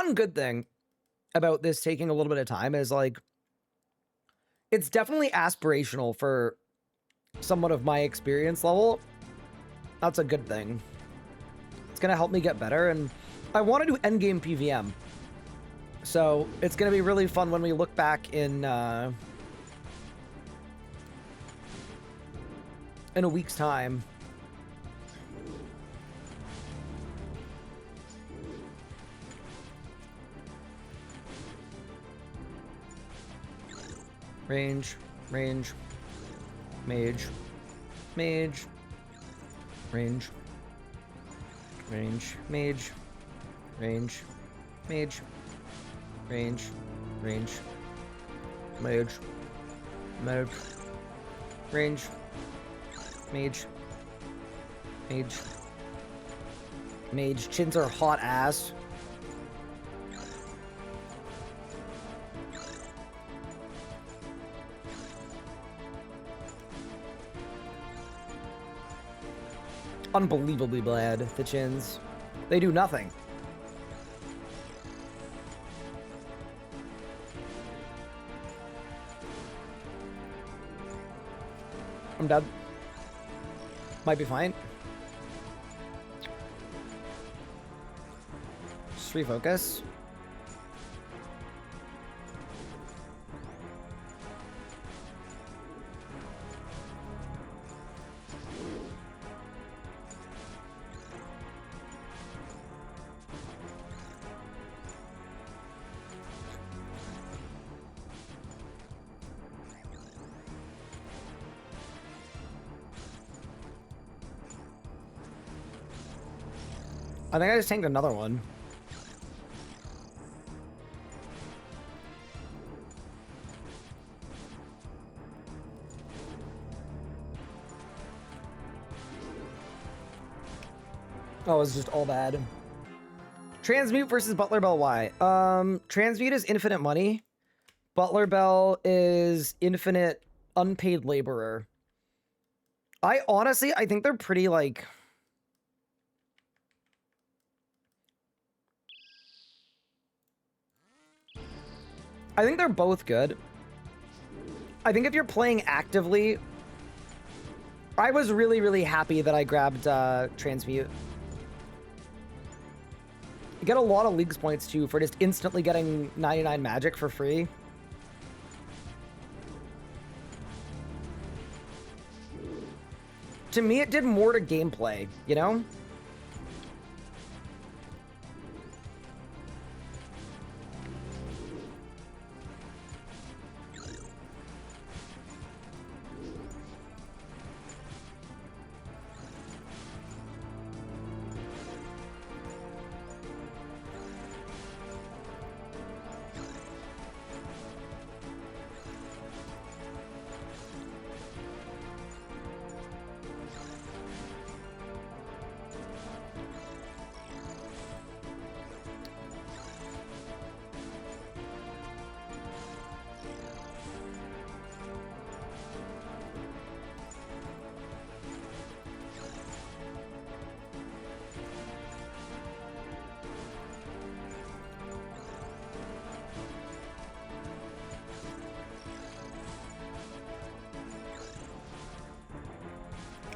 one good thing about this taking a little bit of time is, like, it's definitely aspirational for someone of my experience level. That's a good thing. It's going to help me get better, and I want to do endgame PVM. So it's going to be really fun when we look back in a week's time. Range, range, mage, mage, range, range, mage, range, mage, range, range, mage, mage, range, mage, mage, mage. Chins are hot ass. Unbelievably bad, the chins. They do nothing. I'm dead. Might be fine. Just refocus. I think I just tanked another one. Oh, it's just all bad. Transmute versus Butler Bell, why? Transmute is infinite money. Butler Bell is infinite unpaid laborer. I think they're pretty, like... I think they're both good. I think if you're playing actively... I was really, really happy that I grabbed Transmute. You get a lot of Leagues points, too, for just instantly getting 99 magic for free. To me, it did more to gameplay, you know?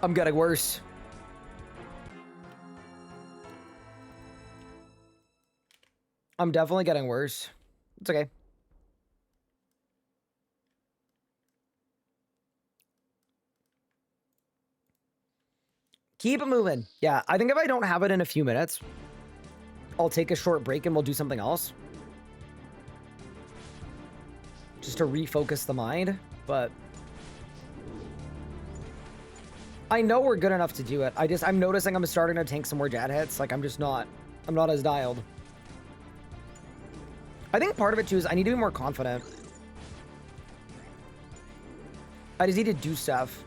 I'm getting worse. I'm definitely getting worse. It's okay. Keep it moving. Yeah, I think if I don't have it in a few minutes, I'll take a short break and we'll do something else. Just to refocus the mind, but... I know we're good enough to do it. I'm noticing I'm starting to tank some more jet hits. Like, I'm not as dialed. I think part of it, too, is I need to be more confident. I just need to do stuff.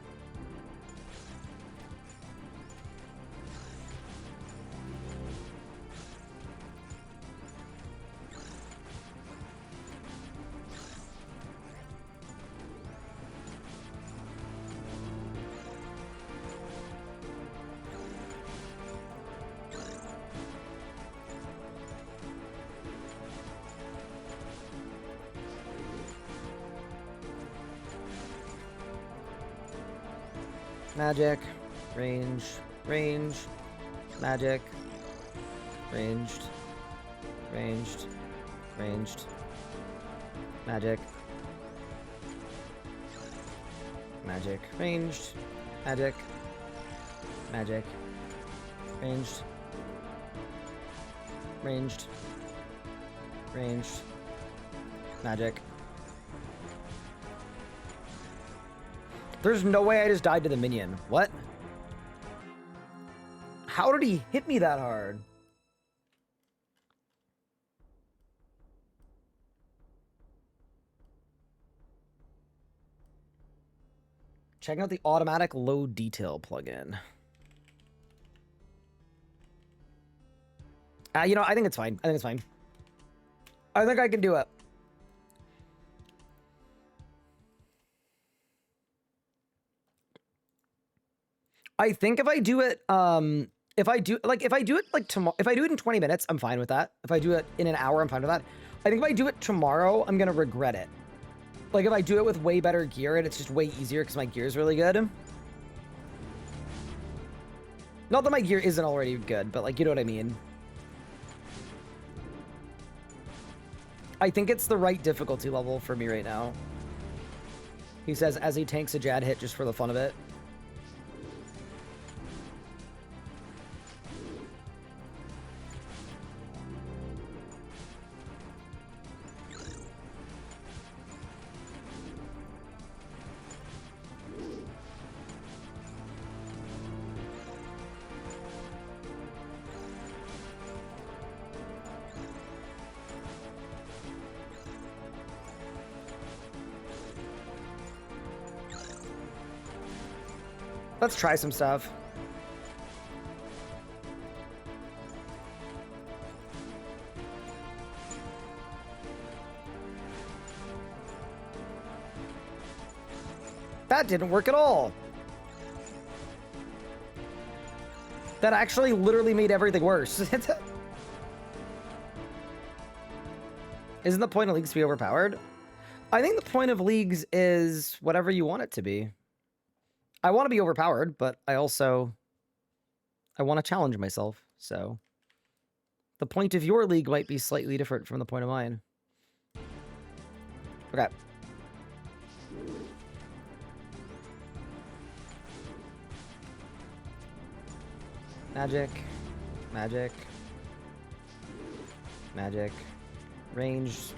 Magic. Range. Range. Magic. Ranged. Ranged. Ranged. Magic. Magic. Ranged. Magic. Magic. Ranged. Ranged. Ranged. Magic. There's no way I just died to the minion. What? How did he hit me that hard? Checking out the automatic low detail plugin. You know, I think it's fine. I think it's fine. I think I can do it. I think if I do it, if I do it like tomorrow, if I do it in 20 minutes, I'm fine with that. If I do it in an hour, I'm fine with that. I think if I do it tomorrow, I'm gonna regret it. Like if I do it with way better gear and it's just way easier because my gear is really good. Not that my gear isn't already good, but like, you know what I mean? I think it's the right difficulty level for me right now. He says as he tanks a Jad hit just for the fun of it. Let's try some stuff. That didn't work at all. That actually literally made everything worse. Isn't the point of leagues to be overpowered? I think the point of leagues is whatever you want it to be. I want to be overpowered, but I want to challenge myself. So the point of your league might be slightly different from the point of mine. Okay. Magic. Magic. Magic. Ranged.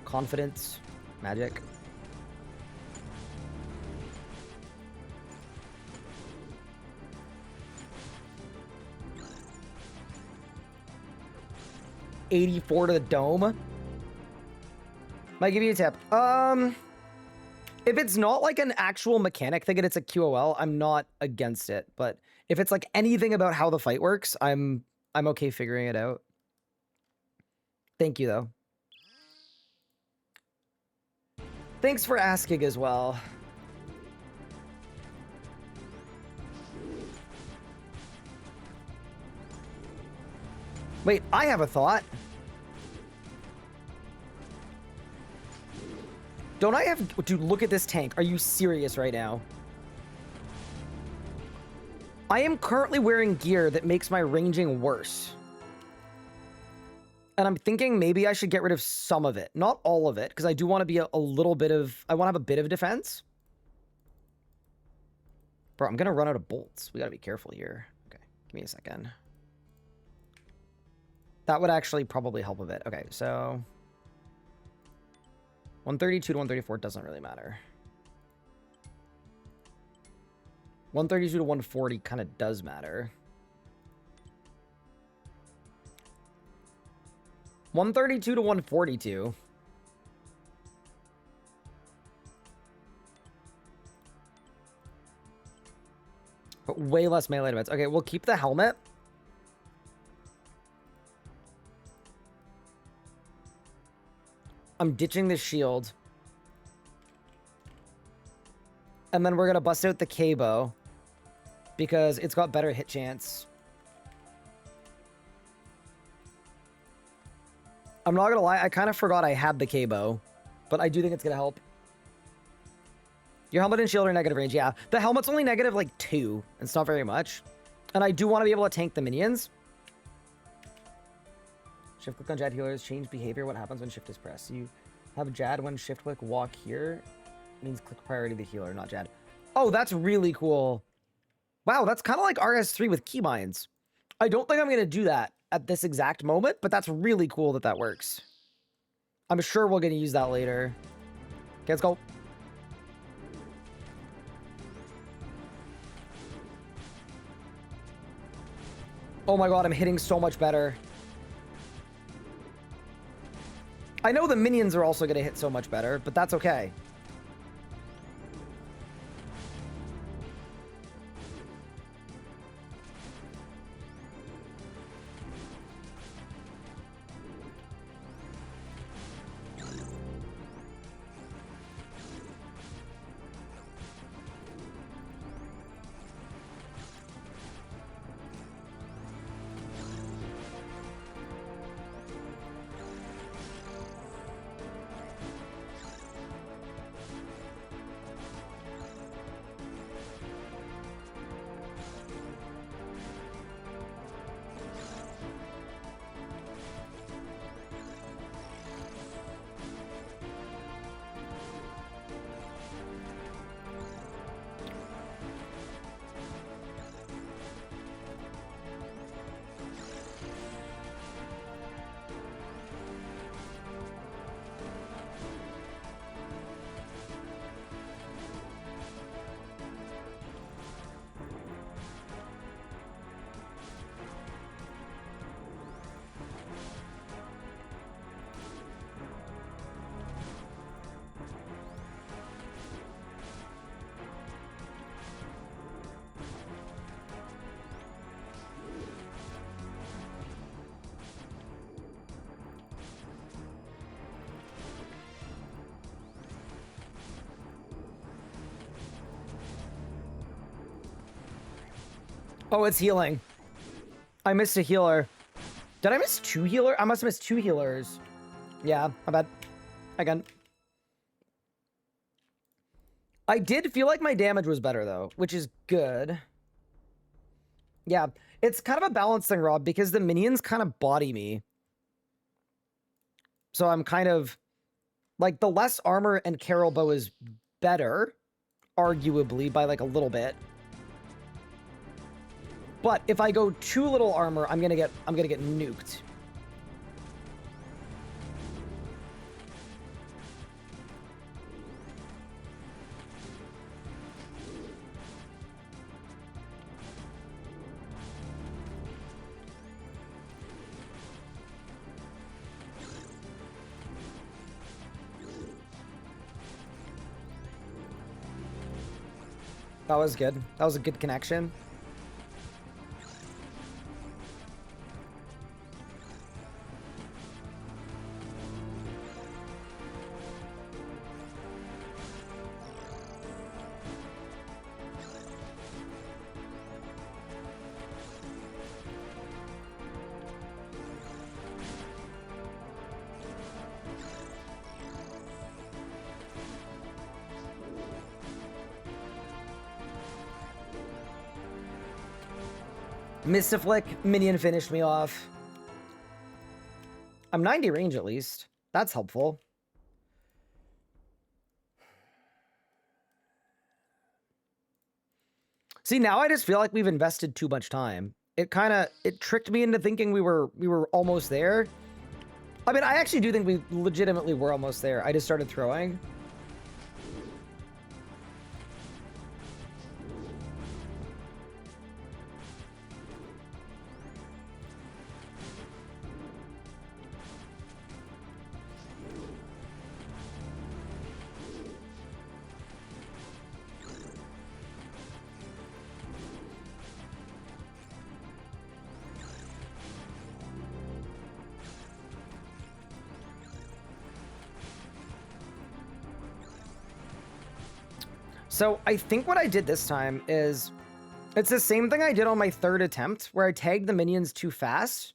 Confidence. Magic. $84 to the dome. Might give you a tip. If it's not like an actual mechanic thing and it's a QOL, I'm not against it. But if it's like anything about how the fight works, I'm okay figuring it out. Thank you though. Thanks for asking as well. Wait, I have a thought. Don't I have... Dude, look at this tank. Are you serious right now? I am currently wearing gear that makes my ranging worse. And I'm thinking maybe I should get rid of some of it. Not all of it, because I do want to be a little bit of... I want to have a bit of defense. Bro, I'm going to run out of bolts. We got to be careful here. Okay, give me a second. That would actually probably help a bit. Okay, so 132 to 134 doesn't really matter. 132 to 140 kind of does matter. 132 to 142. But way less melee defense. Okay, we'll keep the helmet. I'm ditching the shield. And then we're going to bust out the K-bow. Because it's got better hit chance. I'm not going to lie, I kind of forgot I had the K-bow. But I do think it's going to help. Your helmet and shield are negative range, yeah. The helmet's only negative, like, 2. It's not very much. And I do want to be able to tank the minions. Shift click on Jad healers, change behavior. What happens when shift is pressed? You have Jad when shift click walk here. Means click priority the healer, not Jad. Oh, that's really cool. Wow, that's kind of like RS3 with keybinds. I don't think I'm going to do that at this exact moment, but that's really cool that that works. I'm sure we're going to use that later. Okay, let's go. Oh my god, I'm hitting so much better. I know the minions are also going to hit so much better, but that's okay. Oh, it's healing. I missed a healer. Did I miss 2 healers? I must have missed 2 healers. Yeah, my bad. Again. I did feel like my damage was better, though, which is good. Yeah, it's kind of a balance thing, Rob, because the minions kind of body me. So I'm kind of... Like, the less armor and Carol Bow is better, arguably, by, like, a little bit. But if I go too little armor, I'm gonna get nuked. That was good. That was a good connection. Mystiflick, minion finished me off. I'm 90 range at least. That's helpful. See, now I just feel like we've invested too much time. It tricked me into thinking we were almost there. I mean, I actually do think we legitimately were almost there. I just started throwing. So I think what I did this time is, it's the same thing I did on my 3rd attempt, where I tagged the minions too fast,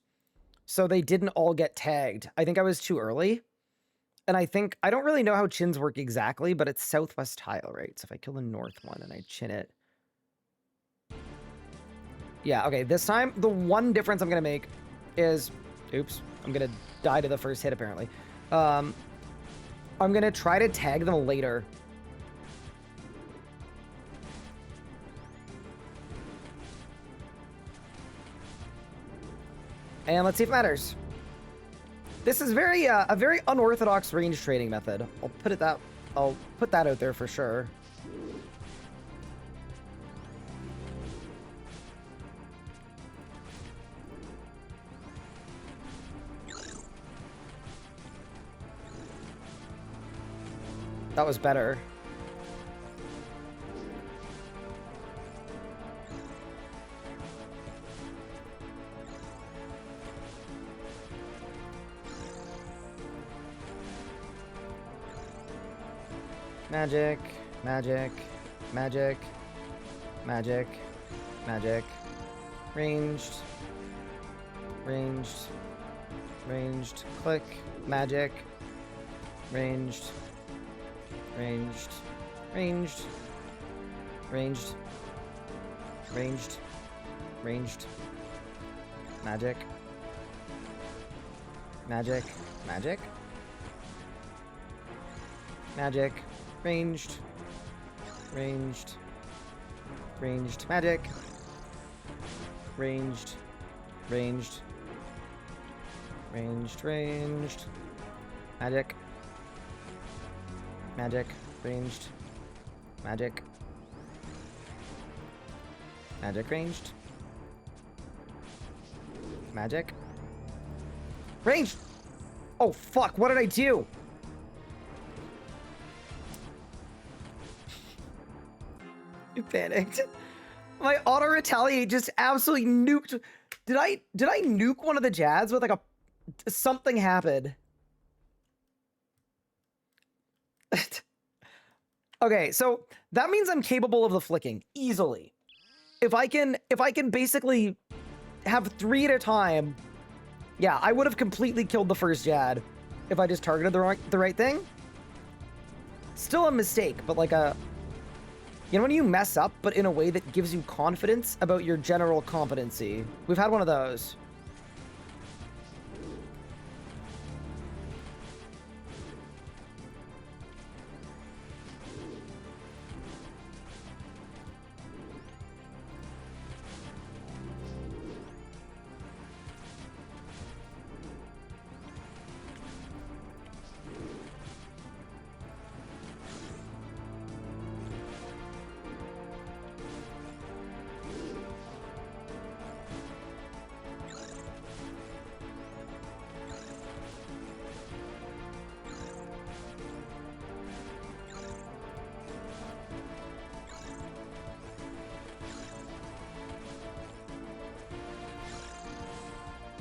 so they didn't all get tagged. I think I was too early. And I think, I don't really know how chins work exactly, but it's southwest tile, right? So if I kill the north one and I chin it. Yeah, okay, this time, the one difference I'm going to make is, oops, I'm going to die to the first hit, apparently. I'm going to try to tag them later. And let's see if it matters. This is very a very unorthodox range trading method. I'll put that out there for sure. That was better. Magic, magic, magic, magic, magic, ranged, ranged, ranged, click, magic, ranged, ranged, ranged, ranged, ranged, ranged, magic, magic, magic, magic, ranged, ranged, ranged, magic, ranged, ranged, ranged, ranged, magic, magic, ranged, magic, magic, ranged, magic, ranged. Oh fuck, what did I do? I panicked. My auto retaliate just absolutely nuked. Did I nuke one of the Jads with like something happened? Okay, so that means I'm capable of the flicking easily. If I can basically have 3 at a time, yeah, I would have completely killed the first Jad if I just targeted the right thing. Still a mistake, but like you know when you mess up, but in a way that gives you confidence about your general competency? We've had one of those.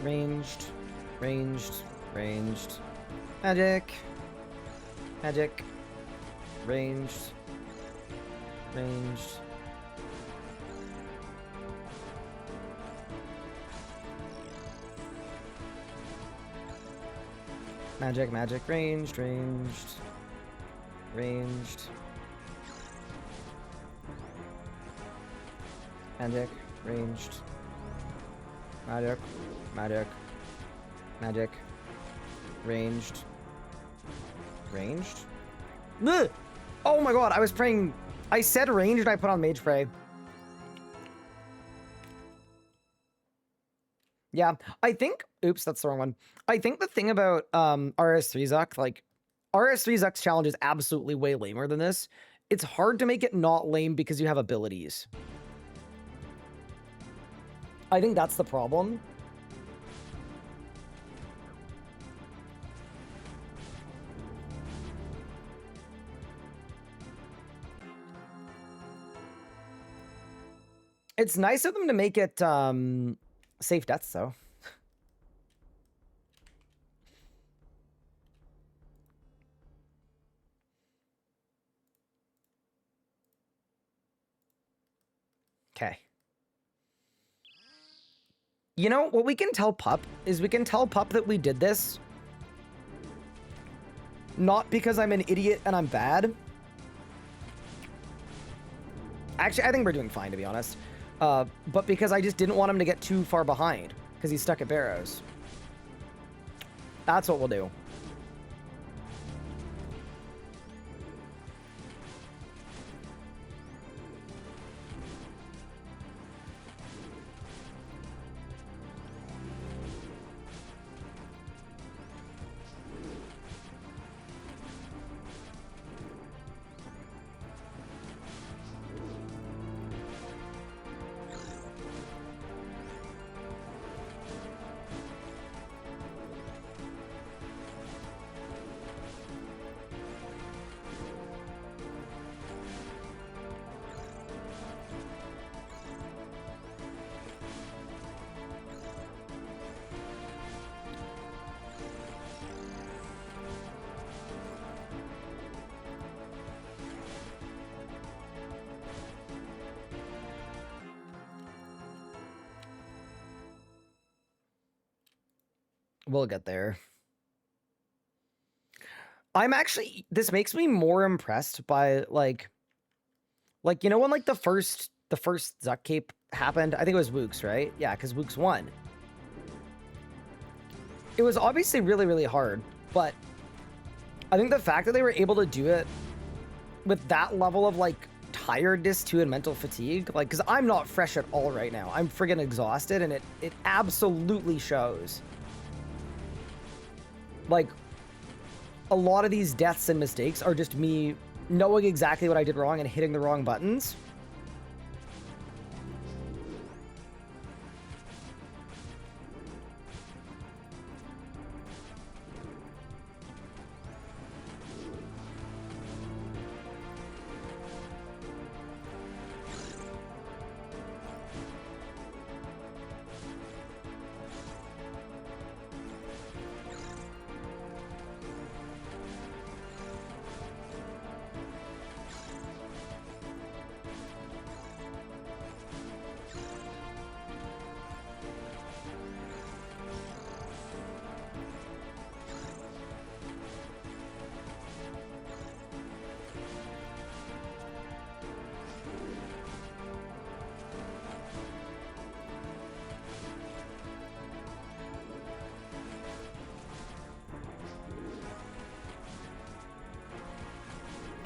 Ranged, ranged, ranged, magic, magic, ranged, ranged, magic, magic, ranged, ranged, ranged, magic, ranged, magic, magic, magic, ranged, ranged. Ugh! Oh my god, I was praying. I said ranged and I put on mage spray. Yeah, I think, oops, that's the wrong one. I think the thing about RS3 Zuck, like, RS3 Zuck's challenge is absolutely way lamer than this. It's hard to make it not lame because you have abilities. I think that's the problem. It's nice of them to make it safe deaths, though. Okay. You know, what we can tell Pup is we can tell Pup that we did this. Not because I'm an idiot and I'm bad. Actually, I think we're doing fine, to be honest. But because I just didn't want him to get too far behind, because he's stuck at Barrows. That's what we'll do. We'll get there. I'm actually, this makes me more impressed by like, you know, when like the first Zuck Cape happened, I think it was Wooks, right? Yeah, because Wooks won. It was obviously really, really hard, but I think the fact that they were able to do it with that level of like tiredness too and mental fatigue, like, because I'm not fresh at all right now. I'm friggin' exhausted, and it absolutely shows. Like, a lot of these deaths and mistakes are just me knowing exactly what I did wrong and hitting the wrong buttons.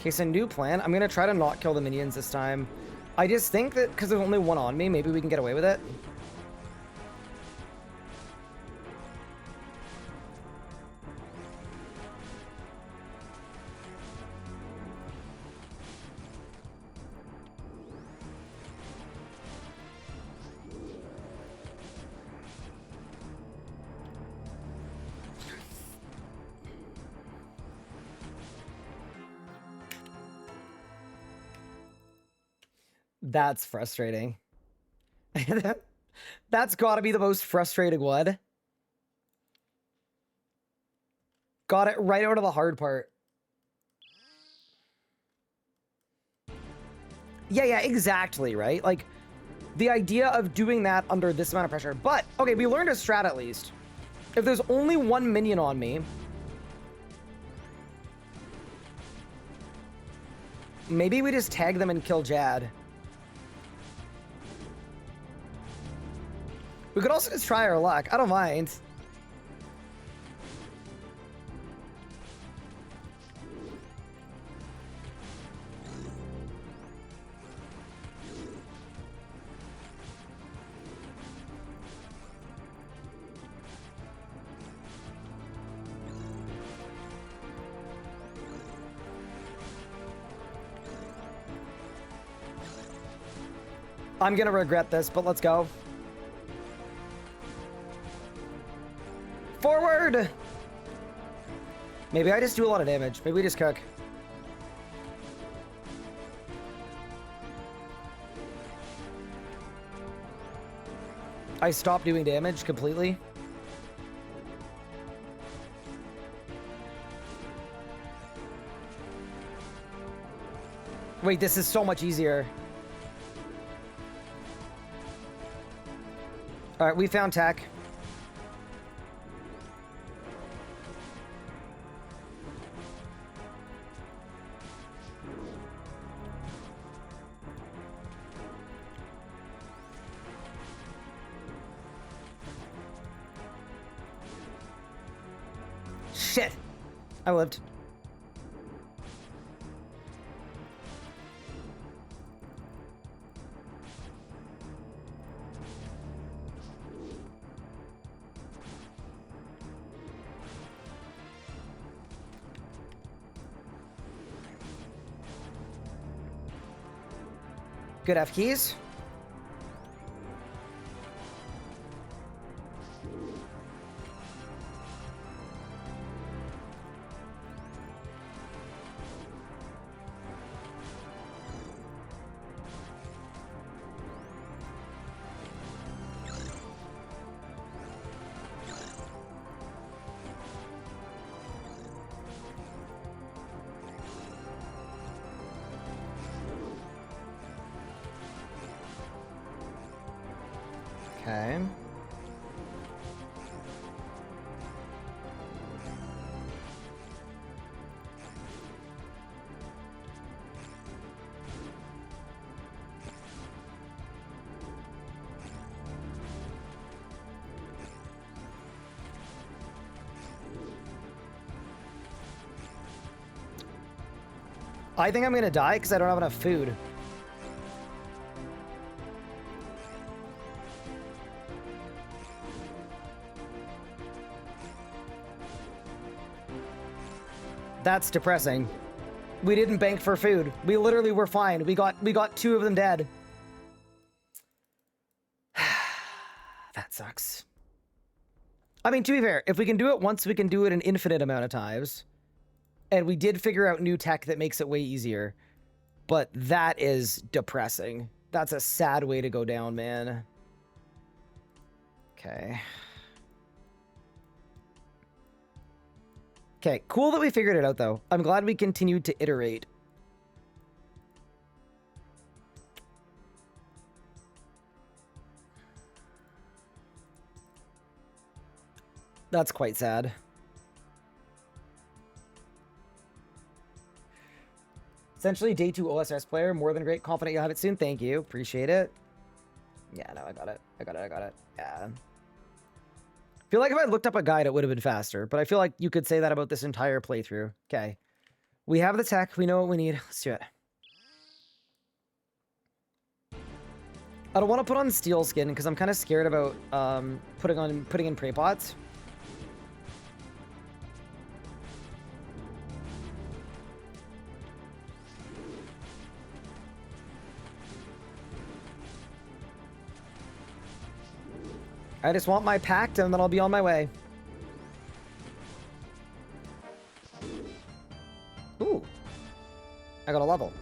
Okay, so new plan. I'm gonna try to not kill the minions this time. I just think that because there's only one on me, maybe we can get away with it. That's frustrating. That's got to be the most frustrating one. Got it right out of the hard part. Yeah, exactly, right? Like, the idea of doing that under this amount of pressure. But, okay, we learned a strat at least. If there's only one minion on me, maybe we just tag them and kill Jad. We could also just try our luck. I don't mind. I'm gonna regret this, but let's go. Forward! Maybe I just do a lot of damage. Maybe we just cook. I stopped doing damage completely. Wait, this is so much easier. All right, we found tech. Shit! I lived. Good F keys. Okay. I think I'm gonna die because I don't have enough food. That's depressing. We didn't bank for food. We literally were fine. We got 2 of them dead. That sucks. I mean, to be fair, if we can do it once, we can do it an infinite amount of times. And we did figure out new tech that makes it way easier. But that is depressing. That's a sad way to go down, man. Okay. Okay, cool that we figured it out, though. I'm glad we continued to iterate. That's quite sad. Essentially, day 2 OSRS player, more than great. Confident you'll have it soon. Thank you. Appreciate it. Yeah, no, I got it. I got it. Yeah. I feel like if I looked up a guide, it would have been faster, but I feel like you could say that about this entire playthrough. Okay. We have the tech. We know what we need. Let's do it. I don't want to put on steel skin because I'm kind of scared about putting in prey pots. I just want my pact and then I'll be on my way. Ooh. I got a level.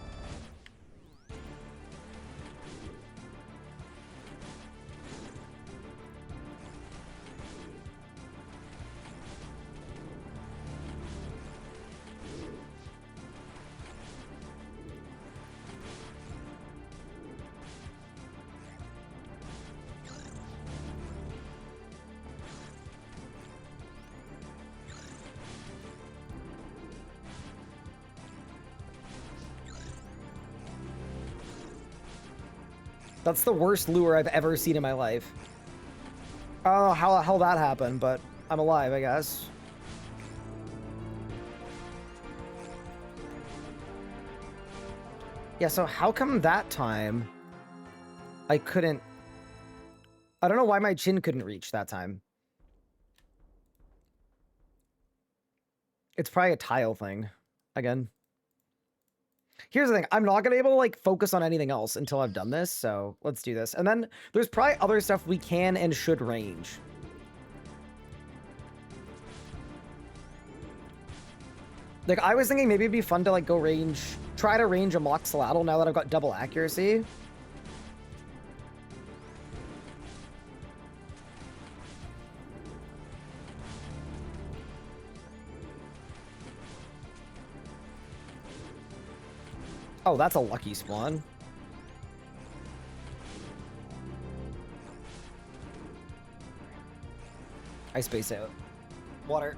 That's the worst lure I've ever seen in my life. I don't know how that happened, but I'm alive, I guess. Yeah, so how come that time I couldn't... I don't know why my chin couldn't reach that time. It's probably a tile thing, again. Here's the thing, I'm not gonna be able to like focus on anything else until I've done this, so let's do this. And then there's probably other stuff we can and should range. Like I was thinking maybe it'd be fun to like go try to range a Moxaladdle now that I've got double accuracy. Oh, that's a lucky spawn. I space out. Water.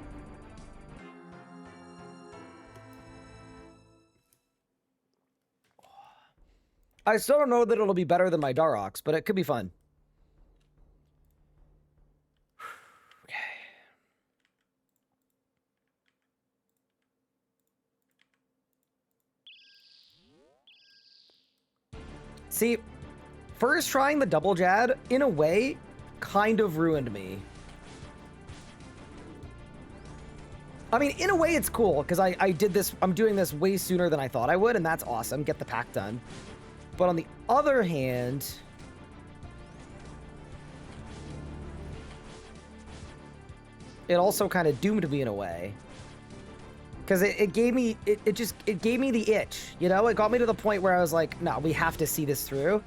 I still don't know that it'll be better than my Darox, but it could be fun. Okay. See, first trying the double jad, in a way, kind of ruined me. I mean, in a way, it's cool, because I did this, I'm doing this way sooner than I thought I would, and that's awesome. Get the pack done. But on the other hand, it also kind of doomed me in a way. Because it gave me, it gave me the itch, you know? It got me to the point where I was like, no, we have to see this through.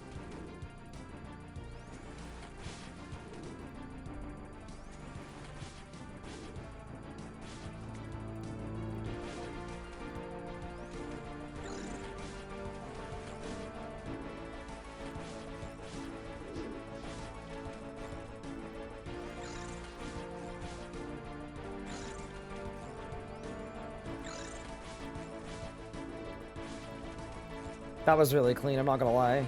That was really clean, I'm not gonna lie.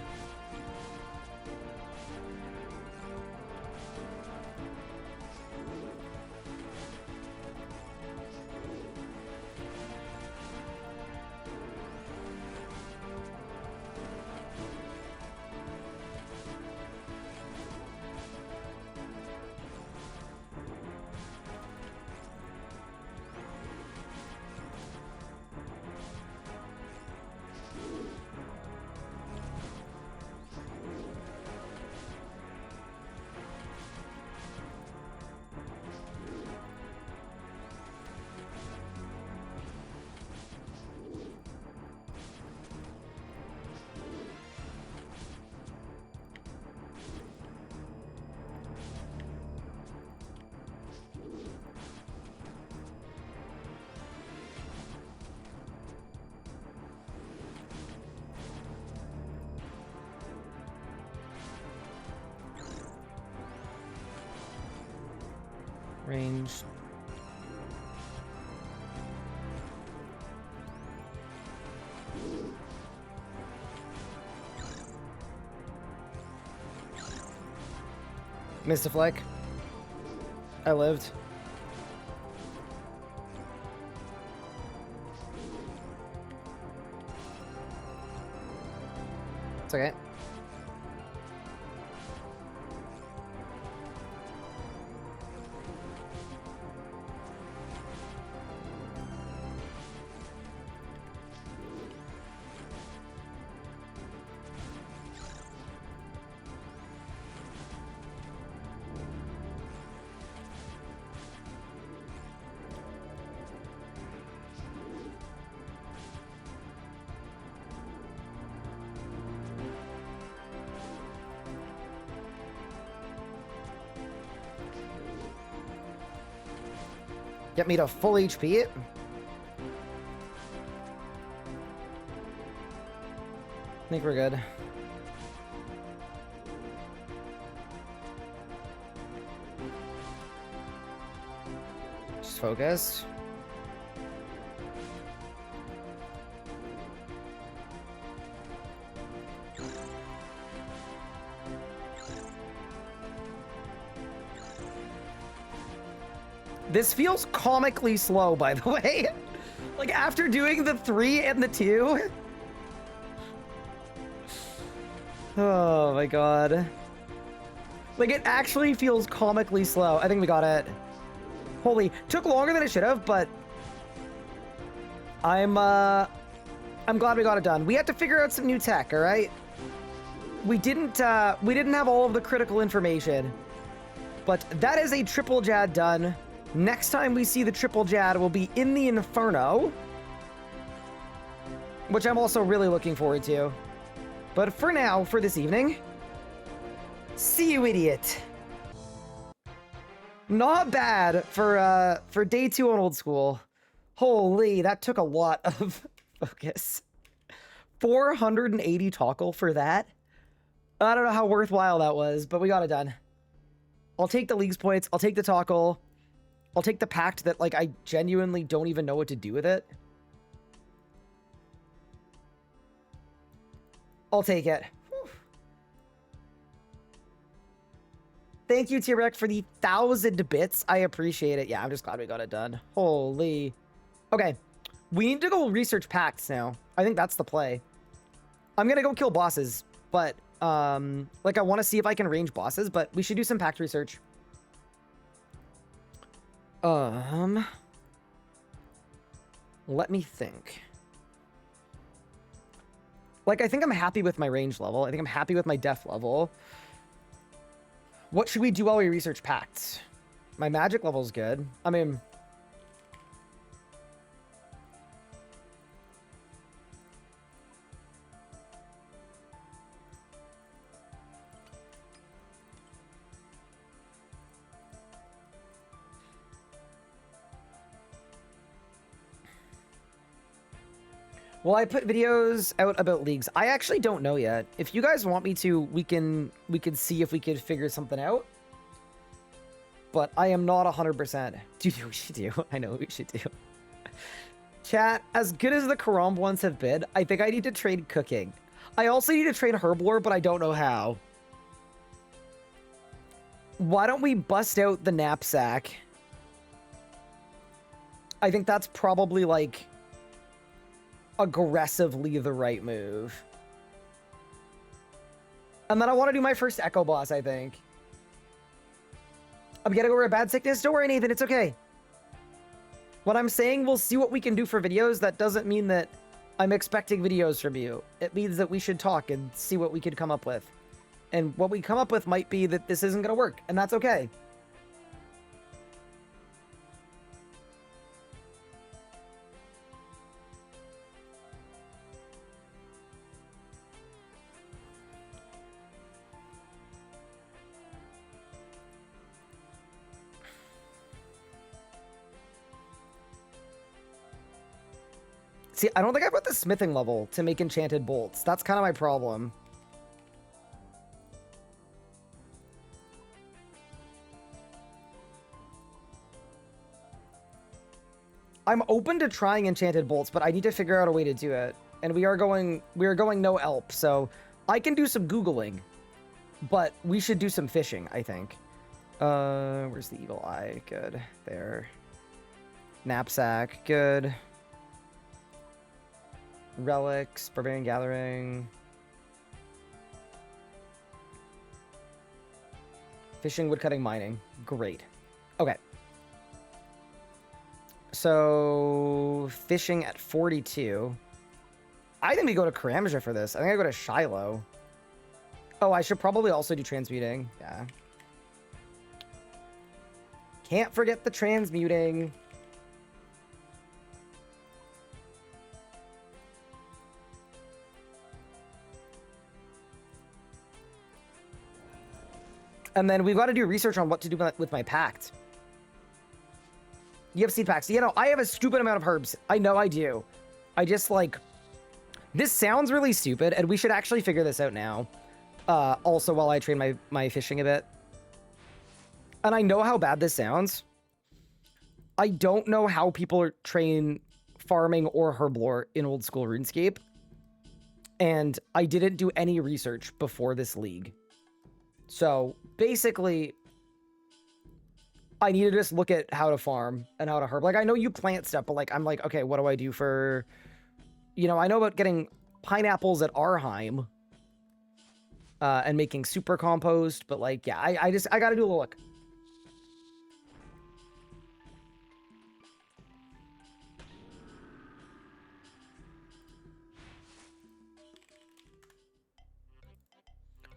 Range. Missed a flick. I lived. It's okay. Get me to full HP. I think we're good. Just focus. This feels comically slow, by the way. Like, after doing the 3 and the 2. Oh my god. Like, it actually feels comically slow. I think we got it. Holy, took longer than it should have, but I'm glad we got it done. We had to figure out some new tech, all right? We didn't have all of the critical information, but that is a triple jad done. Next time we see the triple jad will be in the Inferno, which I'm also really looking forward to. But for now, for this evening, see you, idiot. Not bad for day 2 on old school. Holy, that took a lot of focus. 480 toggle for that. I don't know how worthwhile that was, but we got it done. I'll take the leagues points. I'll take the toggle. I'll take the pact that, like, I genuinely don't even know what to do with it. I'll take it. Whew. Thank you, T-Rex, for the 1,000 bits. I appreciate it. Yeah, I'm just glad we got it done. Holy. Okay. We need to go research pacts now. I think that's the play. I'm gonna go kill bosses. But, like, I want to see if I can range bosses, but we should do some pact research. Let me think. Like, I think I'm happy with my range level. I think I'm happy with my def level. What should we do while we research pacts? My magic level's good. I mean... Well, I put videos out about leagues. I actually don't know yet. If you guys want me to, we can see if we could figure something out. But I am not 100%. Dude, we should do. I know what we should do. Chat, as good as the Karam ones have been, I think I need to trade cooking. I also need to trade herblore, but I don't know how. Why don't we bust out the knapsack? I think that's probably, like, aggressively the right move. And then I want to do my first Echo boss, I think. I'm gonna go over a bad sickness. Don't worry, Nathan. It's okay. What I'm saying, we'll see what we can do for videos. That doesn't mean that I'm expecting videos from you. It means that we should talk and see what we could come up with. And what we come up with might be that this isn't going to work, and that's okay. See, I don't think I've got the smithing level to make enchanted bolts. That's kind of my problem. I'm open to trying enchanted bolts, but I need to figure out a way to do it. And we are going no elp, so I can do some Googling, but we should do some fishing, I think. Where's the eagle eye? Good. There. Knapsack. Good. Relics. Barbarian Gathering. Fishing, woodcutting, mining. Great. Okay. So, fishing at 42. I think we go to Karamja for this. I think I go to Shiloh. Oh, I should probably also do transmuting. Yeah. Can't forget the transmuting. And then we've got to do research on what to do with my pact. You have seed packs. You know, I have a stupid amount of herbs. I know I do. I just, like... This sounds really stupid, and we should actually figure this out now. Also, while I train my fishing a bit. And I know how bad this sounds. I don't know how people train farming or herblore in old school RuneScape. And I didn't do any research before this league. So, basically... I need to just look at how to farm and how to herb. Like, I know you plant stuff, but, like, I'm like, okay, what do I do for... You know, I know about getting pineapples at Arheim. And making super compost, but, like, yeah, I gotta do a look.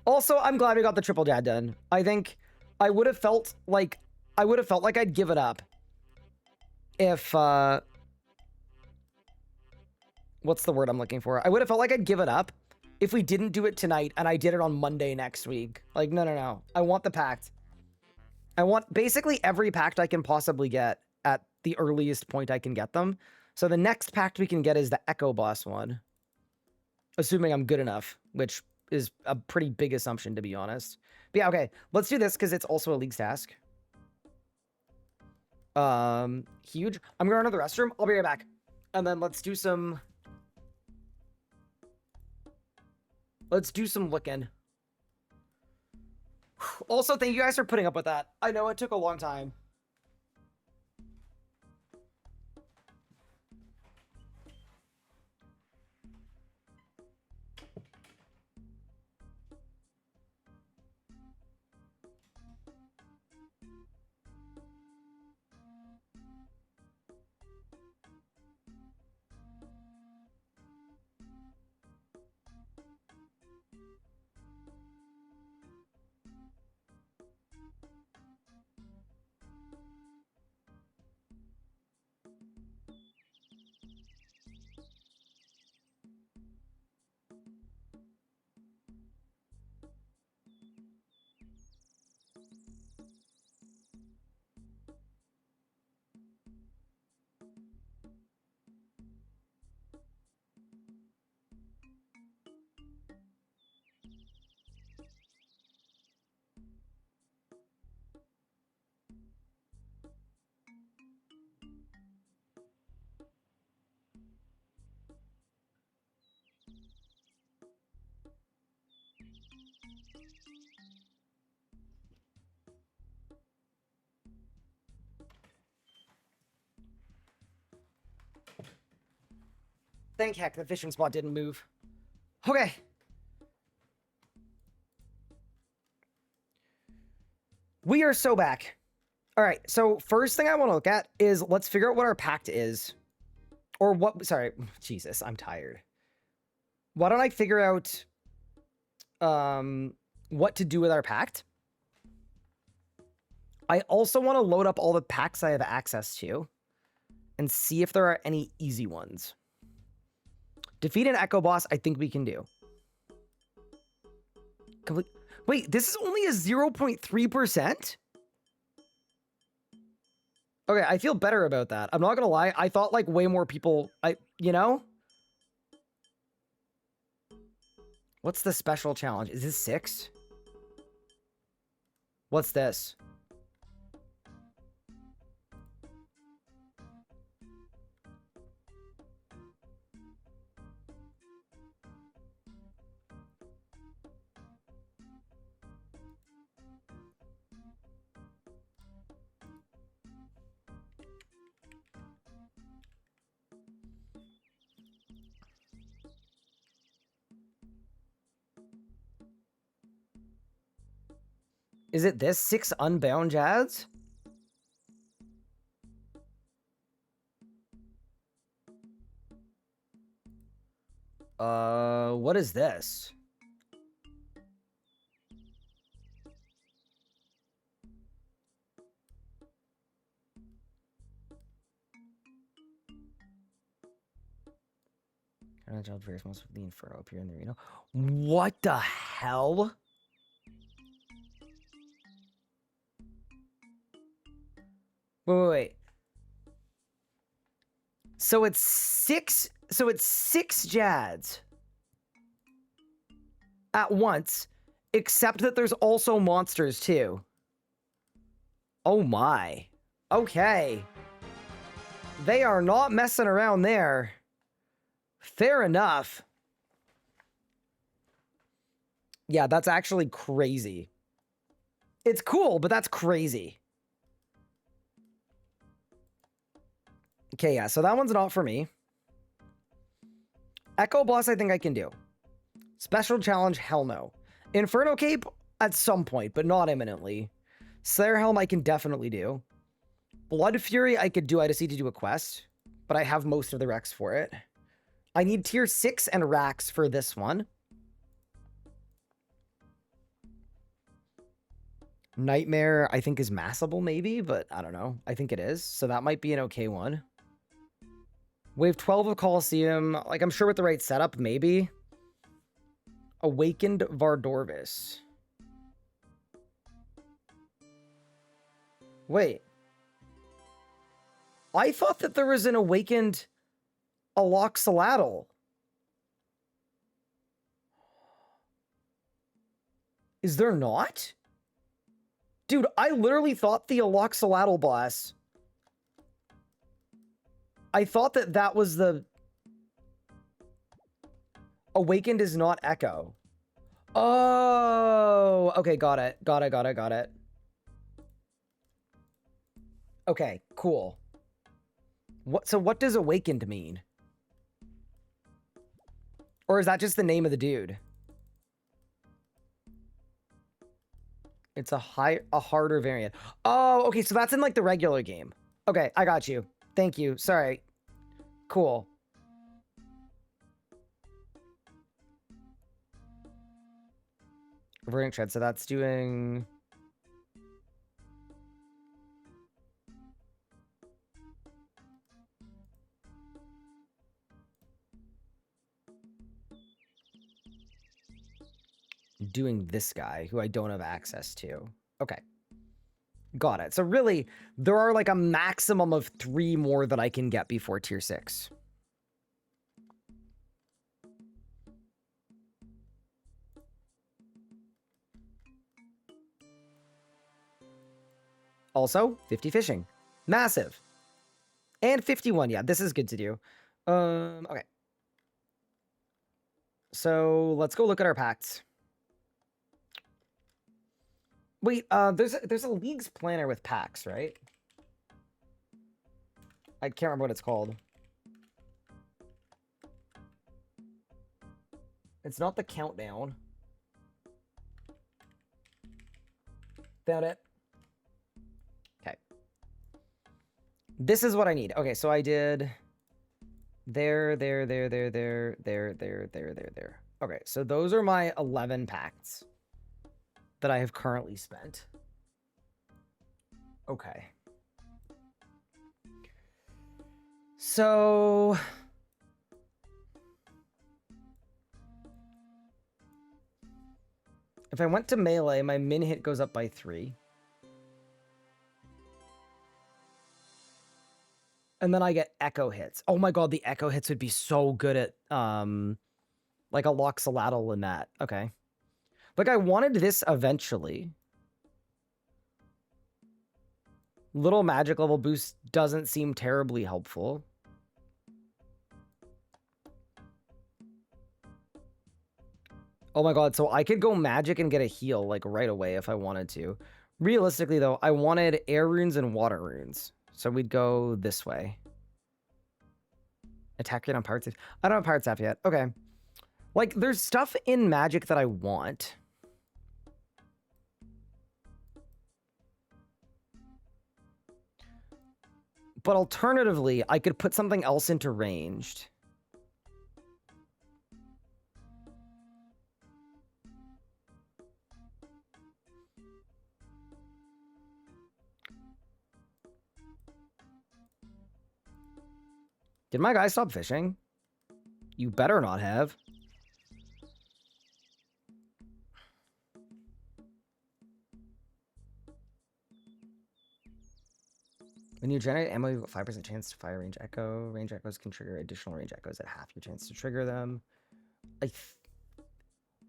Also, I'm glad we got the triple dad done. I think I would have felt like... I'd give it up if, what's the word I'm looking for? I would have felt like I'd give it up if we didn't do it tonight and I did it on Monday next week. Like, no. I want the pact. I want basically every pact I can possibly get at the earliest point I can get them. So the next pact we can get is the Echo Boss one. Assuming I'm good enough, which is a pretty big assumption, to be honest. But yeah, okay. Let's do this because it's also a league's task. Huge. I'm going to the restroom. I'll be right back. And then let's do some looking. Also, thank you guys for putting up with that. I know it took a long time. Thank heck the fishing spot didn't move. Okay. We are so back. All right, so first thing I want to look at is let's figure out what our pact is. Or what, sorry, Jesus, I'm tired. Why don't I figure out what to do with our pact? I also want to load up all the packs I have access to and see if there are any easy ones. Defeat an Echo Boss, I think we can do. Wait, this is only a 0.3%? Okay, I feel better about that. I'm not gonna lie, I thought like way more people, you know? What's the special challenge? Is this 6? What's this? Is it this? 6 unbound Jads? What is this? Child various months with the Inferno up here in the arena. What the hell? Wait. So it's 6 Jads at once, except that there's also monsters too. Oh my. Okay. They are not messing around there. Fair enough. Yeah, that's actually crazy. It's cool, but that's crazy. Okay, yeah, so that one's not for me. Echo Boss, I think I can do. Special Challenge, hell no. Inferno Cape, at some point, but not imminently. Slayer Helm, I can definitely do. Blood Fury, I could do. I just need to do a quest, but I have most of the Rex for it. I need tier 6 and Rax for this one. Nightmare, I think, is massable, maybe, but I don't know. I think it is, so that might be an okay one. Wave 12 of Colosseum, like, I'm sure with the right setup, maybe. Awakened Vardorvis. Wait. I thought that there was an Awakened Aloxalatl. Is there not? Dude, I literally thought the Aloxalatl boss... I thought that that was the... Awakened is not Echo. Oh, okay, got it. Got it. Okay, cool. So what does Awakened mean? Or is that just the name of the dude? It's a harder variant. Oh, okay, so that's in like the regular game. Okay, I got you. Thank you. Sorry. Cool. Reverting Tread, so that's doing... doing this guy, who I don't have access to. Okay. Got it. So really, there are like a maximum of 3 more that I can get before tier 6. Also, 50 fishing. Massive. And 51. Yeah, this is good to do. Okay. So let's go look at our pacts. Wait, there's a League's Planner with packs, right? I can't remember what it's called. It's not the countdown. Found it. Okay. This is what I need. Okay, so I did there. Okay, so those are my 11 pacts that I have currently spent. Okay. So if I went to melee, my min hit goes up by 3. And then I get echo hits. Oh my god, the echo hits would be so good at like a Loxalatl in that. Okay. Like I wanted this eventually. Little magic level boost doesn't seem terribly helpful. Oh my god, so I could go magic and get a heal like right away if I wanted to. Realistically though, I wanted air runes and water runes. So we'd go this way. Attack rate on Pirate Staff. I don't have Pirate Staff yet. Okay. Like, there's stuff in Magic that I want. But alternatively, I could put something else into ranged. Did my guy stop fishing? You better not have. When you generate ammo, you've got 5% chance to fire range echo. Range echoes can trigger additional range echoes at half your chance to trigger them.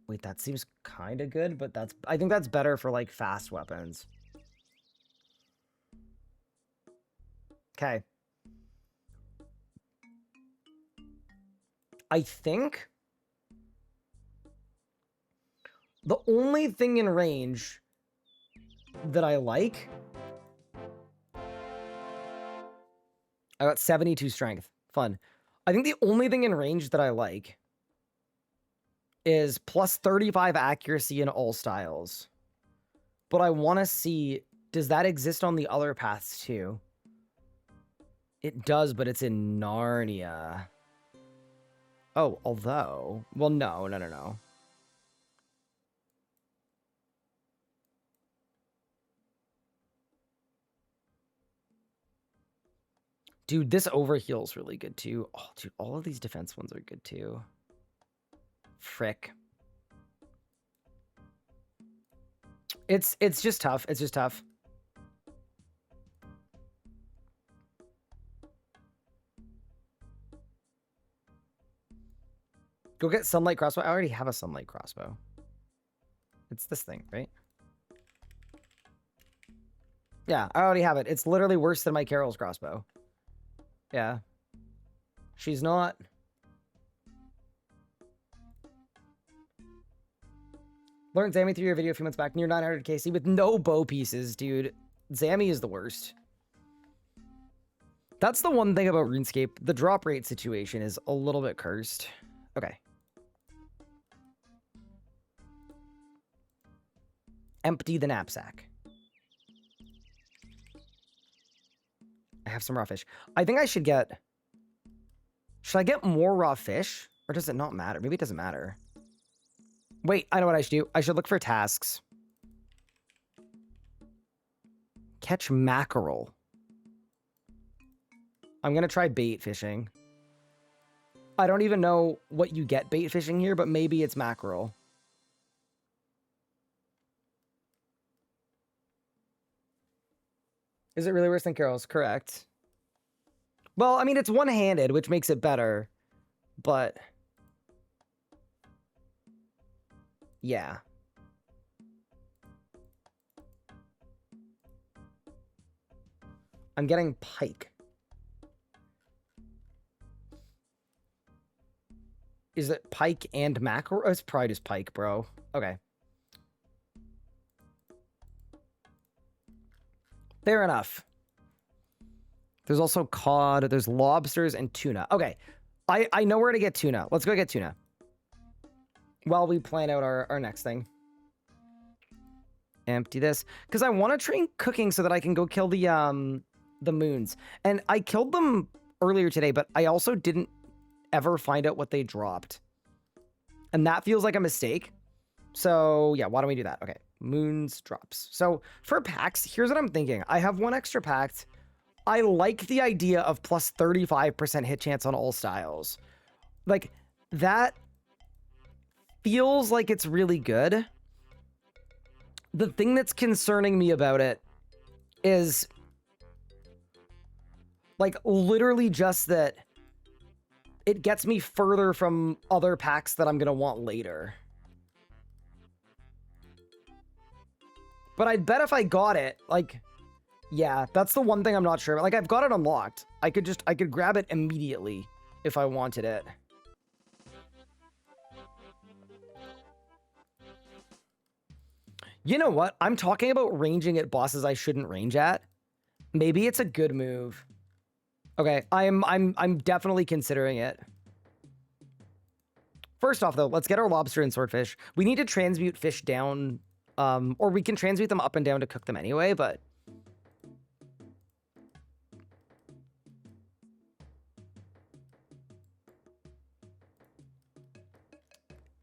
Wait, that seems kind of good, but I think that's better for like fast weapons. Okay. I think the only thing in range that I like, I got 72 strength. Fun. I think the only thing in range that I like is plus 35 accuracy in all styles. But I want to see, does that exist on the other paths too? It does, but it's in Narnia. Oh, although... Well, no. Dude, this overheal's really good too. Oh, dude, all of these defense ones are good too. Frick. It's just tough. It's just tough. Go get sunlight crossbow. I already have a sunlight crossbow. It's this thing, right? Yeah, I already have it. It's literally worse than my Carol's crossbow. Yeah. She's not. Learned Zammy through your video a few months back, near 900 KC with no bow pieces, dude. Zammy is the worst. That's the one thing about RuneScape. The drop rate situation is a little bit cursed. Okay. Empty the knapsack. I have some raw fish. I think I should get... Should I get more raw fish? Or does it not matter? Maybe it doesn't matter. Wait, I know what I should do. I should look for tasks. Catch mackerel. I'm going to try bait fishing. I don't even know what you get bait fishing here, but maybe it's mackerel. Is it really worse than Carol's? Correct. Well, I mean, it's one-handed, which makes it better, but... Yeah. I'm getting pike. Is it pike and mackerel? It's probably just pike, bro. Okay. Fair enough. There's also cod. There's lobsters and tuna. Okay. I know where to get tuna. Let's go get tuna. while we plan out our next thing. Empty this. Because I want to train cooking so that I can go kill the moons. And I killed them earlier today, but I also didn't ever find out what they dropped. And that feels like a mistake. So yeah, why don't we do that? Okay, moons drops. So for packs, here's what I'm thinking. I have one extra packed. I like the idea of plus 35% hit chance on all styles. Like, that feels like it's really good. The thing that's concerning me about it is, like, literally just that it gets me further from other packs that I'm going to want later. But I'd bet if I got it, like, yeah, that's the one thing I'm not sure about. Like, I've got it unlocked. I could grab it immediately if I wanted it. You know what? I'm talking about ranging at bosses I shouldn't range at. Maybe it's a good move. Okay, I'm definitely considering it. First off, though, let's get our lobster and swordfish. We need to transmute fish down, or we can transmute them up and down to cook them anyway, but...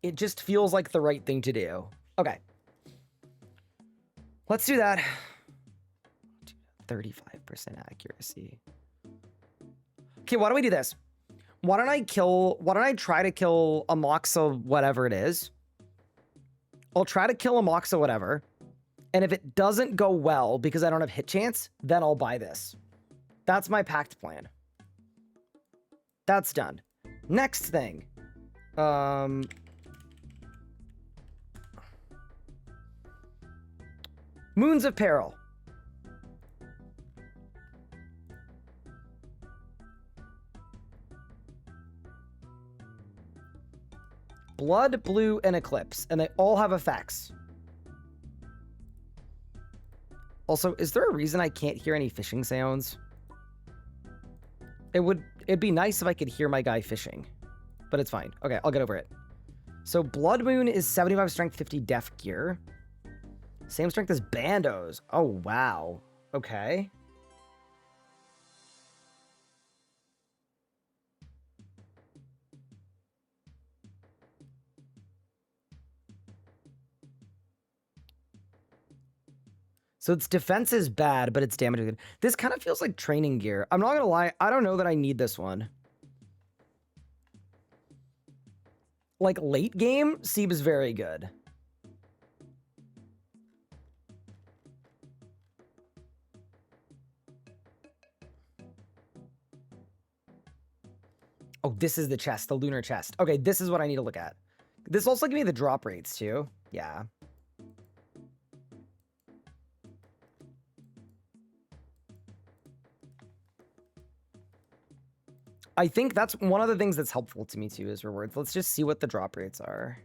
it just feels like the right thing to do. Okay. Let's do that. 35% accuracy. Okay, why don't we do this? Why don't I try to kill a Moxa whatever it is? I'll try to kill a Moxa whatever. And if it doesn't go well because I don't have hit chance, then I'll buy this. That's my packed plan. That's done. Next thing. Moons of Peril. Blood, Blue, and Eclipse, and they all have effects. Also, is there a reason I can't hear any fishing sounds? It'd be nice if I could hear my guy fishing, but it's fine. Okay, I'll get over it. So Blood Moon is 75 strength, 50 def gear. Same strength as Bandos. Oh, wow. Okay. So its defense is bad, but its damage is good. This kind of feels like training gear. I'm not gonna lie, I don't know that I need this one. Like, late game seems very good. Oh, this is the chest, the lunar chest. Okay, this is what I need to look at. This also give me the drop rates, too. Yeah. I think that's one of the things that's helpful to me, too, is rewards. Let's just see what the drop rates are.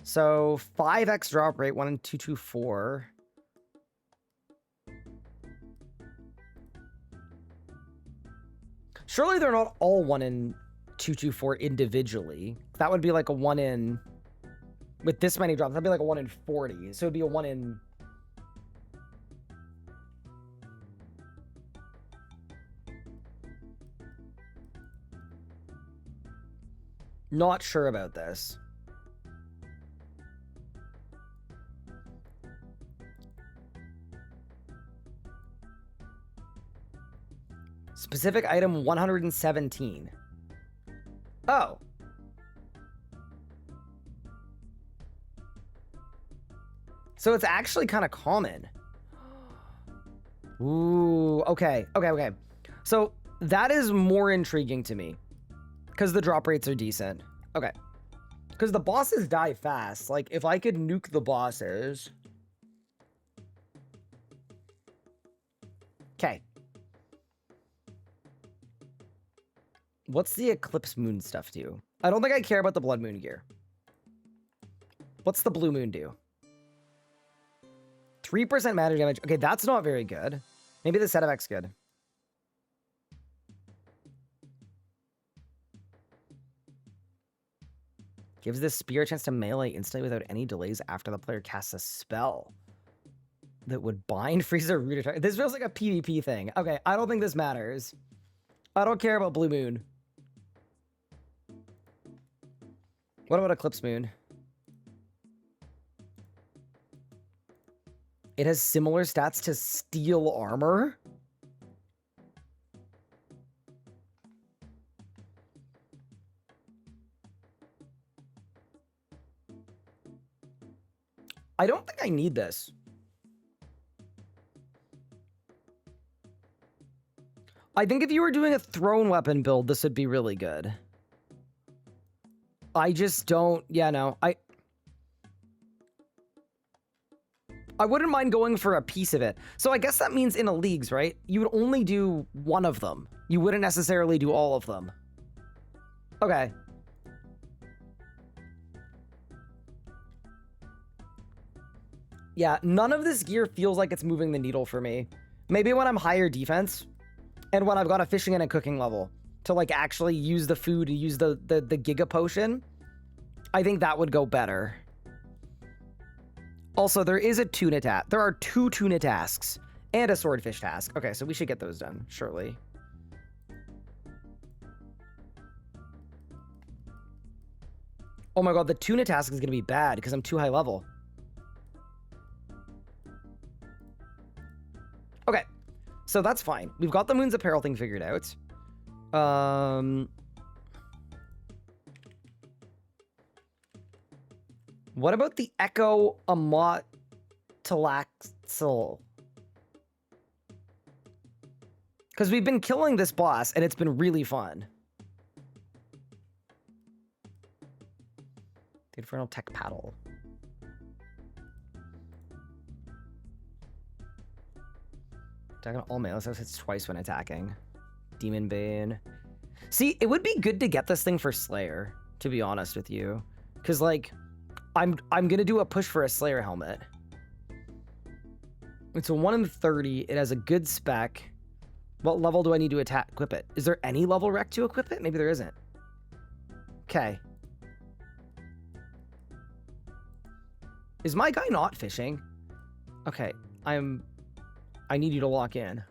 So, 5x drop rate, 1 in 224. Surely they're not all 1 in 224 individually. That would be like a 1 in... with this many drops, that'd be like a 1 in 40. So it'd be a 1 in... Not sure about this. Specific item 117. Oh. So it's actually kind of common. Ooh, okay. Okay. So that is more intriguing to me. Because the drop rates are decent. Okay. Because the bosses die fast. Like, if I could nuke the bosses... Okay. What's the Eclipse Moon stuff do? I don't think I care about the Blood Moon gear. What's the Blue Moon do? 3% matter damage. Okay, that's not very good. Maybe the set effect's good. Gives this spear a chance to melee instantly without any delays after the player casts a spell that would bind, freeze, or root a target. This feels like a PvP thing. Okay, I don't think this matters. I don't care about Blue Moon. What about Eclipse Moon? It has similar stats to Steel Armor. I don't think I need this. I think if you were doing a thrown weapon build, this would be really good. I just don't... Yeah, no. I wouldn't mind going for a piece of it. So I guess that means in a leagues, right? You would only do one of them. You wouldn't necessarily do all of them. Okay. Yeah, none of this gear feels like it's moving the needle for me. Maybe when I'm higher defense and when I've got a fishing and a cooking level to like actually use the food, to use the Giga Potion, I think that would go better. Also, there is a tuna task. There are 2 tuna tasks and a swordfish task. Okay, so we should get those done, surely. Oh my god, the tuna task is going to be bad because I'm too high level. Okay, so that's fine. We've got the Moon's Apparel thing figured out. What about the Echo Amatalaxel? Because we've been killing this boss, and it's been really fun. The Infernal Tech Paddle. Attacking all melee, so it hits twice when attacking. Demon Bane. See, it would be good to get this thing for Slayer, to be honest with you. Because, like, I'm gonna do a push for a Slayer helmet. It's a 1 in 30. It has a good spec. What level do I need to equip it? Is there any level rec to equip it? Maybe there isn't. Okay. Is my guy not fishing? Okay, I need you to lock in.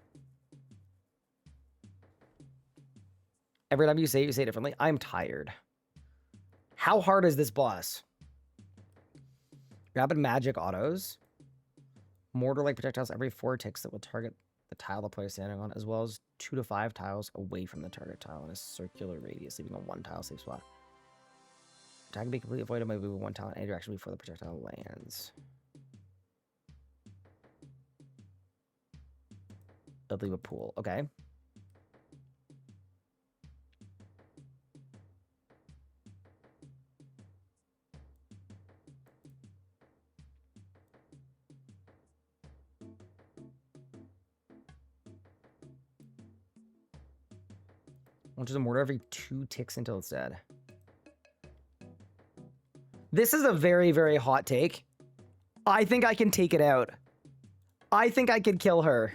Every time you say it differently. I'm tired. How hard is this boss? Rapid magic autos. Mortar-like projectiles every 4 ticks that will target the tile the player is standing on, as well as 2 to 5 tiles away from the target tile in a circular radius, leaving a 1 tile safe spot. Attack can be completely avoided by moving 1 tile in any direction before the projectile lands. I'll leave a pool. Okay. Launches a mortar every 2 ticks until it's dead. This is a very, very hot take. I think I can take it out. I think I can kill her.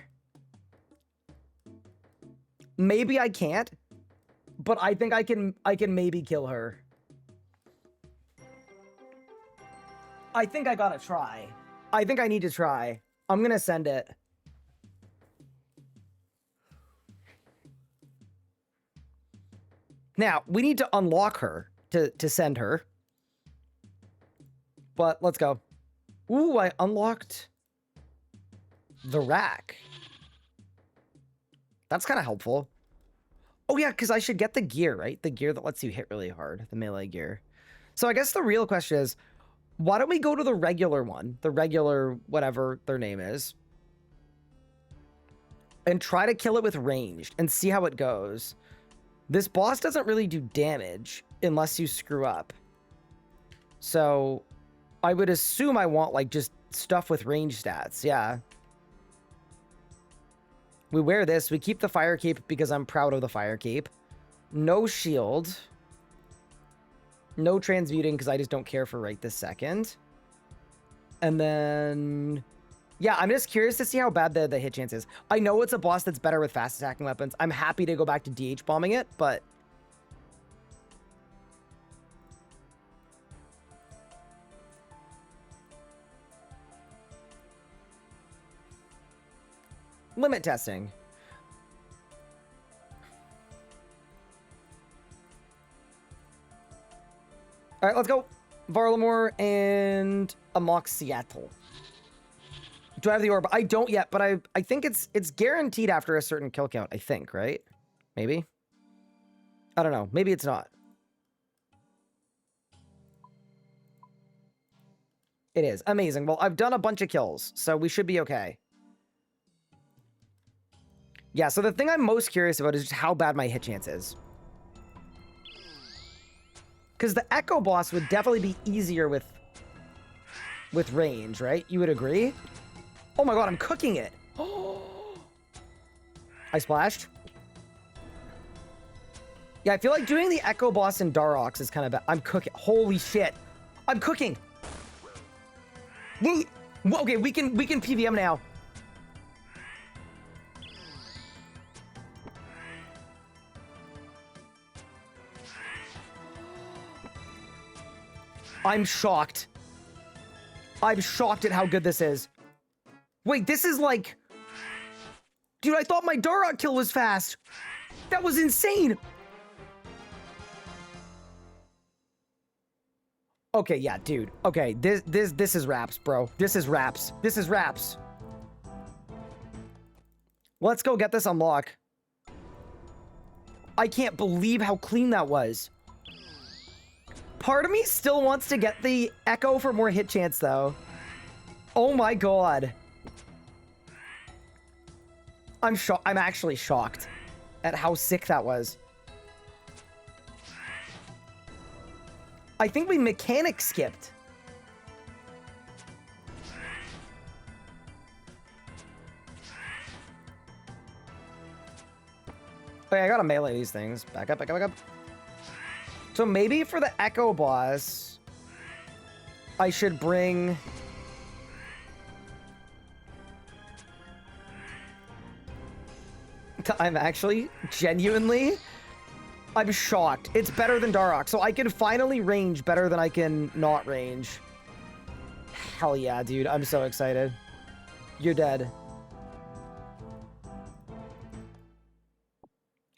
Maybe I can't, but I think I can maybe kill her. I think I gotta try. I think I need to try. I'm gonna send it. Now, we need to unlock her to send her. But let's go. Ooh, I unlocked the rack. That's kind of helpful. Oh, yeah, because I should get the gear, right? The gear that lets you hit really hard. The melee gear. So I guess the real question is, why don't we go to the regular one? The regular, whatever their name is. And try to kill it with ranged and see how it goes. This boss doesn't really do damage unless you screw up. So I would assume I want, like, just stuff with range stats. Yeah. We wear this. We keep the fire cape because I'm proud of the fire cape. No shield. No transmuting because I just don't care for right this second. And then... yeah, I'm just curious to see how bad the hit chance is. I know it's a boss that's better with fast attacking weapons. I'm happy to go back to DH bombing it, but... Limit testing. All right, let's go. Varlamore and Amok Seattle. Do I have the orb? I don't yet, but I think it's guaranteed after a certain kill count, I think, right? Maybe? I don't know. Maybe it's not. It is. Amazing. Well, I've done a bunch of kills, so we should be okay. Yeah, so the thing I'm most curious about is just how bad my hit chance is. Because the Echo boss would definitely be easier with range, right? You would agree? Oh my god, I'm cooking it. I splashed. Yeah, I feel like doing the Echo boss in Darox is kind of bad. I'm cooking. Holy shit. I'm cooking. Wait. Okay, we can PVM now. I'm shocked. I'm shocked at how good this is. Wait, this is like... Dude, I thought my Darok kill was fast. That was insane. Okay, yeah, dude. Okay, this is raps, bro. This is raps. This is raps. Let's go get this unlock. I can't believe how clean that was. Part of me still wants to get the Echo for more hit chance, though. Oh my god. I'm actually shocked at how sick that was. I think we mechanic skipped. Okay, I gotta melee these things. Back up, back up, back up. So maybe for the Echo boss, I should bring... I'm actually, genuinely, I'm shocked. It's better than Darok, so I can finally range better than I can not range. Hell yeah, dude. I'm so excited. You're dead.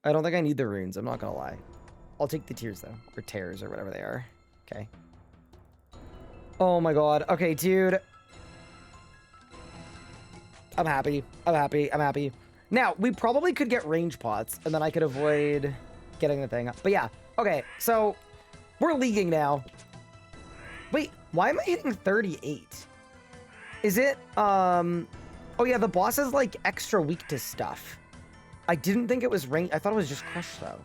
I don't think I need the runes, I'm not gonna lie. I'll take the tears, though. Or tears, or whatever they are. Okay. Oh my god. Okay, dude. I'm happy. I'm happy. I'm happy. Now, we probably could get range pots, and then I could avoid getting the thing. But yeah. Okay, so we're leaguing now. Wait, why am I hitting 38? Is it, oh yeah, the boss is, like, extra weak to stuff. I didn't think it was range. I thought it was just crush, though.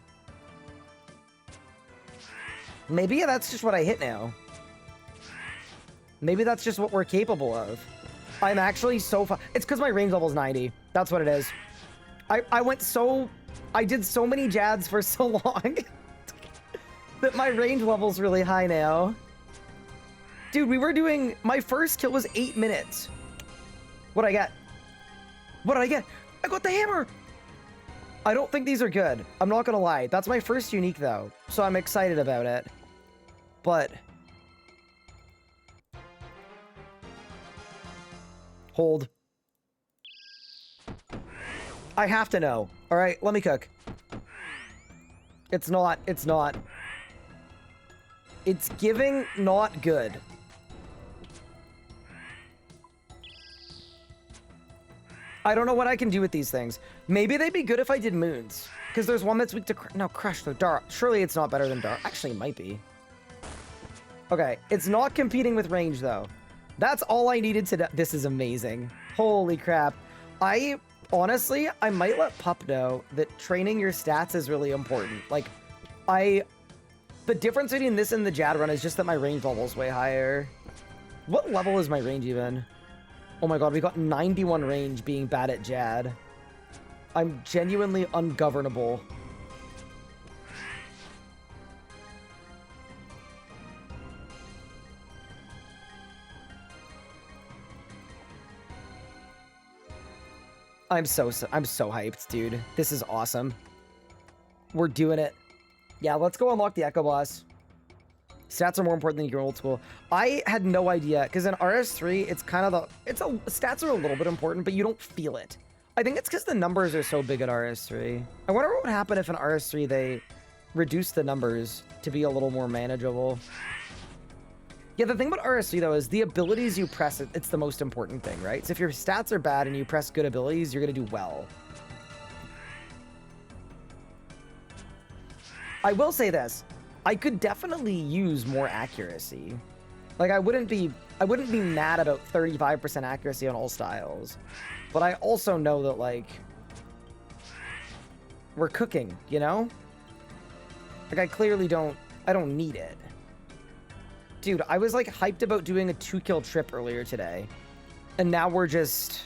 Maybe that's just what I hit now. Maybe that's just what we're capable of. I'm actually so far. It's because my range level is 90. That's what it is. I did so many Jads for so long that my range level's really high now. Dude, we were doing, my first kill was 8 minutes. What'd I get? What did I get? I got the hammer. I don't think these are good. I'm not gonna lie. That's my first unique though, so I'm excited about it. But hold. I have to know. All right, let me cook. It's not. It's not. It's giving not good. I don't know what I can do with these things. Maybe they'd be good if I did moons. Because there's one that's weak to... No, crush the Dark. Surely it's not better than Dark. Actually, it might be. Okay, it's not competing with range, though. That's all I needed to... This is amazing. Holy crap. Honestly, I might let Pup know that training your stats is really important. Like, the difference between this and the Jad run is just that my range level is way higher. What level is my range even? Oh my god, we got 91 range being bad at Jad. I'm genuinely ungovernable. I'm so hyped, dude. This is awesome. We're doing it. Yeah, let's go unlock the Echo Boss. Stats are more important than your old school. I had no idea, because in RS3, it's kind of stats are a little bit important, but you don't feel it. I think it's because the numbers are so big at RS3. I wonder what would happen if in RS3 they reduced the numbers to be a little more manageable. Yeah, the thing about RS3 though is the abilities you press, it's the most important thing, right? So if your stats are bad and you press good abilities, you're gonna do well. I will say this, I could definitely use more accuracy. Like I wouldn't be mad about 35% accuracy on all styles. But I also know that like we're cooking, you know? Like I clearly don't need it. Dude, I was like hyped about doing a 2-kill trip earlier today. And now we're just...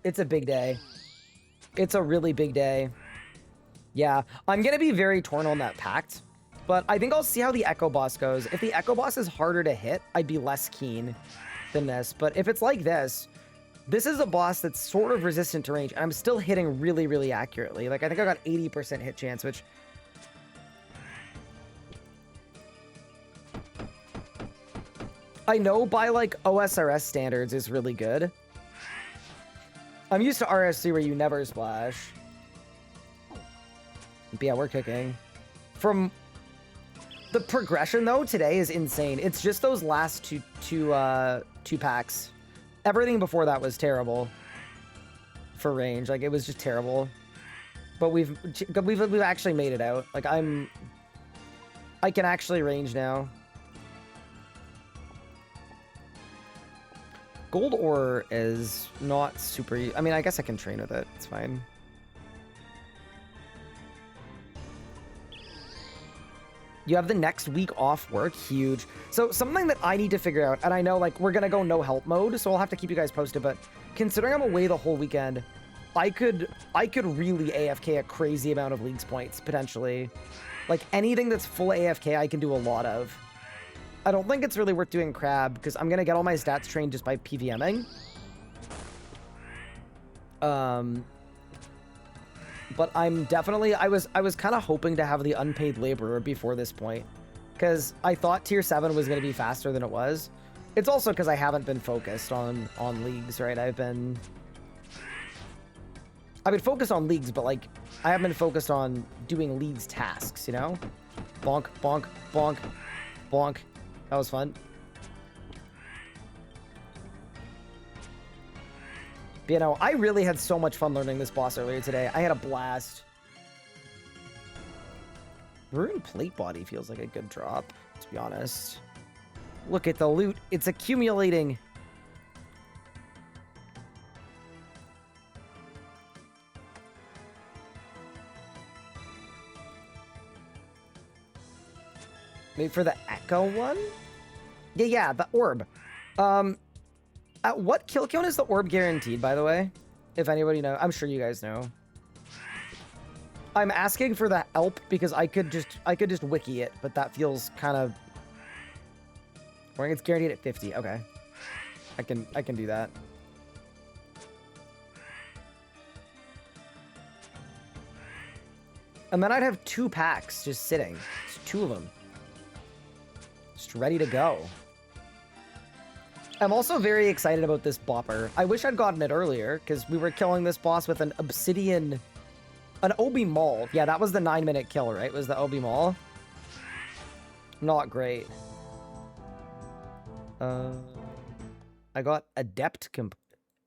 It's a big day. It's a really big day. Yeah, I'm gonna be very torn on that pact. But I think I'll see how the Echo Boss goes. If the Echo Boss is harder to hit, I'd be less keen than this. But if it's like this is a boss that's sort of resistant to range. And I'm still hitting really, really accurately. Like, I think I got 80% hit chance, which... I know by, like, OSRS standards is really good. I'm used to RS3 where you never splash. But yeah, we're cooking. From... The progression, though, today is insane. It's just those last two packs. Everything before that was terrible for range. Like, it was just terrible. But we've actually made it out. Like, I can actually range now. Gold ore is not super... I mean, I guess I can train with it. It's fine. You have the next week off work. Huge. So something that I need to figure out, and I know like we're going to go no help mode, so I'll have to keep you guys posted, but considering I'm away the whole weekend, I could really AFK a crazy amount of leagues points, potentially. Like anything that's full AFK, I can do a lot of. I don't think it's really worth doing crab, because I'm going to get all my stats trained just by PVMing. But I'm definitely, I was kind of hoping to have the unpaid laborer before this point, because I thought tier 7 was going to be faster than it was. It's also because I haven't been focused on leagues, right? I've been focused on leagues, but like I haven't been focused on doing leagues tasks, you know? Bonk, bonk, bonk, bonk. That was fun. But, you know, I really had so much fun learning this boss earlier today. I had a blast. Ruined plate body feels like a good drop, to be honest. Look at the loot. It's accumulating. Maybe for the Echo one? Yeah, the orb. At what kill count is the orb guaranteed, by the way? If anybody knows. I'm sure you guys know. I'm asking for the help because I could just wiki it, but that feels kind of... I think it's guaranteed at 50. Okay. I can do that. And then I'd have 2 packs just sitting. Just 2 of them. Just ready to go. I'm also very excited about this bopper. I wish I'd gotten it earlier, because we were killing this boss with an obsidian... An Obi Maul. Yeah, that was the 9-minute kill, right? Was the Obi Maul? Not great. I got Adept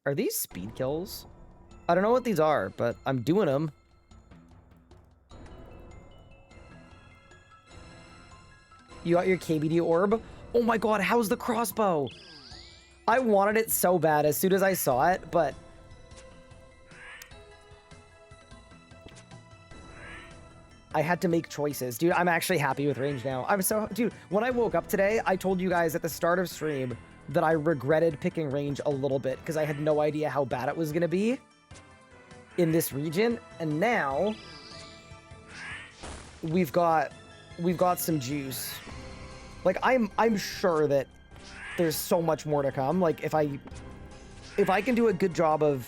Are these speed kills? I don't know what these are, but I'm doing them. You got your KBD orb? Oh my god, how's the crossbow? I wanted it so bad as soon as I saw it, but... I had to make choices. Dude, I'm actually happy with range now. Dude, when I woke up today, I told you guys at the start of stream that I regretted picking range a little bit because I had no idea how bad it was going to be in this region. And now we've got some juice. Like, I'm sure that there's so much more to come. Like, if I can do a good job of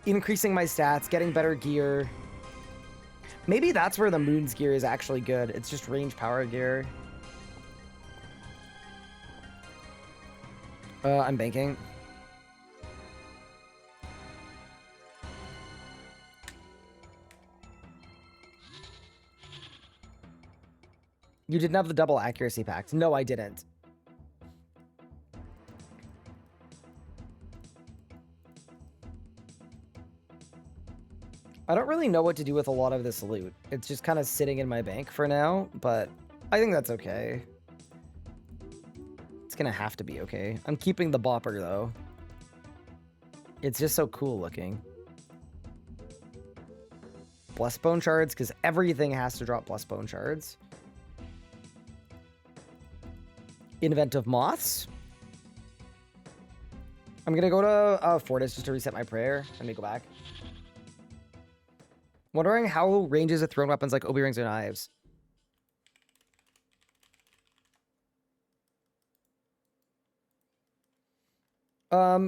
increasing my stats, getting better gear, maybe that's where the Moon's gear is actually good. It's just range power gear. I'm banking. You didn't have the double accuracy pact. No, I didn't. I don't really know what to do with a lot of this loot. It's just kind of sitting in my bank for now, but I think that's okay. It's gonna have to be okay. I'm keeping the bopper, though. It's just so cool looking. Blessed bone shards, because everything has to drop blessed bone shards. Inventive moths. I'm gonna go to Fortis just to reset my prayer. Let me go back. Wondering how ranges of thrown weapons like Obi rings or knives.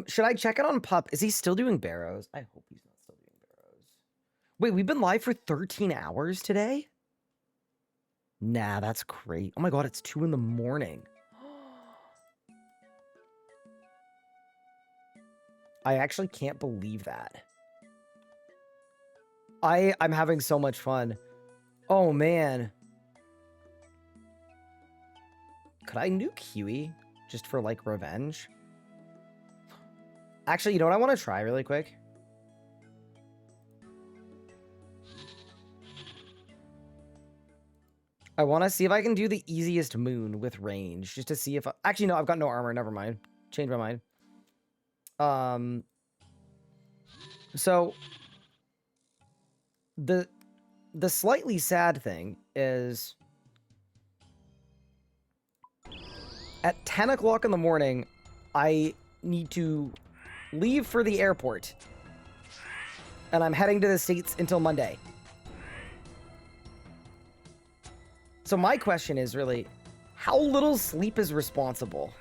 Should I check it on Pup? Is he still doing barrows? I hope he's not still doing barrows. Wait, we've been live for 13 hours today? Nah, that's great. Oh my god, it's 2 in the morning. I actually can't believe that. I'm having so much fun. Oh man. Could I nuke Huey just for like revenge? Actually, you know what I want to try really quick? I want to see if I can do the easiest moon with range, just to see if... Actually, no, I've got no armor. Never mind. Change my mind. So... The slightly sad thing is... At 10 o'clock in the morning, I need to leave for the airport. And I'm heading to the States until Monday. So my question is really, how little sleep is responsible?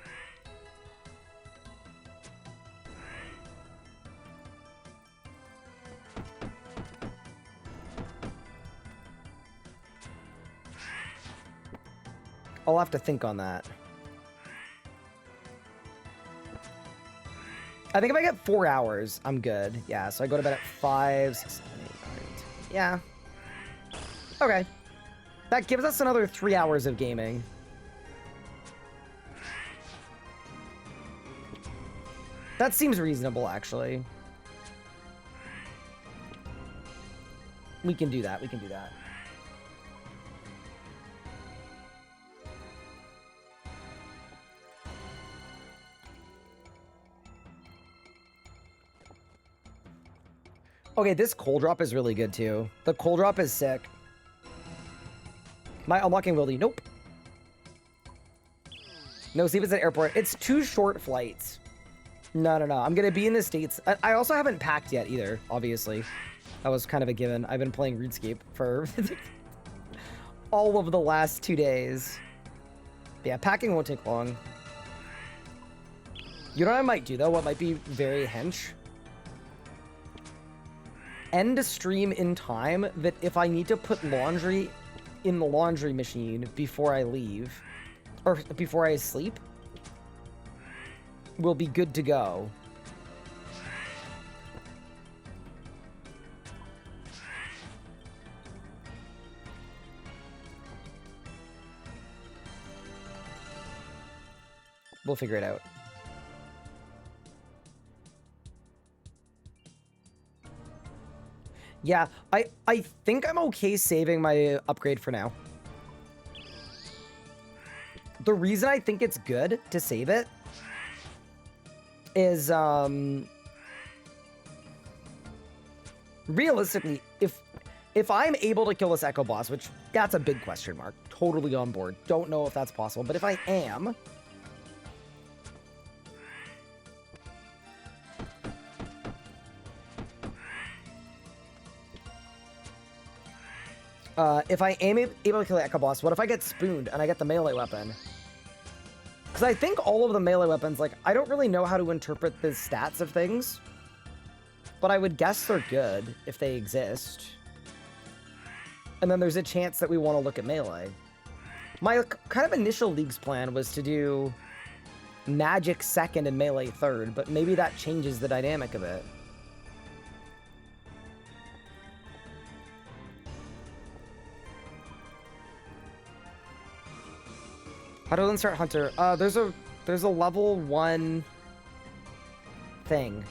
I'll have to think on that. I think if I get 4 hours, I'm good. Yeah, so I go to bed at 5, 6, 7, 8, 9. Yeah. Okay. That gives us another 3 hours of gaming. That seems reasonable, actually. We can do that. We can do that. Okay, this coal drop is really good, too. The coal drop is sick. My unlocking ability, nope. No, see if it's at airport. It's 2 short flights. No. I'm going to be in the States. I also haven't packed yet, either, obviously. That was kind of a given. I've been playing RuneScape for all of the last 2 days. But yeah, packing won't take long. You know what I might do, though? What might be very hench? End a stream in time that if I need to put laundry in the laundry machine before I leave, or before I sleep, we'll be good to go. We'll figure it out. Yeah, I think I'm okay saving my upgrade for now. The reason I think it's good to save it is, realistically, if I'm able to kill this Echo Boss, which that's a big question mark, totally on board, don't know if that's possible, but if I am... if I am able to kill the Echo Boss, what if I get spooned and I get the melee weapon? Because I think all of the melee weapons, like, I don't really know how to interpret the stats of things, but I would guess they're good if they exist. And then there's a chance that we want to look at melee. My kind of initial League's plan was to do magic second and melee third, but maybe that changes the dynamic a bit. How do I start Hunter? There's a level 1 thing.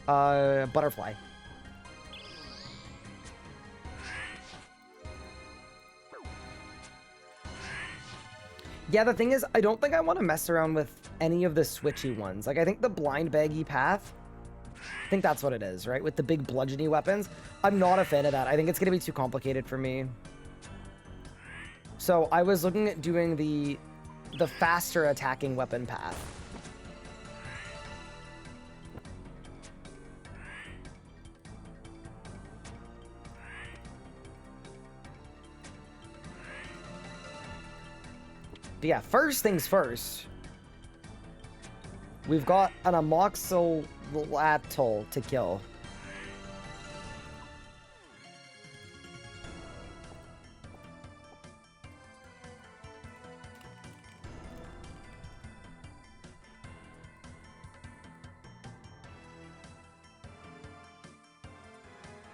Butterfly. Yeah, the thing is, I don't think I want to mess around with any of the switchy ones. Like, I think the blind baggy path, I think that's what it is, right? With the big bludgeony weapons. I'm not a fan of that. I think it's going to be too complicated for me. So I was looking at doing the faster attacking weapon path. But yeah, first things first. We've got an Amoxylatol to kill.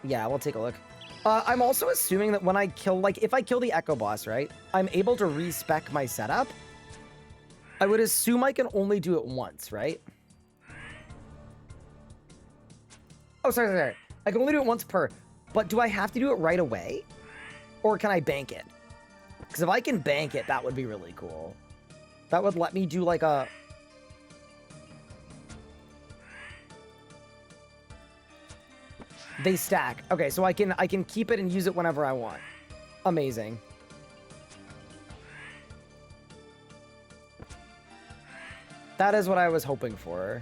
Yeah, we'll take a look. I'm also assuming that when I kill, like, if I kill the Echo Boss, right, I'm able to respec my setup. I would assume I can only do it once, right? Oh, sorry. I can only do it once per. But do I have to do it right away? Or can I bank it? Because if I can bank it, that would be really cool. That would let me do, like, a... They stack. Okay, so I can keep it and use it whenever I want. Amazing. That is what I was hoping for.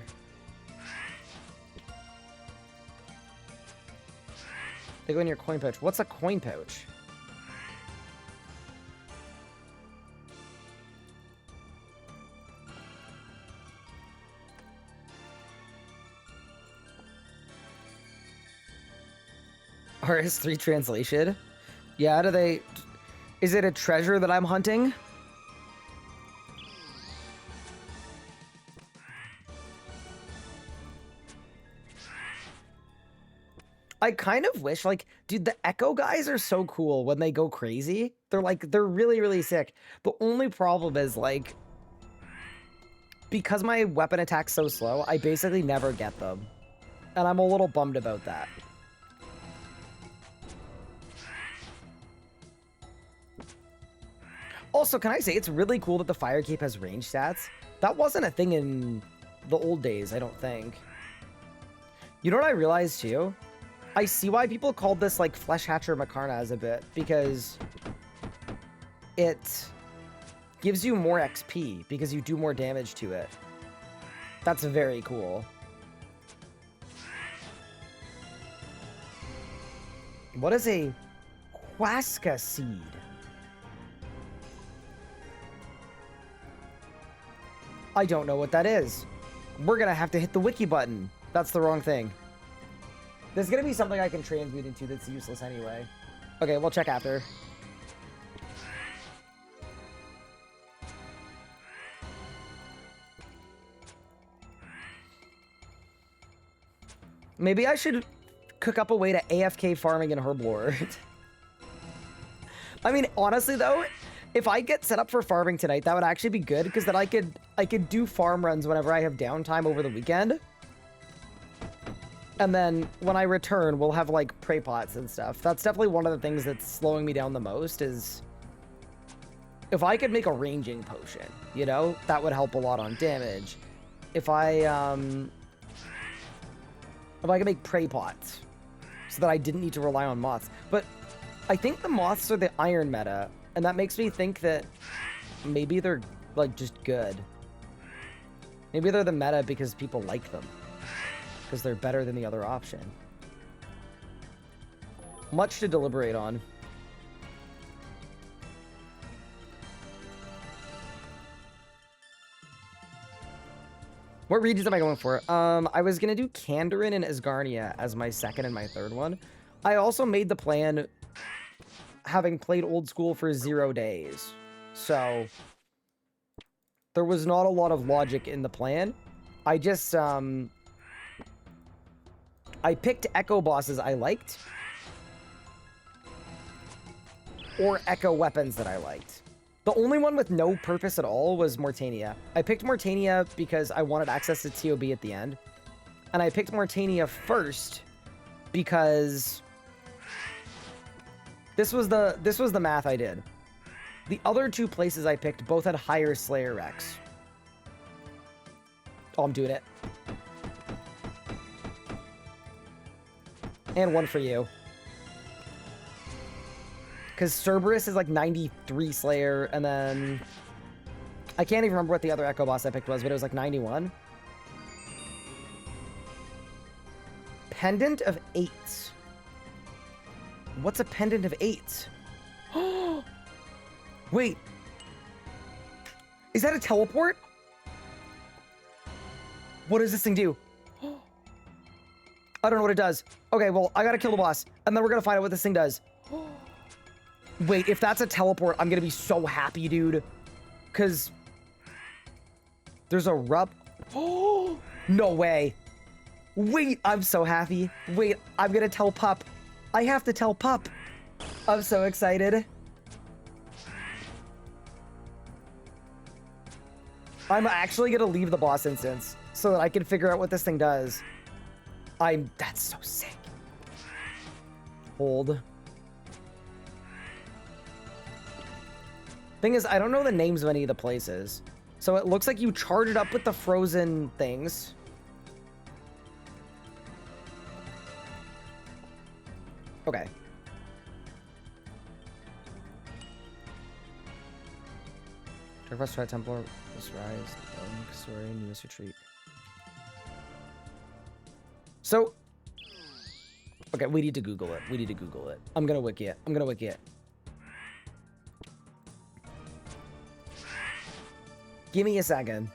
They go in your coin pouch. What's a coin pouch? RS3 translation? Yeah, do they... Is it a treasure that I'm hunting? I kind of wish, like, dude, the Echo guys are so cool when they go crazy. They're really, really sick. The only problem is, like, because my weapon attack's so slow, I basically never get them. And I'm a little bummed about that. Also, can I say, it's really cool that the Fire Cape has range stats. That wasn't a thing in the old days, I don't think. You know what I realized, too? I see why people called this, like, Flesh Hatcher Macarnaz a bit, because it gives you more XP, because you do more damage to it. That's very cool. What is a Huasca seed? I don't know what that is. We're gonna have to hit the wiki button. That's the wrong thing. There's gonna be something I can transmute into that's useless anyway. Okay, we'll check after. Maybe I should cook up a way to AFK farming in Herblore. I mean, honestly though, if I get set up for farming tonight, that would actually be good, because then I could do farm runs whenever I have downtime over the weekend. And then when I return, we'll have, like, prey pots and stuff. That's definitely one of the things that's slowing me down the most, is if I could make a ranging potion, you know, that would help a lot on damage. If I could make prey pots so that I didn't need to rely on moths. But I think the moths are the iron meta, and that makes me think that maybe they're, like, just good. Maybe they're the meta because people like them, because they're better than the other option. Much to deliberate on. What regions am I going for? I was gonna do Kandarin and Asgarnia as my second and my third one. I also made the plan having played old school for 0 days. So There was not a lot of logic in the plan. I just, I picked echo bosses I liked. Or echo weapons that I liked. The only one with no purpose at all was Morytania. I picked Morytania because I wanted access to TOB at the end. And I picked Morytania first because this was the math I did. The other two places I picked both had higher Slayer Rex. Oh, I'm doing it. And one for you. Because Cerberus is like 93 Slayer, and then... I can't even remember what the other Echo boss I picked was, but it was like 91. Pendant of 8. What's a Pendant of 8? Wait. Is that a teleport? What does this thing do? I don't know what it does. Okay, well, I gotta kill the boss, and then we're gonna find out what this thing does. Wait, if that's a teleport, I'm gonna be so happy, dude. Because there's a rub. Oh, no way. Wait, I'm so happy. Wait, I'm gonna tell Pup. I have to tell Pup. I'm so excited. I'm actually gonna leave the boss instance so that I can figure out what this thing does. That's so sick. Hold. Thing is, I don't know the names of any of the places. So it looks like you charge it up with the frozen things. Okay. Request Red Temple, OSRS, story, newest retreat. So, okay, we need to Google it. We need to Google it. I'm gonna wiki it. I'm gonna wiki it. Give me a second.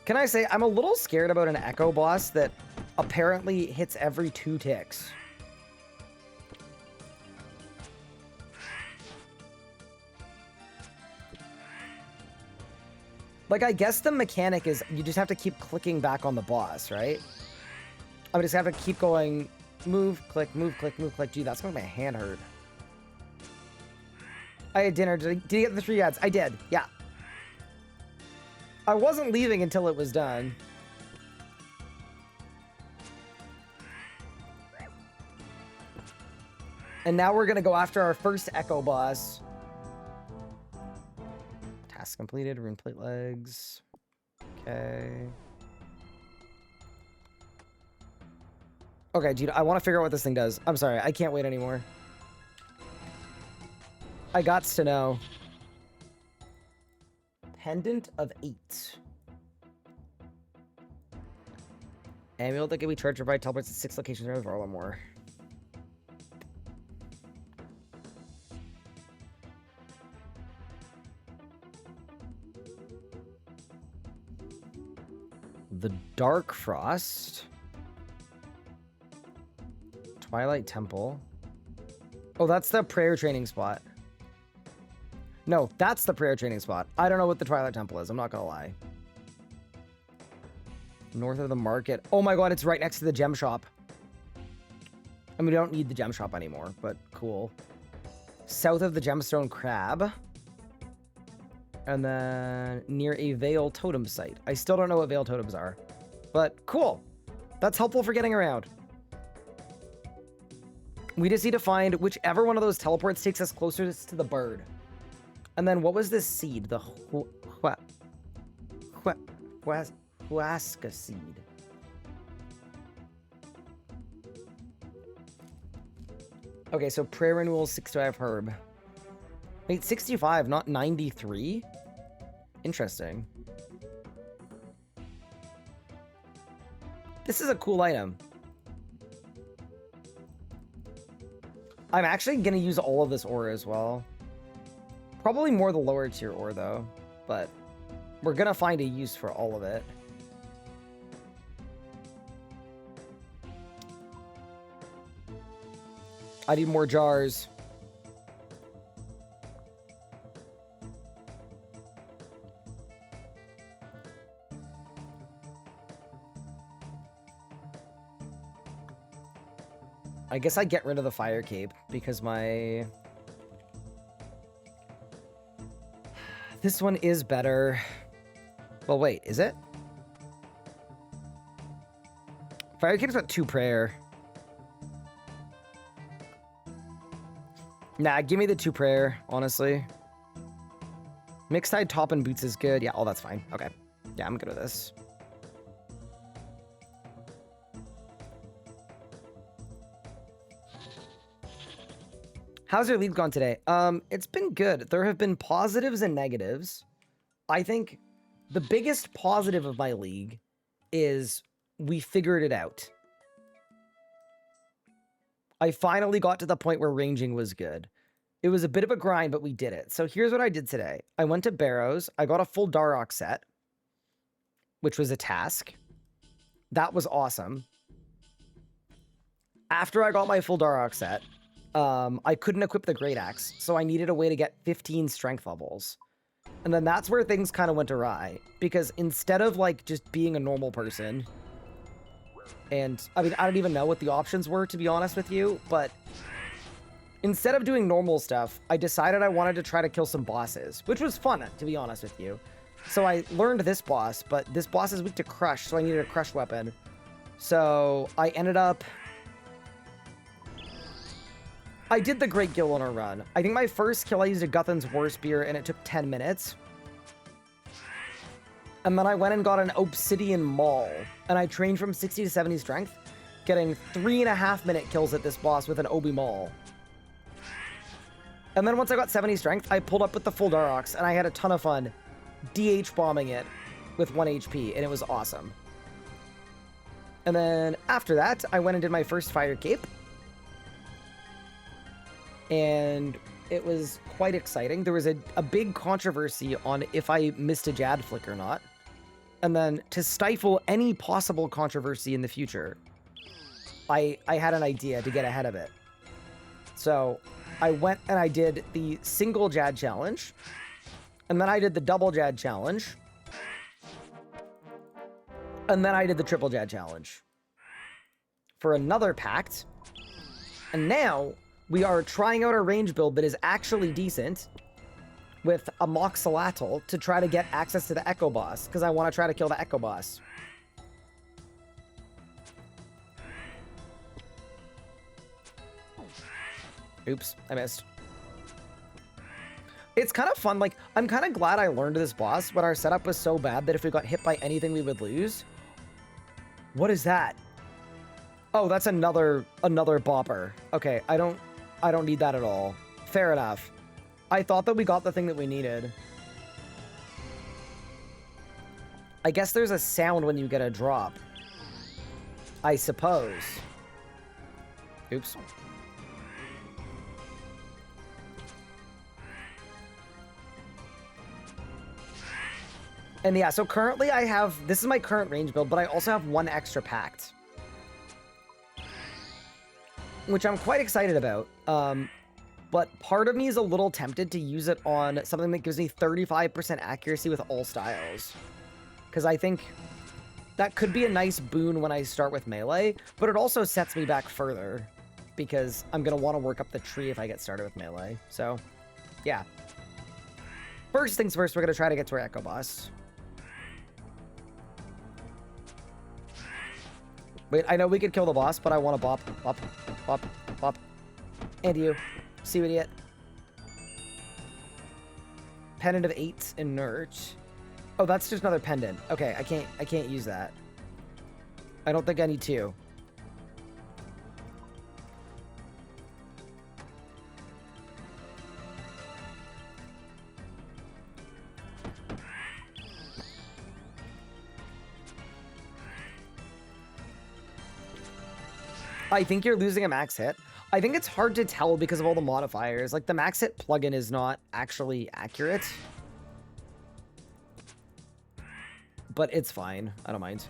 Can I say, I'm a little scared about an Echo boss that apparently hits every 2 ticks. Like, I guess the mechanic is you just have to keep clicking back on the boss, right? I just have to keep going, move, click, move, click, move, click. Gee, that's making my hand hurt. I had dinner. Did you get the 3 ads? I did, yeah. I wasn't leaving until it was done. And now we're gonna go after our first Echo boss. Task completed, rune plate legs. Okay. Okay, dude, I want to figure out what this thing does. I'm sorry, I can't wait anymore. I gots to know. Pendant of 8. Amulet that can be charged by teleports at 6 locations around or more. The Dark Frost. Twilight Temple. Oh, that's the prayer training spot. No, that's the prayer training spot. I don't know what the Twilight Temple is. I'm not gonna lie. North of the market. Oh my god, it's right next to the gem shop. I mean, we don't need the gem shop anymore, but cool. South of the gemstone crab. And then near a Veil totem site. I still don't know what Veil totems are, but cool. That's helpful for getting around. We just need to find whichever one of those teleports takes us closest to the bird. And then what was this seed? The Huasca seed. Okay, so prayer renewal 65 herb. Wait, 65, not 93? Interesting. This is a cool item. I'm actually going to use all of this ore as well. Probably more the lower tier ore, though. But we're going to find a use for all of it. I need more jars. I guess I get rid of the fire cape because my... This one is better. Well, wait, is it? Fire cape's got 2 prayer. Nah, give me the 2 prayer, honestly. Mixed tide top and boots is good. Yeah, oh, that's fine. Okay. Yeah, I'm good with this. How's your league gone today? It's been good. There have been positives and negatives. I think the biggest positive of my league is we figured it out. I finally got to the point where ranging was good. It was a bit of a grind, but we did it. So here's what I did today. I went to Barrows. I got a full Darok set, which was a task. That was awesome. After I got my full Darok set, I couldn't equip the Great Axe, so I needed a way to get 15 strength levels. And then that's where things kind of went awry, because instead of, like, just being a normal person, and, I mean, I don't even know what the options were, to be honest with you, but instead of doing normal stuff, I decided I wanted to try to kill some bosses, which was fun, to be honest with you. So I learned this boss, but this boss is weak to crush, so I needed a crush weapon. So I ended up... I did the Great Gill on a run. I think my first kill I used a Guthan's War Spear and it took 10 minutes. And then I went and got an Obsidian Maul. And I trained from 60 to 70 strength, getting 3.5-minute kills at this boss with an Obi Maul. And then once I got 70 strength, I pulled up with the full Daroks and I had a ton of fun DH bombing it with 1 HP and it was awesome. And then after that, I went and did my first Fire Cape. And it was quite exciting. There was a big controversy on if I missed a Jad flick or not. And then to stifle any possible controversy in the future, I had an idea to get ahead of it. So I went and I did the single Jad challenge. And then I did the double Jad challenge. And then I did the triple Jad challenge for another pact. And now... we are trying out a range build that is actually decent with a Moxalatl to try to get access to the Echo Boss, because I want to try to kill the Echo Boss. Oops, I missed. It's kind of fun. Like, I'm kind of glad I learned this boss, but our setup was so bad that if we got hit by anything, we would lose. What is that? Oh, that's another bopper. Okay, I don't need that at all. Fair enough. I thought that we got the thing that we needed. I guess there's a sound when you get a drop. I suppose. Oops. And yeah, so currently I have... this is my current range build, but I also have 1 extra pact, which I'm quite excited about. But part of me is a little tempted to use it on something that gives me 35% accuracy with all styles. Because I think that could be a nice boon when I start with melee, but it also sets me back further, because I'm going to want to work up the tree if I get started with melee. So, yeah. First things first, we're going to try to get to our Echo Boss. Wait, I know we could kill the boss, but I want to bop, bop, bop, bop. And you. See what you get. Pendant of 8 inert. Oh, that's just another pendant. Okay, I can't use that. I don't think I need 2. I think you're losing a max hit. I think it's hard to tell because of all the modifiers. Like, the max hit plugin is not actually accurate. But it's fine. I don't mind.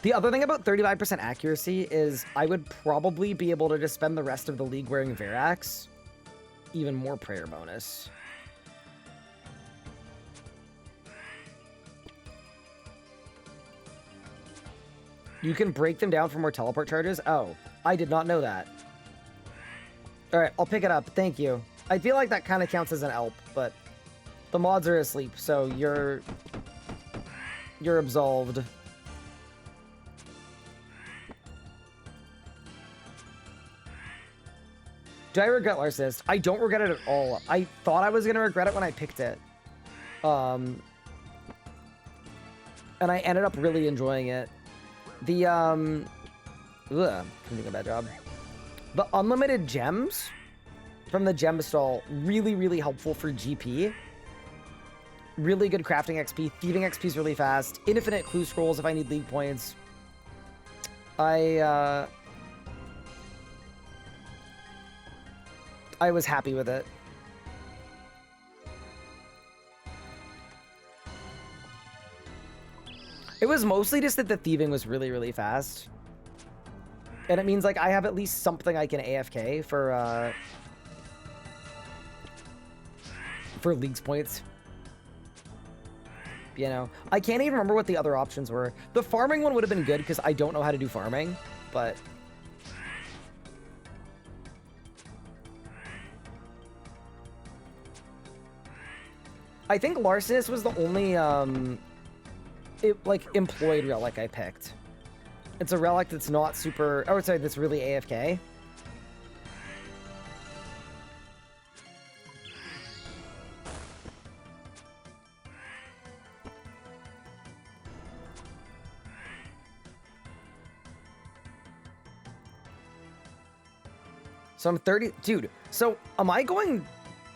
The other thing about 35% accuracy is I would probably be able to just spend the rest of the league wearing Verax. Even more prayer bonus. You can break them down for more teleport charges? Oh, I did not know that. Alright, I'll pick it up. Thank you. I feel like that kind of counts as an help, but the mods are asleep, so you're absolved. Do I regret Larcist? I don't regret it at all. I thought I was going to regret it when I picked it. And I ended up really enjoying it. The, I'm doing a bad job. The unlimited gems from the gem stall, really, really helpful for GP. Really good crafting XP. Thieving XP is really fast. Infinite clue scrolls if I need league points. I was happy with it. It was mostly just that the thieving was really, really fast. And it means, like, I have at least something I can AFK for leagues points. You know? I can't even remember what the other options were. The farming one would have been good because I don't know how to do farming, but... I think Larcenous was the only, employed relic I picked. It's a relic that's not super... Oh, sorry, that's really AFK. So I'm 30... Dude, so am I going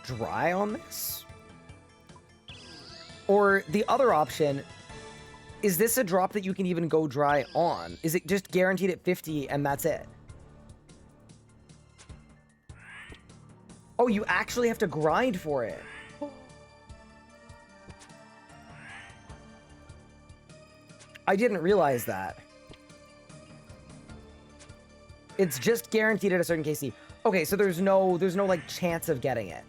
dry on this? Or the other option... Is this a drop that you can even go dry on? Is it just guaranteed at 50 and that's it? Oh, you actually have to grind for it. I didn't realize that. It's just guaranteed at a certain KC. Okay, so there's no like chance of getting it.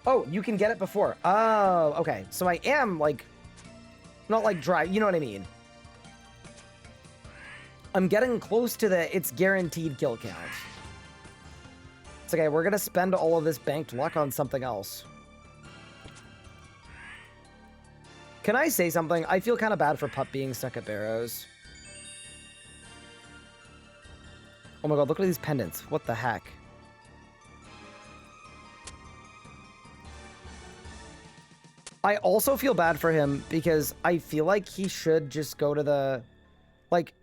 Oh, you can get it before. Oh, okay. So I am, like, not, like, dry. You know what I mean? I'm getting close to the it's guaranteed kill count. It's okay. We're going to spend all of this banked luck on something else. Can I say something? I feel kind of bad for Pup being stuck at Barrows. Oh my god, look at these pendants. What the heck? I also feel bad for him because I feel like he should just go to the... Like,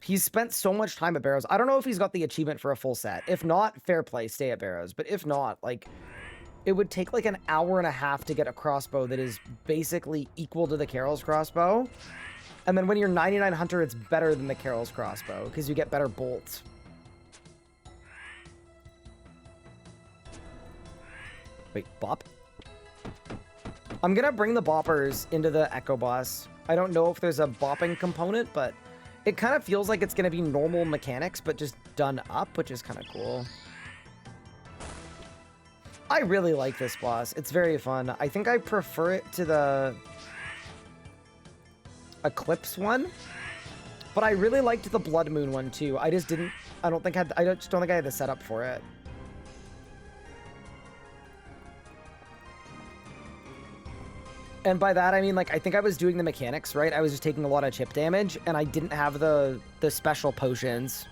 he's spent so much time at Barrows. I don't know if he's got the achievement for a full set. If not, fair play, stay at Barrows. But if not, like, it would take like an hour and a half to get a crossbow that is basically equal to the Carol's crossbow. And then when you're 99 Hunter, it's better than the Carol's crossbow because you get better bolts. Wait, bop? I'm gonna bring the boppers into the Echo Boss. I don't know if there's a bopping component, but it kind of feels like it's gonna be normal mechanics, but just done up, which is kind of cool. I really like this boss. It's very fun. I think I prefer it to the Eclipse one, but I really liked the Blood Moon one too. I just didn't. I just don't think I had the setup for it. And by that, I mean, like, I think I was doing the mechanics, right? I was just taking a lot of chip damage, and I didn't have the special potions.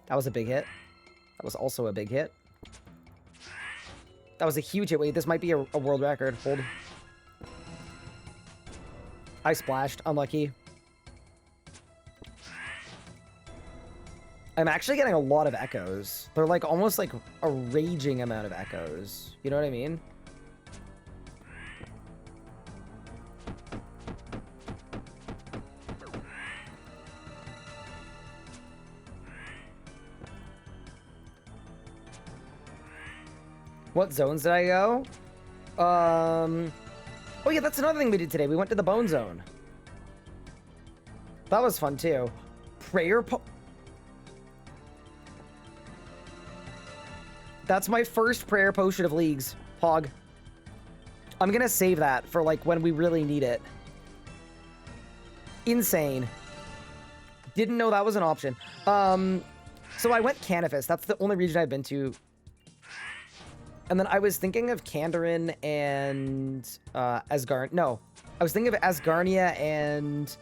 That was a big hit. That was also a big hit. That was a huge hit. Wait, this might be a world record. Hold. I splashed. Unlucky. I'm actually getting a lot of echoes. They're like almost like a raging amount of echoes. You know what I mean? What zones did I go? Oh yeah, that's another thing we did today. We went to the bone zone. That was fun too. That's my first prayer potion of leagues, Hog. I'm gonna save that for like when we really need it. Insane. Didn't know that was an option. So I went Canifis. That's the only region I've been to. And then I was thinking of Kandarin and Asgarn. No, I was thinking of Asgarnia and...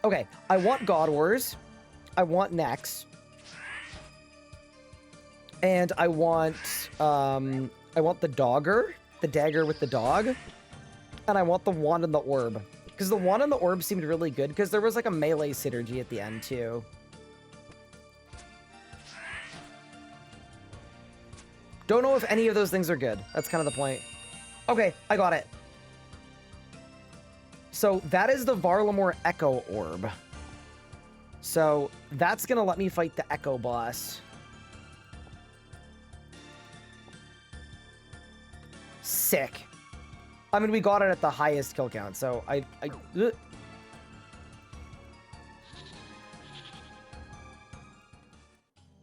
Okay, I want God Wars. I want Nex. And I want the Dogger. The dagger with the dog. And I want the wand and the orb. Because the wand and the orb seemed really good because there was like a melee synergy at the end too. Don't know if any of those things are good. That's kind of the point. Okay, I got it. So that is the Varlamore Echo Orb. So that's going to let me fight the Echo boss. Sick. I mean, we got it at the highest kill count, so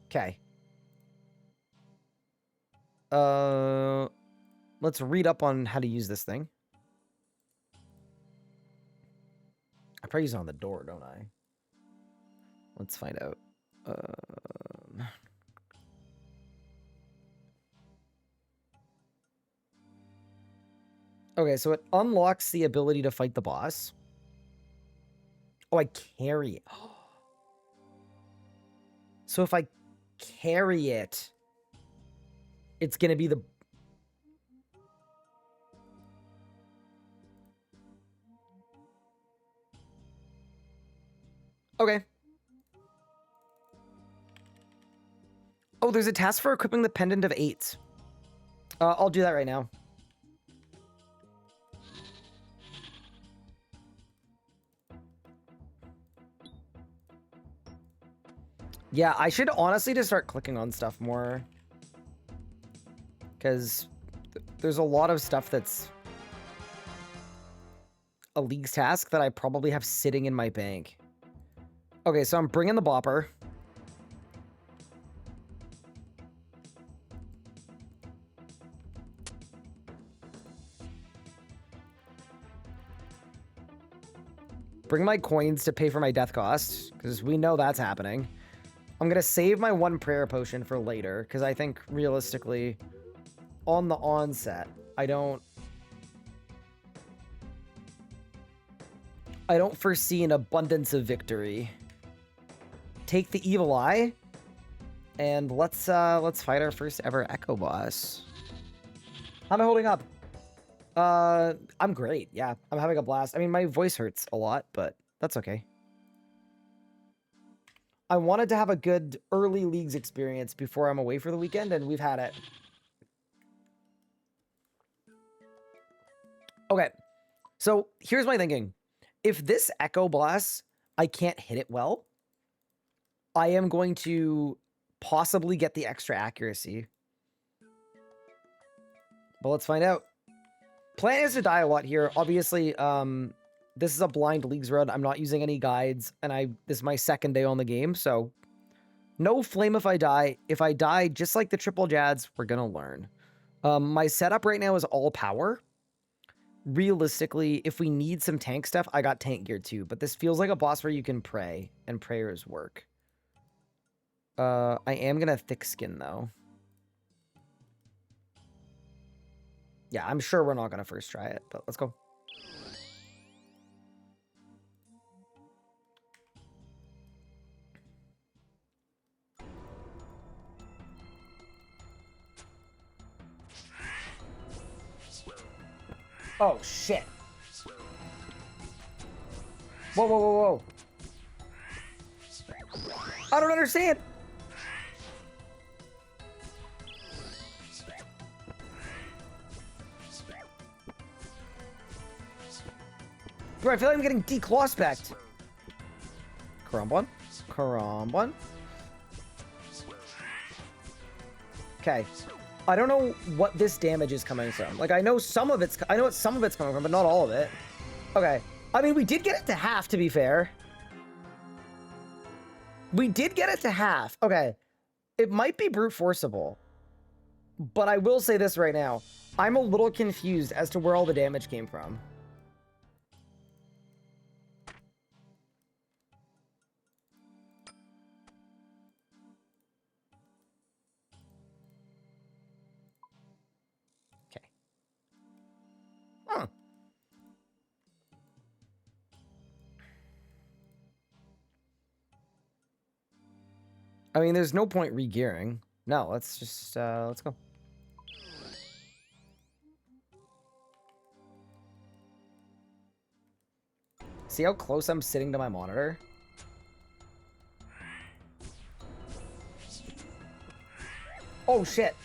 Okay. Let's read up on how to use this thing. I probably use it on the door, don't I? Let's find out. Okay, so it unlocks the ability to fight the boss. Oh, I carry it. So if I carry it, it's going to be the... Okay. Oh, there's a task for equipping the Pendant of Eights. I'll do that right now. Yeah, I should honestly just start clicking on stuff more. Because there's a lot of stuff that's a League's task that I probably have sitting in my bank. Okay, so I'm bringing the Bopper. Bring my coins to pay for my death costs, because we know that's happening. I'm going to save my one prayer potion for later, because I think, realistically, on the onset, I don't foresee an abundance of victory. Take the evil eye, and let's fight our first ever Echo boss. How am I holding up? I'm great. Yeah, I'm having a blast. I mean, my voice hurts a lot, but that's okay. I wanted to have a good early Leagues experience before I'm away for the weekend, and we've had it. Okay, so here's my thinking. If this Echo boss, I can't hit it well, I am going to possibly get the extra accuracy. But let's find out. Plan is to die a lot here. Obviously, this is a blind Leagues run. I'm not using any guides, and this is my second day on the game, so no flame if I die. If I die, just like the triple Jads, we're gonna learn. My setup right now is all power. Realistically, if we need some tank stuff, I got tank gear too, but this feels like a boss where you can pray, and prayers work. I am gonna thick skin, though. Yeah, I'm sure we're not gonna first try it, but let's go. Oh, shit. Whoa, whoa, whoa, whoa. I don't understand. Bro, I feel like I'm getting declaw-specced. Karambon. Karambon. Okay. I don't know what this damage is coming from. Like, I know some of it's coming from, but not all of it. Okay. I mean, we did get it to half, to be fair. We did get it to half. Okay. It might be brute forceable. But I will say this right now. I'm a little confused as to where all the damage came from. Okay. Huh. I mean, there's no point re-gearing. No, let's just, let's go. See how close I'm sitting to my monitor? Oh, shit.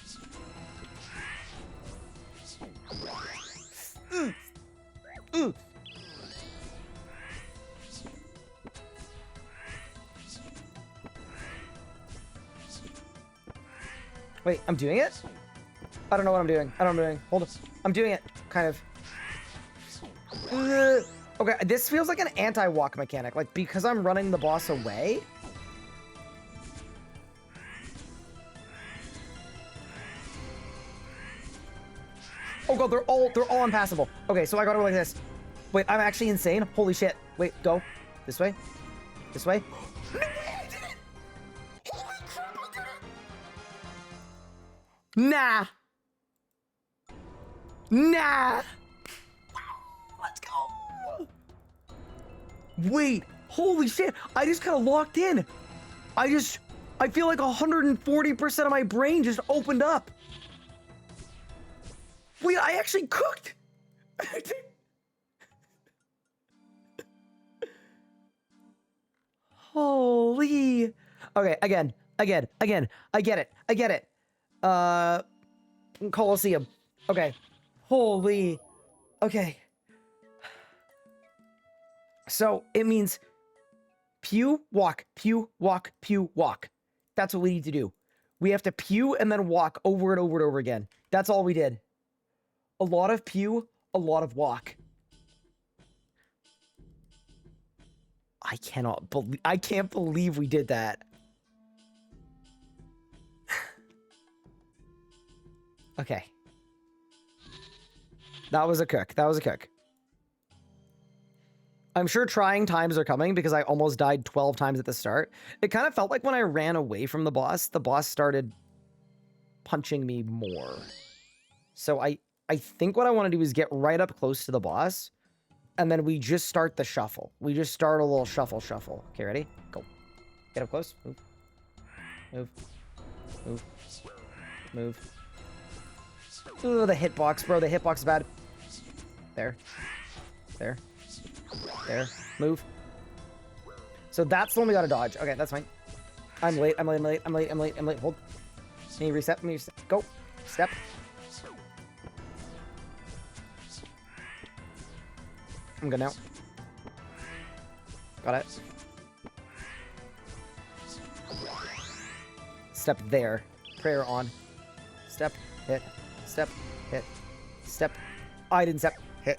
Wait, I'm doing it? I don't know what I'm doing. I don't know what I'm doing. Hold up. I'm doing it. Kind of. Okay, this feels like an anti-walk mechanic. Like, because I'm running the boss away? Oh god, they're all impassable. Okay, so I gotta go like this. Wait, I'm actually insane. Holy shit. Wait, go. This way. This way. No way, I did it! Holy crap, I did it! Nah. Nah. Let's go. Wait, holy shit. I just kind of locked in. I feel like 140% of my brain just opened up. Wait, I actually cooked. Holy. Okay, again. I get it. Colosseum. Okay. Holy. Okay. So it means pew, walk, pew, walk, pew, walk. That's what we need to do. We have to pew and then walk over and over and over again. That's all we did. A lot of pew, a lot of walk. I can't believe we did that. Okay. That was a cook. That was a cook. I'm sure trying times are coming because I almost died 12 times at the start. It kind of felt like when I ran away from the boss started punching me more. So I think what I want to do is get right up close to the boss, and then we just start the shuffle. We just start a little shuffle. Okay, ready? Go. Get up close. Move. Move. Move. Move. Ooh, the hitbox, bro. The hitbox is bad. There. There. There. Move. So that's the one we gotta dodge. Okay, that's fine. I'm late. Hold. Let me reset. Go. Step. I'm good now. Got it. Step there. Prayer on. Step. Hit. Step. Hit. Step. I didn't step. Hit.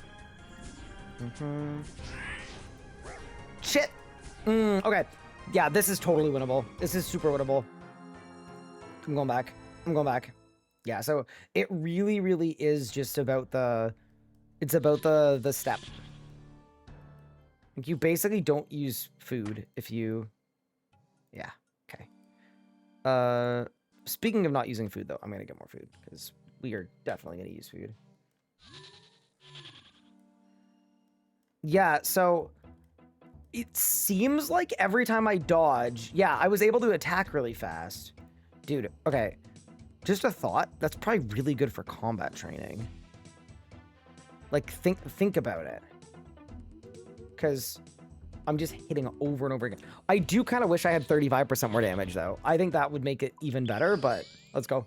Shit! Okay. Yeah, this is totally winnable. This is super winnable. I'm going back. Yeah, so it really, really is just about the... It's about the step. Like, you basically don't use food if you... Yeah, okay. Speaking of not using food, though, I'm gonna get more food, because we are definitely gonna use food. Yeah, so... It seems like every time I dodge... Yeah, I was able to attack really fast. Dude, okay. Just a thought. That's probably really good for combat training. Like, think about it. Because I'm just hitting over and over again. I do kind of wish I had 35% more damage, though. I think that would make it even better, but let's go.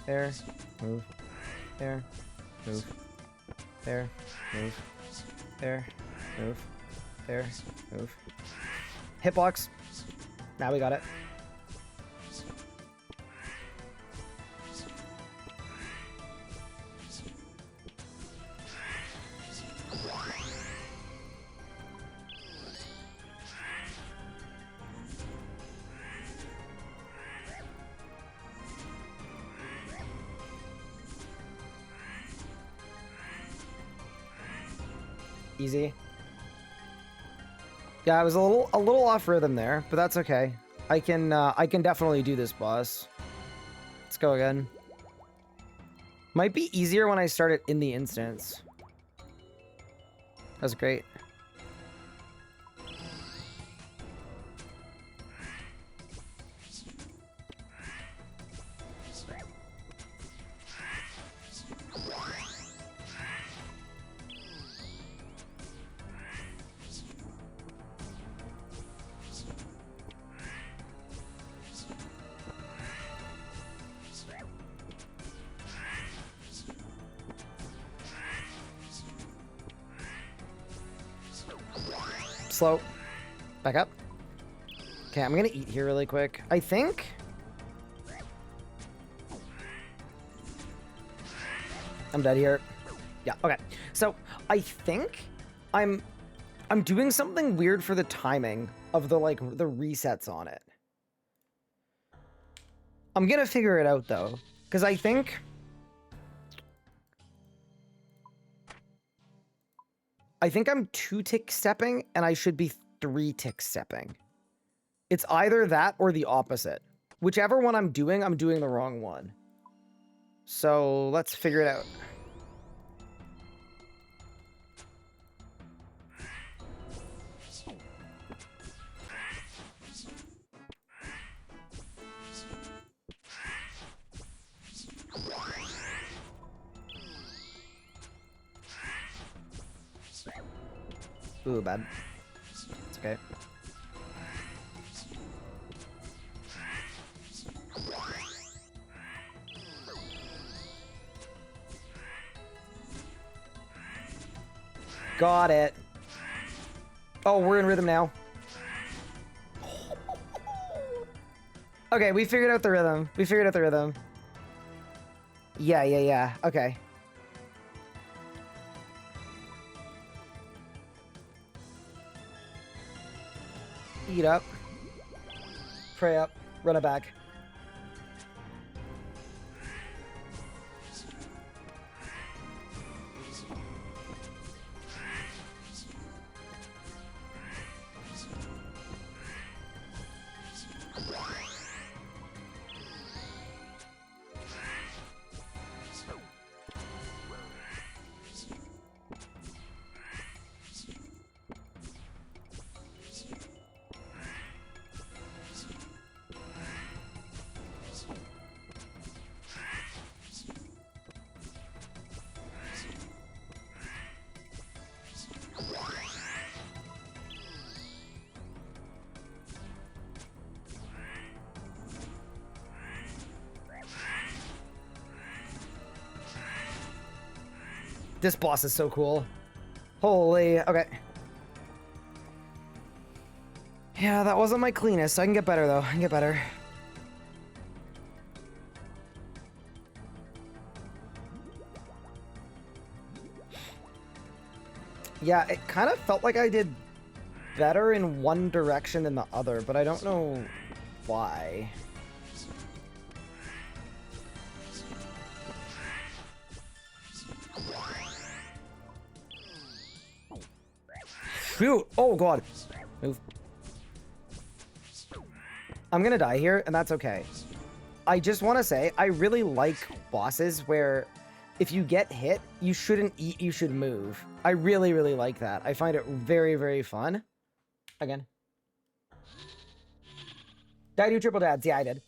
there, move, there, move, there, move, there, move, there, move. Hitbox. Now we got it. Easy. Yeah, I was a little off rhythm there, but that's okay. I can definitely do this boss. Let's go again. Might be easier when I start it in the instance. That's great. Slow. Back up. Okay, I'm gonna eat here really quick. I think... I'm dead here. Yeah, okay. So, I think I'm doing something weird for the timing of the, like, the resets on it. I'm gonna figure it out, though. Because I think... I'm 2-tick stepping, and I should be 3-tick stepping. It's either that or the opposite. Whichever one I'm doing the wrong one. So, let's figure it out. Ooh, bad. It's okay. Got it. Oh, we're in rhythm now. Okay, we figured out the rhythm. We figured out the rhythm. Yeah. Okay. Eat up. Pray up. Run it back. This boss is so cool. Holy, okay. Yeah, that wasn't my cleanest. I can get better, though. I can get better. Yeah, it kind of felt like I did better in one direction than the other, but I don't know why. Shoot! Oh, God. Move. I'm gonna die here, and that's okay. I just want to say, I really like bosses where if you get hit, you shouldn't eat, you should move. I really, really like that. I find it very, very fun. Again. Did I do triple dads? Yeah, I did.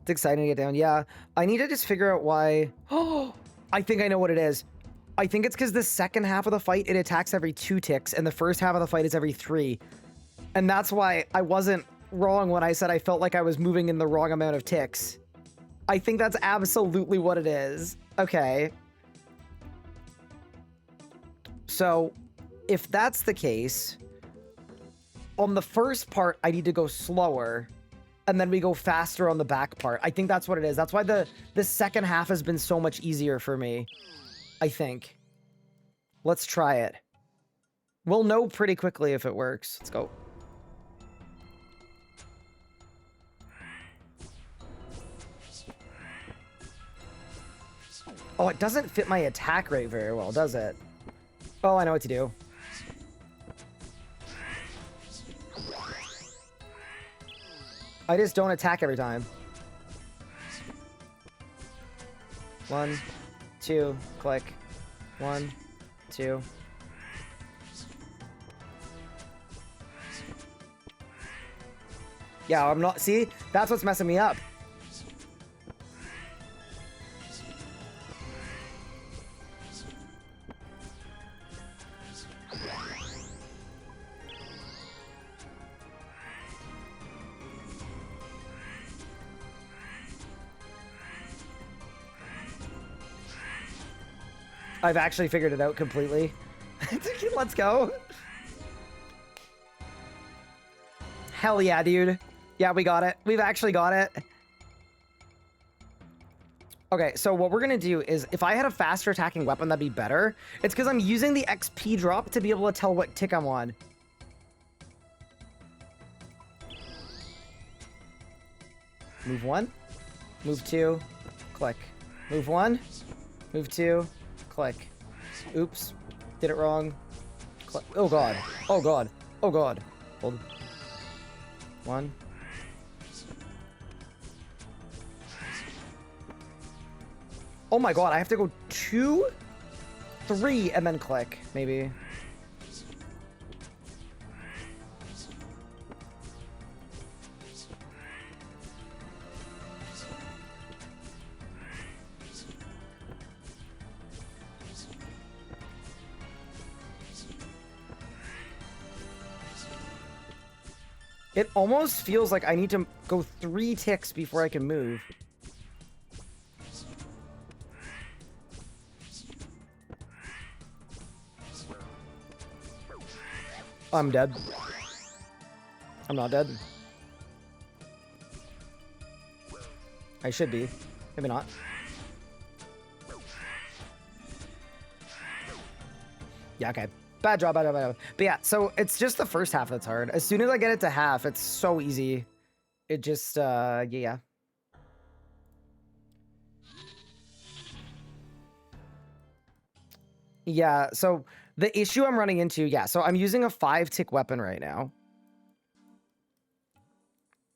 It's exciting to get down. Yeah, I need to just figure out why. Oh, I think I know what it is. I think it's because the second half of the fight, it attacks every 2 ticks, and the first half of the fight is every 3. And that's why I wasn't wrong when I said I felt like I was moving in the wrong amount of ticks. I think that's absolutely what it is. Okay. So, if that's the case, on the first part, I need to go slower, and then we go faster on the back part. I think that's what it is. That's why the second half has been so much easier for me, I think. Let's try it. We'll know pretty quickly if it works. Let's go. Oh, it doesn't fit my attack rate very well, does it? Oh, I know what to do. I just don't attack every time. 1, 2, click. 1, 2. Yeah, I'm not... See? That's what's messing me up. I've actually figured it out completely. Let's go. Hell yeah, dude. Yeah, we got it. We've actually got it. Okay, so what we're gonna do is, if I had a faster attacking weapon, that'd be better. It's because I'm using the XP drop to be able to tell what tick I'm on. Move 1. Move 2. Click. Move 1. Move 2. Click. Oops. Did it wrong. Click. Oh god. Oh god. Oh god. Hold. 1. Oh my god, I have to go 2, 3, and then click, maybe. It almost feels like I need to go 3 ticks before I can move. I'm dead. I'm not dead. I should be. Maybe not. Yeah, okay. Bad job, bad job, bad job. But yeah, so it's just the first half that's hard. As soon as I get it to half, it's so easy. It just, yeah. Yeah, so the issue I'm running into, yeah, so I'm using a 5-tick weapon right now.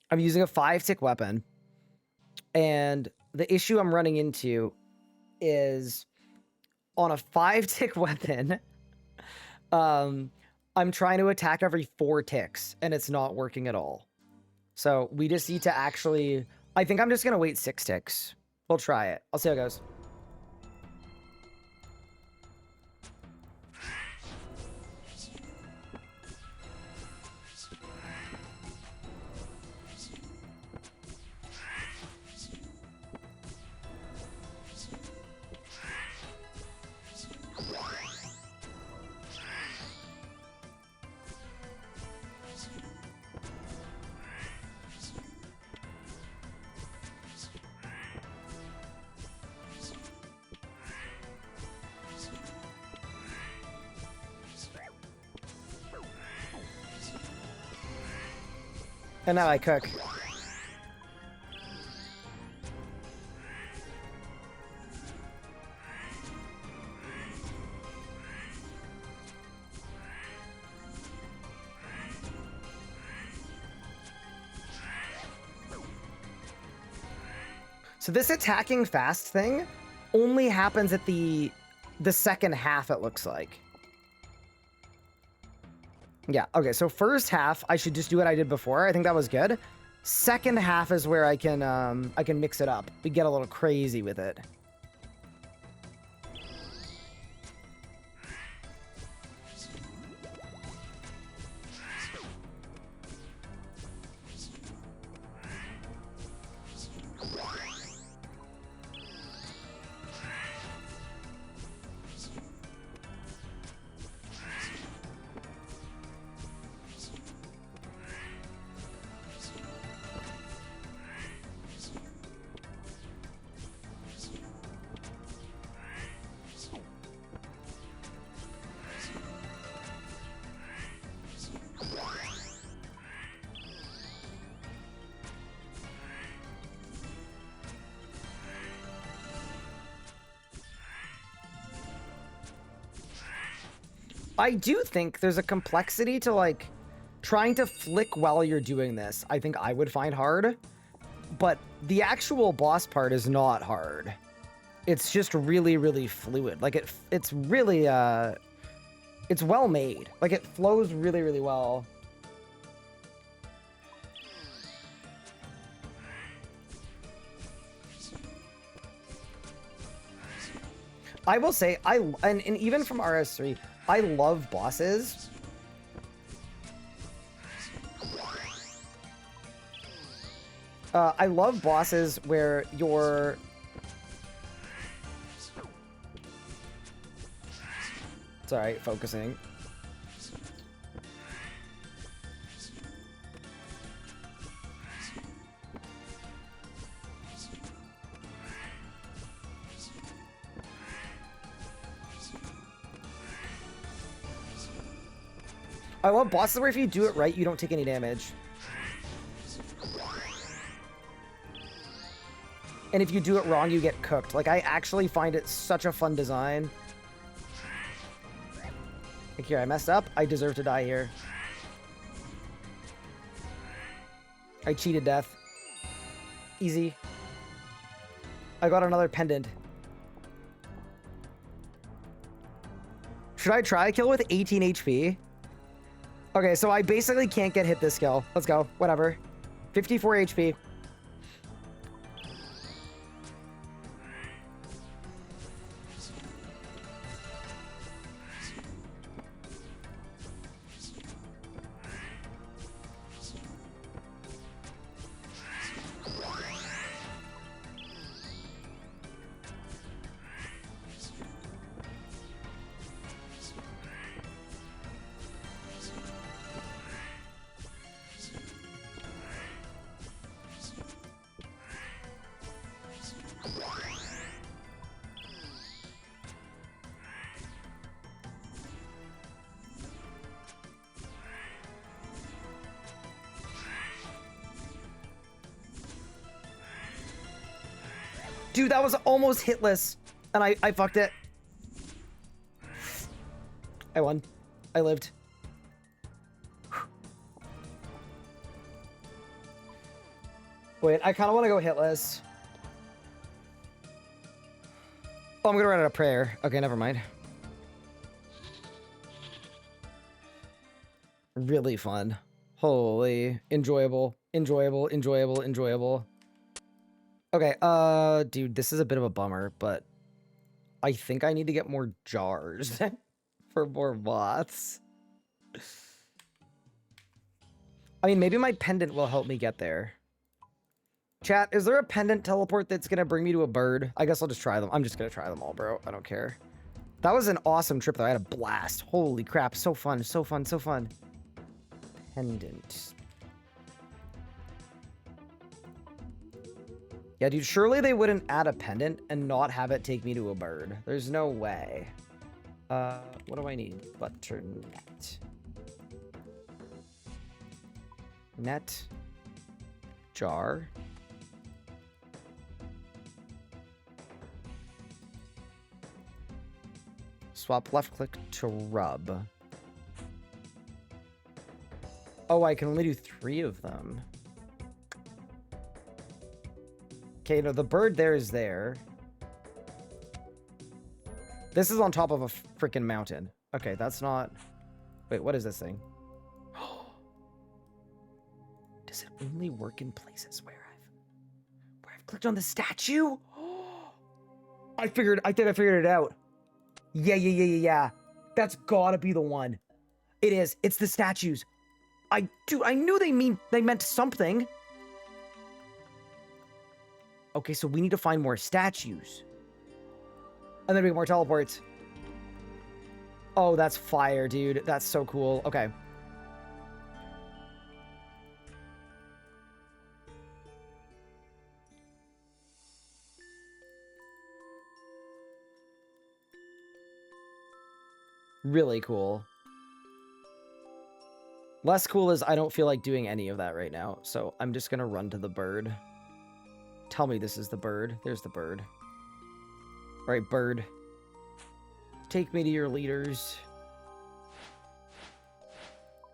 I'm using a 5-tick weapon. And the issue I'm running into is on a 5-tick weapon, I'm trying to attack every 4 ticks, and it's not working at all. So we just need to actually... I think I'm just going to wait 6 ticks. We'll try it. I'll see how it goes. And now I cook. So this attacking fast thing only happens at the second half, it looks like. Yeah, okay, so first half, I should just do what I did before. I think that was good. Second half is where I can mix it up. We get a little crazy with it. I do think there's a complexity to, like, trying to flick while you're doing this. I think I would find hard, but the actual boss part is not hard. It's just really, really fluid. Like, it's really, it's well made. Like, it flows really, really well. I will say, and even from RS3, I love bosses. I love bosses where you're... Sorry, focusing. I love bosses where if you do it right, you don't take any damage. And if you do it wrong, you get cooked. Like, I actually find it such a fun design. Like, here, I messed up. I deserve to die here. I cheated death. Easy. I got another pendant. Should I try a kill with 18 HP? Okay, so I basically can't get hit this kill. Let's go. Whatever. 54 HP. Dude, that was almost hitless, and I fucked it. I won. I lived. Wait, I kind of want to go hitless. Oh, I'm gonna run out of prayer. Okay, never mind. Really fun. Holy, enjoyable, enjoyable, enjoyable, enjoyable. Okay, dude, this is a bit of a bummer, but I think I need to get more jars for more bots. I mean, maybe my pendant will help me get there. Chat, is there a pendant teleport that's gonna bring me to a bird? I guess I'll just try them. I'm just gonna try them all, bro. I don't care. That was an awesome trip, though. I had a blast. Holy crap, so fun, so fun, so fun. Pendant. Yeah, dude, surely they wouldn't add a pendant and not have it take me to a bird. There's no way. What do I need? Butternet. Net. Jar. Swap left click to rub. Oh, I can only do 3 of them. Okay, no, the bird there is there. This is on top of a freaking mountain. Okay, that's not... Wait, what is this thing? Does it only work in places where I've clicked on the statue? I think I figured it out. Yeah. That's gotta be the one. It is. It's the statues. I knew they meant something. Okay, so we need to find more statues. And then we get more teleports. Oh, that's fire, dude. That's so cool. Okay. Really cool. Less cool is I don't feel like doing any of that right now, so I'm just gonna run to the bird. Tell me this is the bird. There's the bird. All right, bird. Take me to your leaders.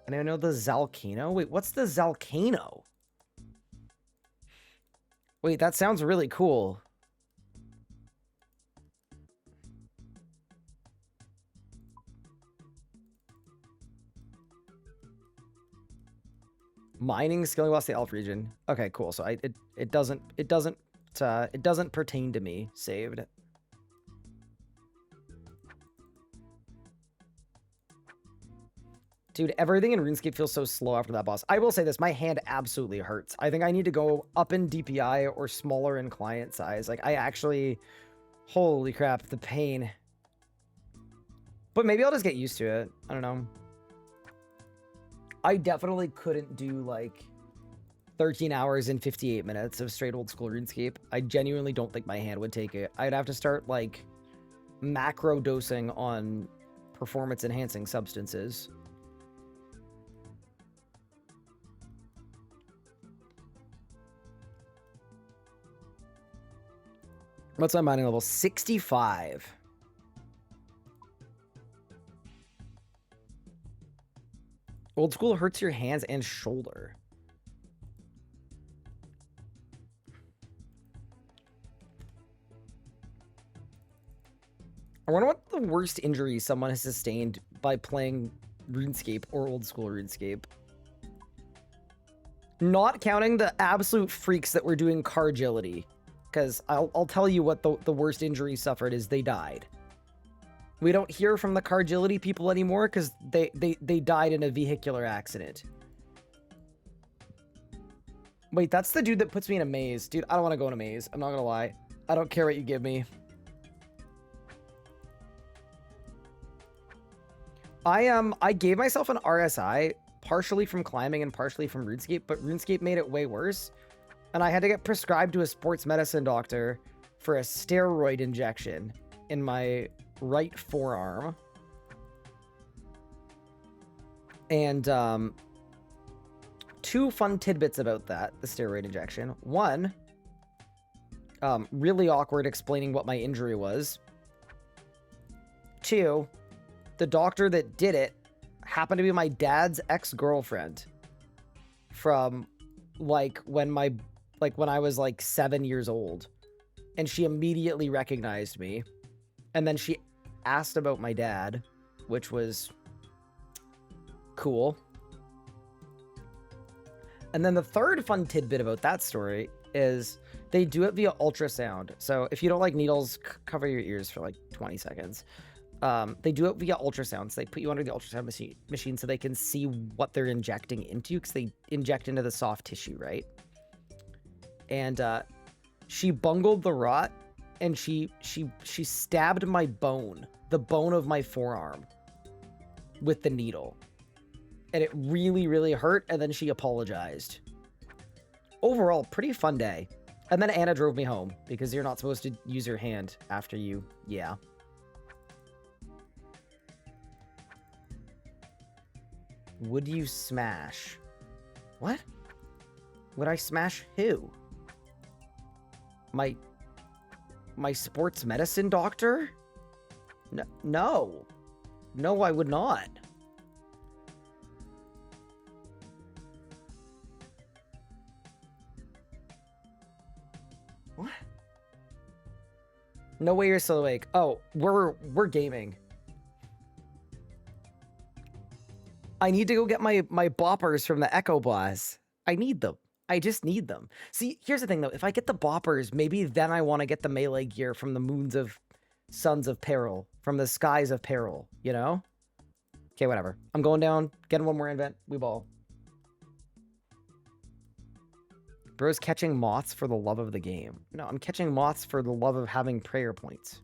And I know the Zalcano. Wait, what's the Zalcano? Wait, that sounds really cool. Mining, scaling across the Elf region. Okay, cool. So it doesn't pertain to me. Saved. Dude, everything in RuneScape feels so slow after that boss. I will say this, my hand absolutely hurts. I think I need to go up in DPI or smaller in client size. Like, I actually... Holy crap, the pain. But maybe I'll just get used to it. I don't know. I definitely couldn't do, like, 13 hours and 58 minutes of straight old school RuneScape. I genuinely don't think my hand would take it. I'd have to start, like, macro dosing on performance-enhancing substances. What's my mining level? 65. Old school hurts your hands and shoulder. I wonder what the worst injury someone has sustained by playing RuneScape or old school RuneScape. Not counting the absolute freaks that were doing car agility. Because I'll tell you what the worst injury suffered is they died. We don't hear from the car agility people anymore because they died in a vehicular accident. Wait, that's the dude that puts me in a maze. Dude, I don't want to go in a maze. I'm not going to lie. I don't care what you give me. I gave myself an RSI, partially from climbing and partially from RuneScape, but RuneScape made it way worse. And I had to get prescribed to a sports medicine doctor for a steroid injection in my right forearm. And two fun tidbits about that, the steroid injection. One, really awkward explaining what my injury was. Two, the doctor that did it happened to be my dad's ex-girlfriend from like when I was like 7 years old, and she immediately recognized me. And then she asked about my dad, which was cool. And then the third fun tidbit about that story is they do it via ultrasound. So if you don't like needles, cover your ears for like 20 seconds. They do it via ultrasound. So they put you under the ultrasound machine so they can see what they're injecting into you, because they inject into the soft tissue, right? And she bungled the rot, and she stabbed my bone, the bone of my forearm, with the needle. And it really, really hurt, and then she apologized. Overall, pretty fun day. And then Anna drove me home, because you're not supposed to use your hand after you... Yeah. Would you smash? What? Would I smash who? My sports medicine doctor? No. No, I would not. What? No way you're still awake. Oh, we're gaming. I need to go get my boppers from the Echo Boss. I need them. I just need them. See, here's the thing, though. If I get the boppers, maybe then I want to get the melee gear from the moons of Sons of Peril, from the skies of peril, you know? Okay, whatever. I'm going down, getting one more invent. We ball. Bro's catching moths for the love of the game. No, I'm catching moths for the love of having prayer points.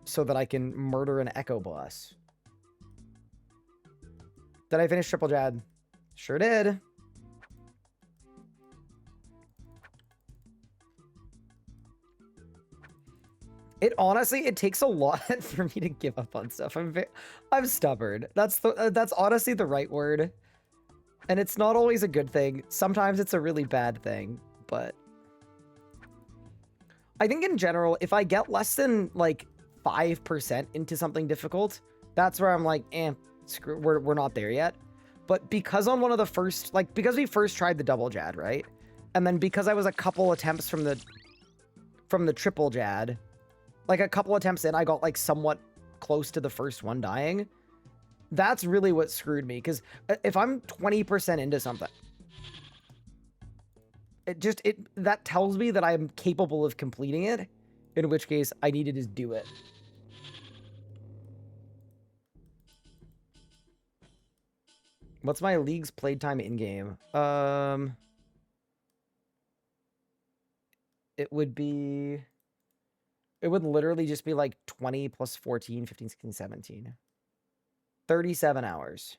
So that I can murder an Echo Boss. Did I finish Triple Jad? Sure did. It honestly, it takes a lot for me to give up on stuff. I'm stubborn. That's honestly the right word. And it's not always a good thing. Sometimes it's a really bad thing, but I think in general, if I get less than like 5% into something difficult, that's where I'm like, screw, we're not there yet. But because on one of the first, like, because we first tried the double Jad, right? And then because I was a couple attempts from the triple Jad, like a couple attempts in, I got like somewhat close to the first one dying. That's really what screwed me, because if I'm 20% into something, that tells me that I'm capable of completing it, in which case I need to just do it. What's my league's playtime in-game? It would literally just be like 20 plus 14, 15, 16, 17. 37 hours.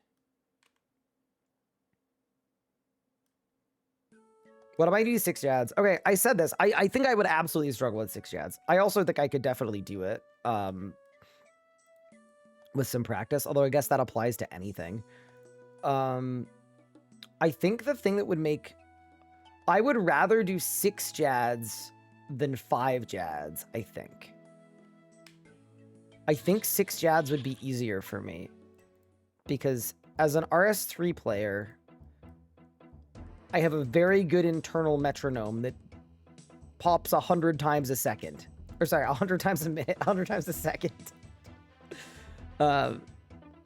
What am I doing 6 Jads? Okay, I said this. I think I would absolutely struggle with 6 Jads. I also think I could definitely do it with some practice, although I guess that applies to anything. I think the thing that would make... I would rather do 6 Jads than 5 Jads, I think. I think 6 Jads would be easier for me. Because as an RS3 player, I have a very good internal metronome that pops 100 times a second. Or sorry, 100 times a minute, 100 times a second.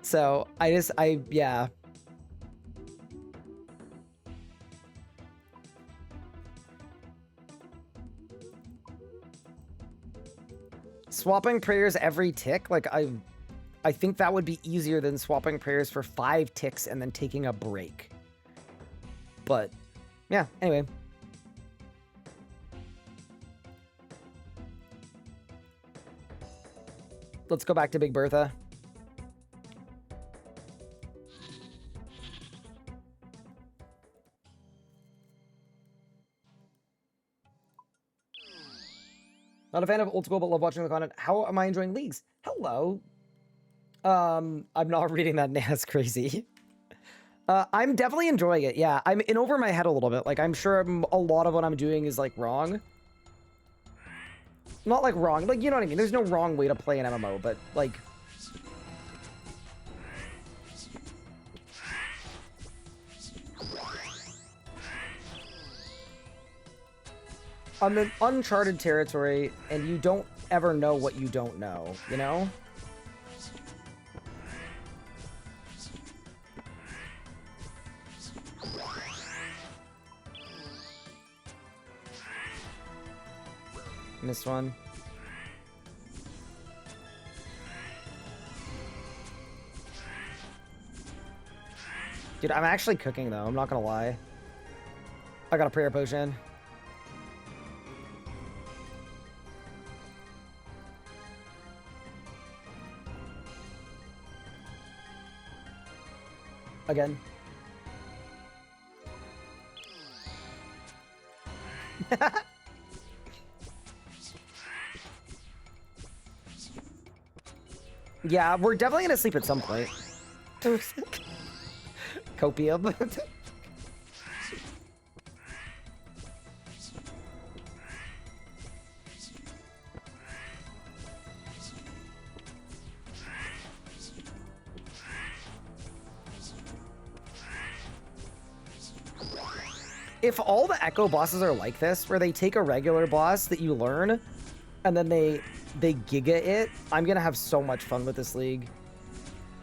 So yeah. Swapping prayers every tick, like I think that would be easier than swapping prayers for 5 ticks and then taking a break. But yeah, anyway. Let's go back to Big Bertha. Not a fan of old school, but love watching the content. How am I enjoying leagues? Hello. I'm not reading that. That's crazy. I'm definitely enjoying it. Yeah, I'm in over my head a little bit. Like, I'm sure a lot of what I'm doing is, like, wrong. Not, like, wrong. Like, you know what I mean? There's no wrong way to play an MMO, but, like... I'm in uncharted territory, and you don't ever know what you don't know, you know? Missed one. Dude, I'm actually cooking, though. I'm not gonna lie. I got a prayer potion. Again. Yeah, we're definitely gonna sleep at some point. Copium. If all the Echo bosses are like this, where they take a regular boss that you learn, and then they giga it, I'm gonna have so much fun with this league.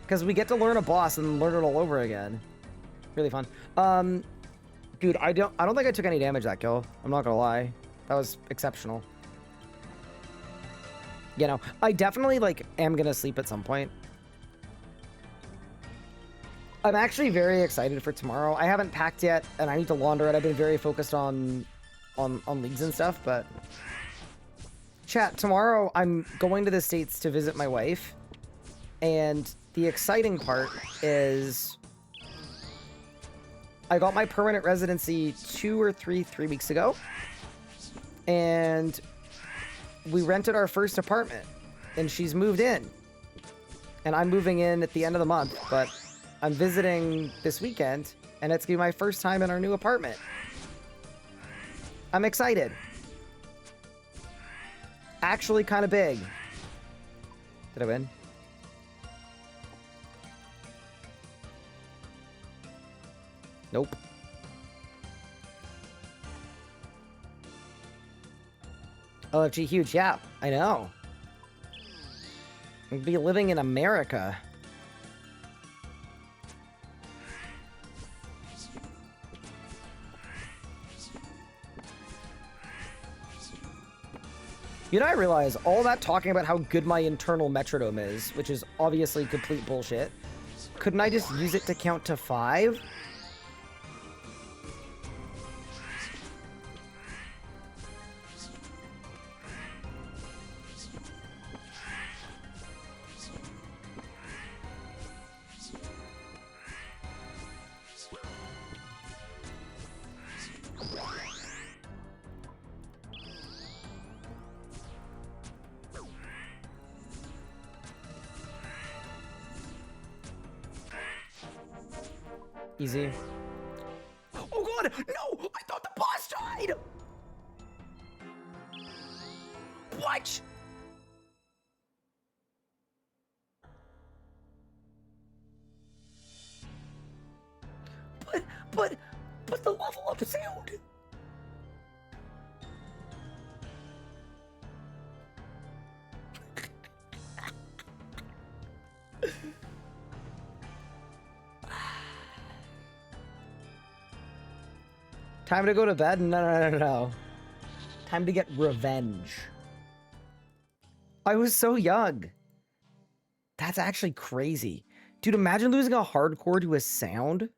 Because we get to learn a boss and learn it all over again. Really fun. Dude, I don't think I took any damage that kill. I'm not gonna lie. That was exceptional. You know, I definitely, like, am gonna sleep at some point. I'm actually very excited for tomorrow. I haven't packed yet, and I need to launder it. I've been very focused on leagues and stuff, but... Chat, tomorrow I'm going to the States to visit my wife, and the exciting part is... I got my permanent residency 2 or 3 weeks ago, and we rented our first apartment, and she's moved in. And I'm moving in at the end of the month, but... I'm visiting this weekend, and it's gonna be my first time in our new apartment. I'm excited. Actually kind of big. Did I win? Nope. LFG huge, yeah, I know. I'd be living in America. You know, I realize all that talking about how good my internal metronome is, which is obviously complete bullshit. Couldn't I just use it to count to 5? Easy. Oh god! No! I thought the boss died! What? But the level up sound! Time to go to bed? No. Time to get revenge. I was so young. That's actually crazy. Dude, imagine losing a hardcore to a sound.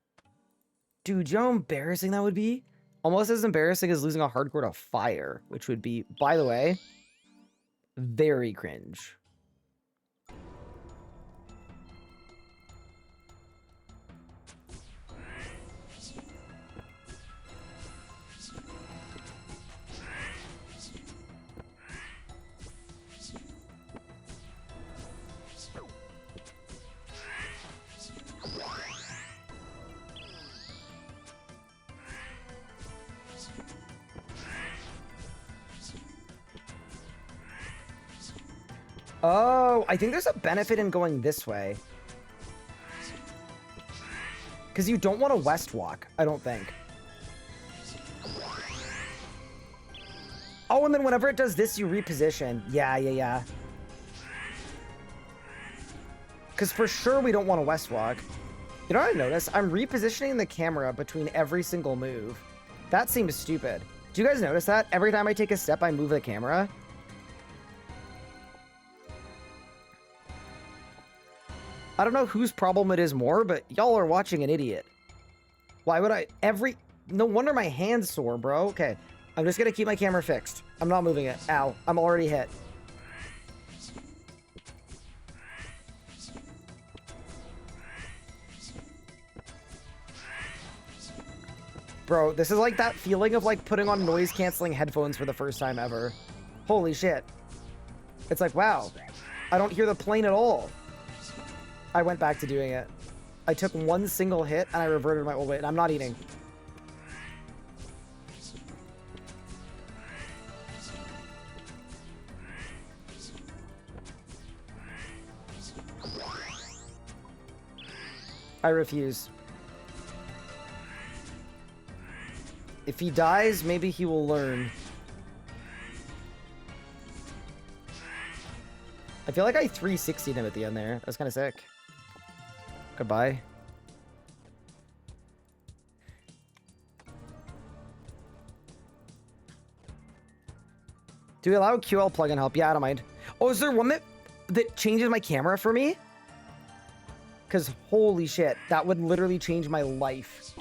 Dude, you know how embarrassing that would be? Almost as embarrassing as losing a hardcore to fire, which would be, by the way, very cringe. Oh, I think there's a benefit in going this way. Because you don't want to west walk, I don't think. Oh, and then whenever it does this, you reposition. Yeah. Because for sure we don't want to west walk. You know what I noticed? I'm repositioning the camera between every single move. That seems stupid. Do you guys notice that? Every time I take a step, I move the camera. I don't know whose problem it is more, but y'all are watching an idiot. Why would I... No wonder my hand's sore, bro. Okay, I'm just gonna keep my camera fixed. I'm not moving it. Ow, I'm already hit. Bro, this is like that feeling of like putting on noise-canceling headphones for the first time ever. Holy shit. It's like, wow, I don't hear the plane at all. I went back to doing it. I took one single hit and I reverted my old way, and I'm not eating. I refuse. If he dies, maybe he will learn. I feel like I 360'd him at the end there. That was kind of sick. Goodbye. Do we allow QL plugin help? Yeah, I don't mind. Oh, is there one that changes my camera for me? Because holy shit, that would literally change my life.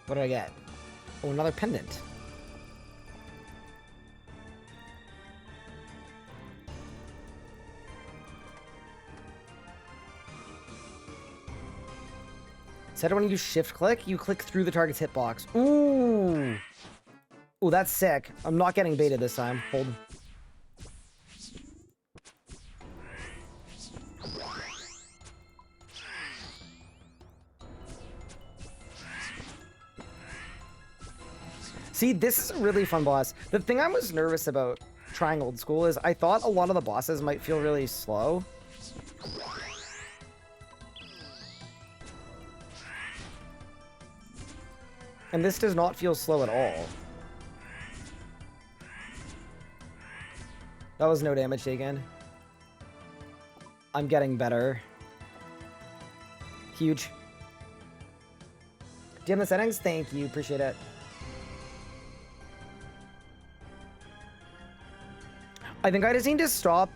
What did I get? Oh, another pendant. Instead of when you shift click, you click through the target's hitbox. Ooh. Ooh, that's sick. I'm not getting baited this time. Hold. See, this is a really fun boss. The thing I was nervous about trying old school is I thought a lot of the bosses might feel really slow. And this does not feel slow at all. That was no damage taken. I'm getting better. Huge. Do you have the settings? Thank you. Appreciate it. I think I just need to stop...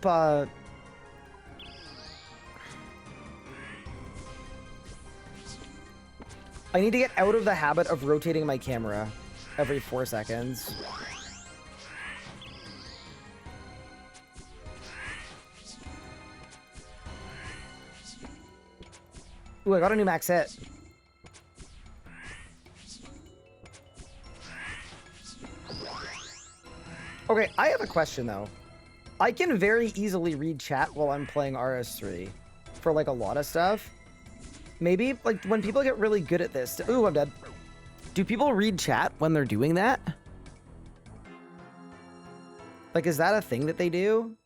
I need to get out of the habit of rotating my camera every 4 seconds. Ooh, I got a new max hit. Okay, I have a question though. I can very easily read chat while I'm playing RS3 for like a lot of stuff. Maybe like when people get really good at this. Ooh, I'm dead. Do people read chat when they're doing that? Like, is that a thing that they do?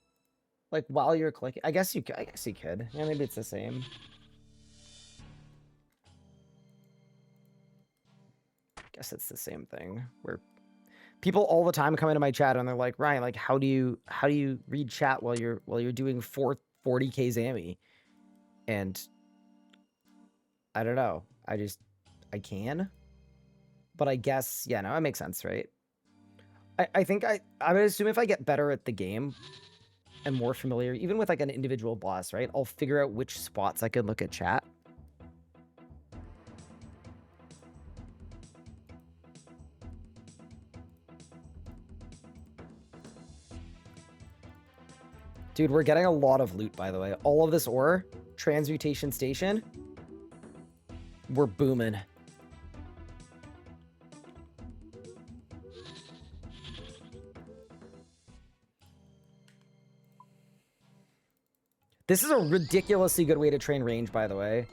Like while you're clicking? I guess you could. Yeah, maybe it's the same. I guess it's the same thing where people all the time come into my chat and they're like, Ryan, like, how do you read chat while you're doing 40k Zammy? And I don't know. I can. But I guess, yeah, no, it makes sense, right? I think I would assume if I get better at the game and more familiar, even with like an individual boss, right? I'll figure out which spots I can look at chat. Dude, we're getting a lot of loot, by the way. All of this ore, transmutation station, we're booming. This is a ridiculously good way to train range, by the way.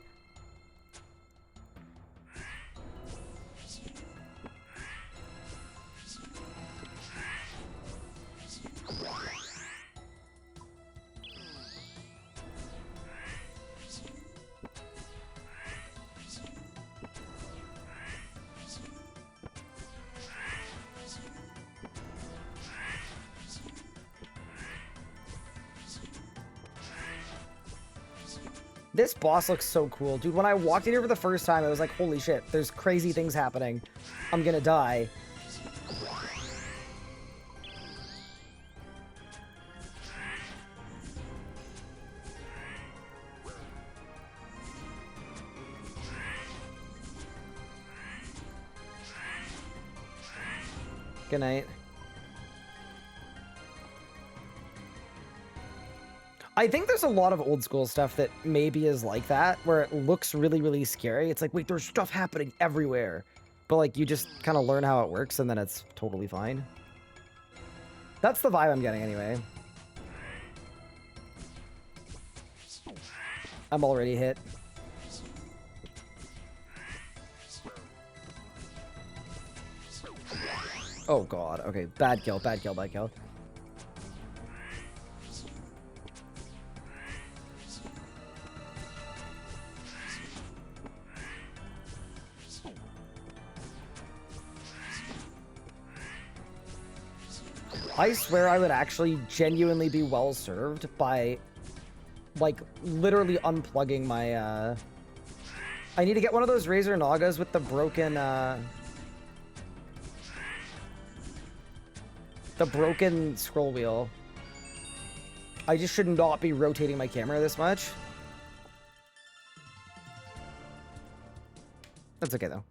This boss looks so cool. Dude, when I walked in here for the first time, I was like, holy shit, there's crazy things happening. I'm gonna die. Good night. I think there's a lot of old school stuff that maybe is like that, where it looks really, really scary. It's like, wait, there's stuff happening everywhere. But like, you just kind of learn how it works and then it's totally fine. That's the vibe I'm getting anyway. I'm already hit. Oh god, okay, bad kill, bad kill, bad kill. I swear I would actually genuinely be well served by, like, literally unplugging my, I need to get one of those Razor Nagas with the broken scroll wheel. I just should not be rotating my camera this much. That's okay, though.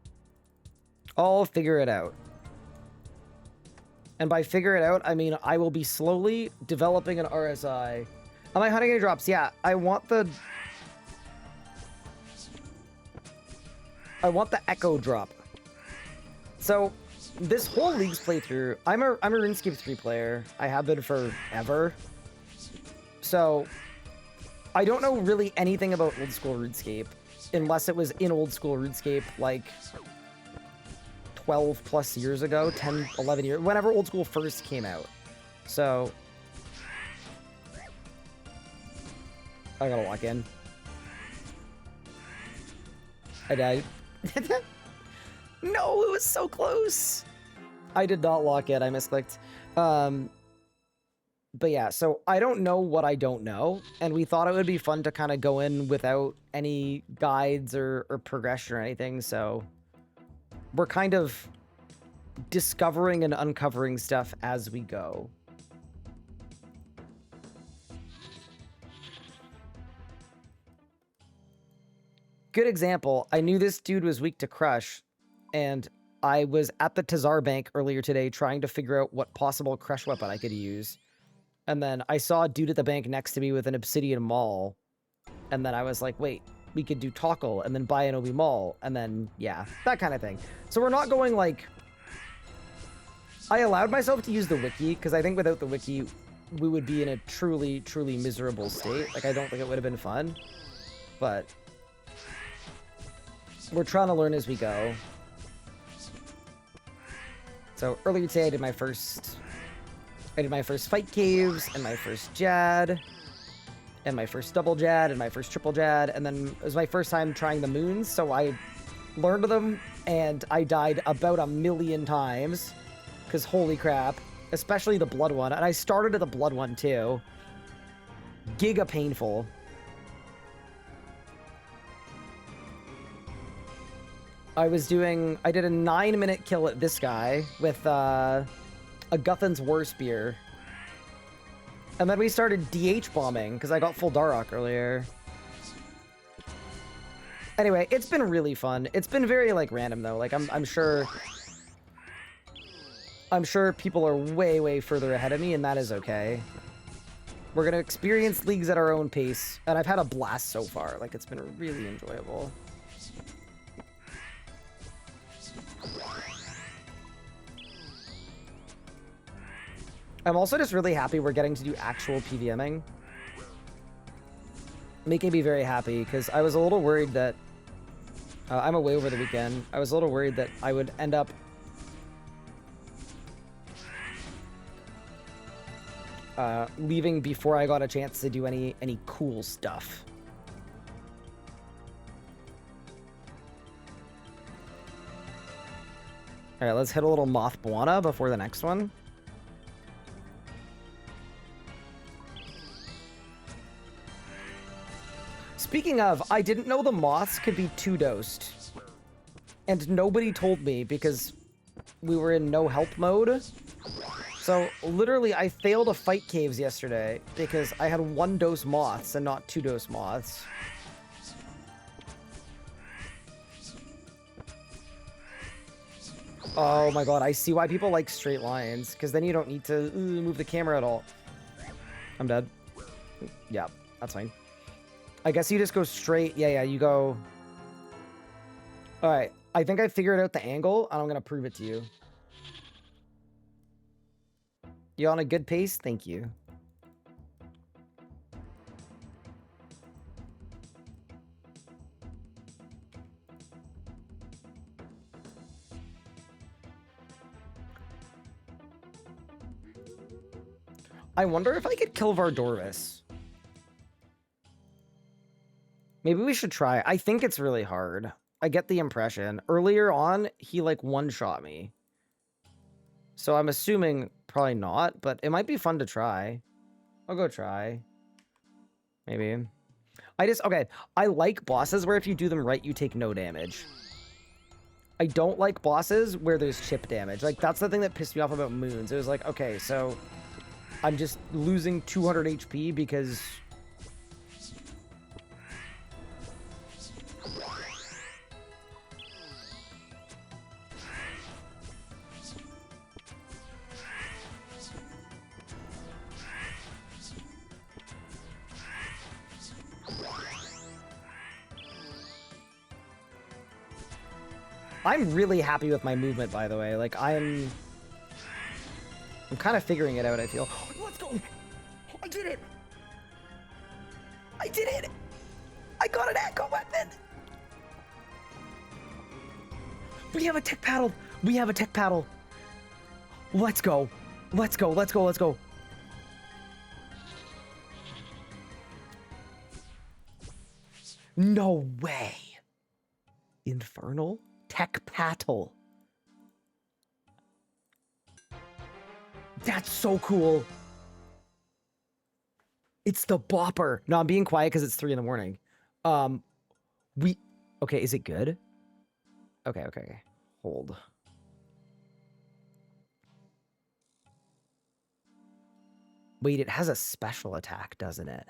I'll figure it out. And by figure it out, I mean I will be slowly developing an RSI. Am I hunting any drops? Yeah, I want the... I want the echo drop. So this whole League's playthrough, I'm a RuneScape 3 player. I have been forever. So I don't know really anything about old school RuneScape, unless it was in old school RuneScape like 12 plus years ago, 10, 11 years, whenever old school first came out. So I gotta walk in. I died. No, it was so close. I did not lock it. I misclicked. But yeah, so I don't know what I don't know, and we thought it would be fun to kind of go in without any guides or progression or anything, so we're kind of discovering and uncovering stuff as we go. Good example, I knew this dude was weak to crush, and I was at the Tazar Bank earlier today trying to figure out what possible crush weapon I could use. And then I saw a dude at the bank next to me with an obsidian maul. And then I was like, wait, we could do Toggle and then buy an Obi maul. And then, yeah, that kind of thing. So we're not going like... I allowed myself to use the wiki, because I think without the wiki, we would be in a truly, truly miserable state. Like, I don't think it would have been fun. But we're trying to learn as we go. So earlier today, I did my first fight caves, and my first Jad, and my first double Jad, and my first triple Jad, and then it was my first time trying the moons, so I learned them, and I died about 1,000,000 times, because holy crap, especially the blood one, and I started at the blood one too. Giga painful. I did a 9-minute kill at this guy with, a Guthan's War Spear. And then we started DH bombing, because I got full Darok earlier. Anyway, it's been really fun. It's been very, like, random, though. Like, I'm sure people are way, way further ahead of me, and that is okay. We're gonna experience leagues at our own pace, and I've had a blast so far. Like, it's been really enjoyable. I'm also just really happy we're getting to do actual PVMing. Making me very happy, because I was a little worried that... I'm away over the weekend. I was a little worried that I would end up... leaving before I got a chance to do any cool stuff. Alright, let's hit a little Moth Buana before the next one. Speaking of, I didn't know the moths could be 2-dosed. And nobody told me because we were in no help mode. So literally I failed a fight caves yesterday because I had 1-dose moths and not 2-dose moths. Oh my god, I see why people like straight lines, because then you don't need to move the camera at all. I'm dead. Yeah, that's fine. I guess you just go straight. Yeah, you go... Alright, I think I figured out the angle, and I'm gonna prove it to you. You on a good pace? Thank you. I wonder if I could kill Vardorvis. Maybe we should try. I think it's really hard. I get the impression. Earlier on, he like one-shot me. So I'm assuming probably not, but it might be fun to try. I'll go try. Maybe. Okay, I like bosses where if you do them right, you take no damage. I don't like bosses where there's chip damage. Like, that's the thing that pissed me off about Moons. It was like, okay, so I'm just losing 200 HP because... I'm really happy with my movement, by the way. Like, I'm kind of figuring it out, I feel. Let's go! I did it! I did it! I got an echo weapon! We have a tech paddle! We have a tech paddle! Let's go! Let's go, let's go, let's go! No way! Infernal tech paddle. That's so cool. It's the bopper. No, I'm being quiet because it's 3 in the morning. Okay, is it good? Okay. Hold. Wait, it has a special attack, doesn't it?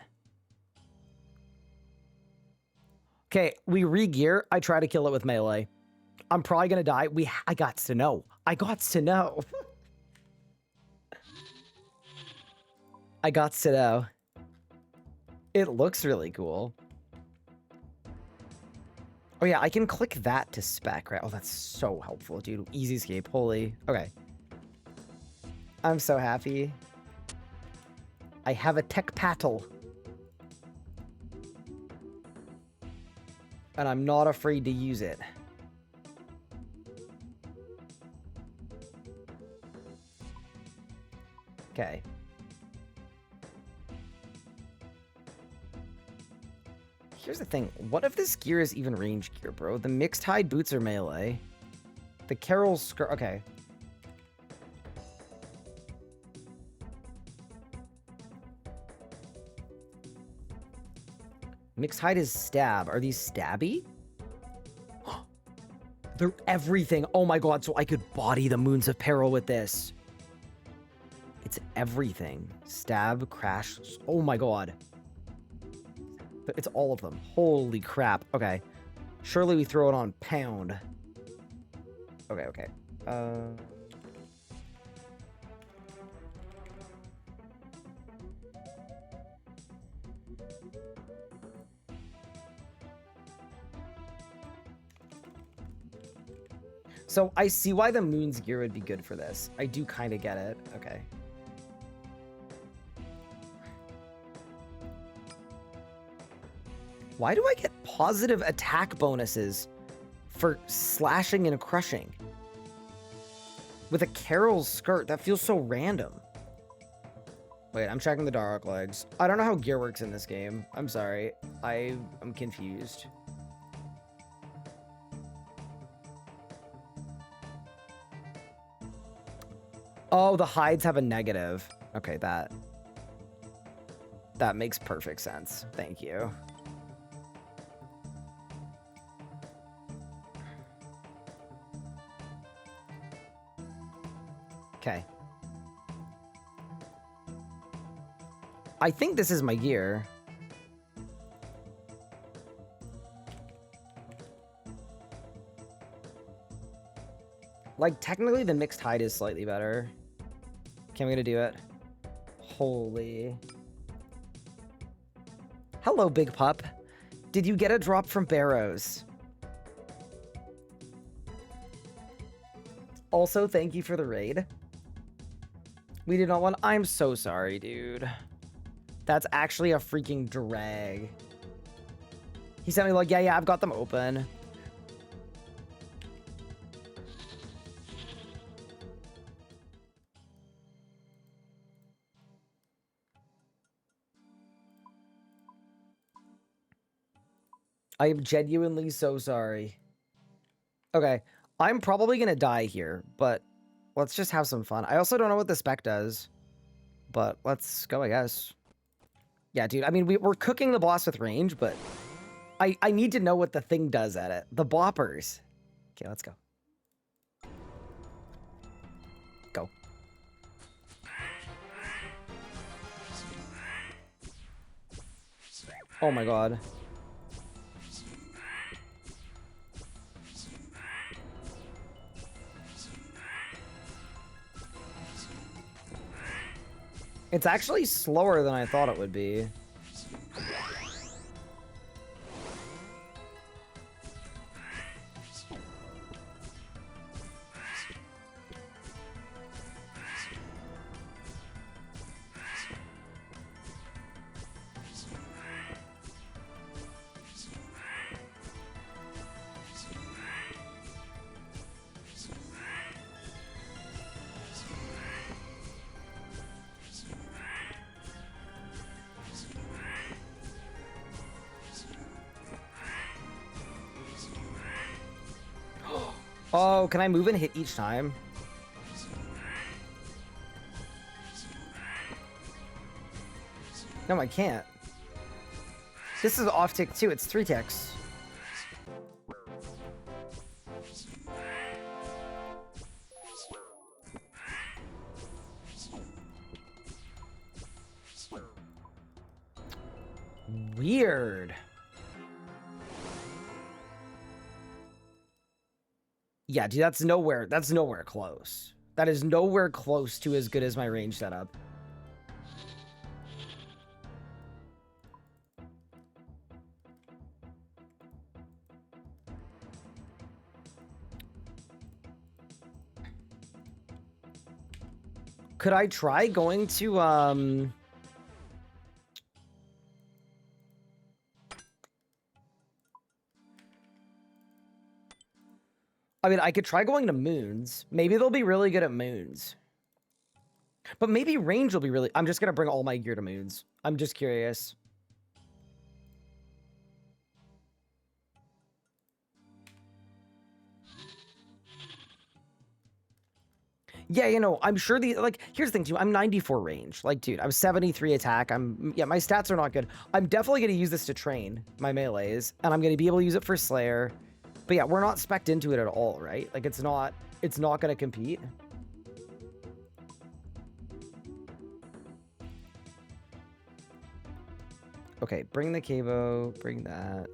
Okay, we re-gear. I try to kill it with melee. I'm probably gonna die. I got to know. I got to know. I got to know. It looks really cool. Oh yeah, I can click that to spec, right? Oh, that's so helpful, dude. Easy escape, holy. Okay. I'm so happy. I have a tech paddle. And I'm not afraid to use it. Okay. Here's the thing. What if this gear is even range gear, bro? The mixed hide boots are melee. The Carol's skirt... Okay. Mixed hide is stab. Are these stabby? They're everything. Oh my god, so I could body the Moons of Peril with this. It's everything. Stab, crash. Oh my god. It's all of them. Holy crap. Okay. Surely we throw it on pound. Okay. So I see why the Moon's gear would be good for this. I do kind of get it. Okay. Why do I get positive attack bonuses for slashing and crushing? With a Carol's skirt, that feels so random. Wait, I'm checking the dark legs. I don't know how gear works in this game. I'm sorry. I'm confused. Oh, the hides have a negative. Okay, that makes perfect sense. Thank you. Okay. I think this is my gear. Like, technically the mixed hide is slightly better. Okay, I'm gonna do it. Holy. Hello, big pup. Did you get a drop from Barrows? Also, thank you for the raid. We did not want... I'm so sorry, dude. That's actually a freaking drag. He sent me like, yeah, I've got them open. I am genuinely so sorry. Okay, I'm probably gonna die here, but let's just have some fun. I also don't know what the spec does, but let's go, I guess. Yeah, dude, I mean, we're cooking the boss with range, but I need to know what the thing does at it. The boppers. Okay, let's go. Go. Oh my god. It's actually slower than I thought it would be. Oh, can I move and hit each time? No, I can't. This is off tick too. It's 3 ticks. Weird. Yeah, dude, that's nowhere close. That is nowhere close to as good as my range setup. Could I try going to, I mean, I could try going to moons. Maybe they'll be really good at moons. But maybe range will be really... I'm just going to bring all my gear to moons. I'm just curious. Yeah, you know, I'm sure the... Like, here's the thing, too. I'm 94 range. Like, dude, I'm 73 attack. Yeah, my stats are not good. I'm definitely going to use this to train my melees. And I'm going to be able to use it for Slayer. But yeah, we're not spec'd into it at all, right? Like, it's not going to compete. Okay, bring the Cavo, bring that.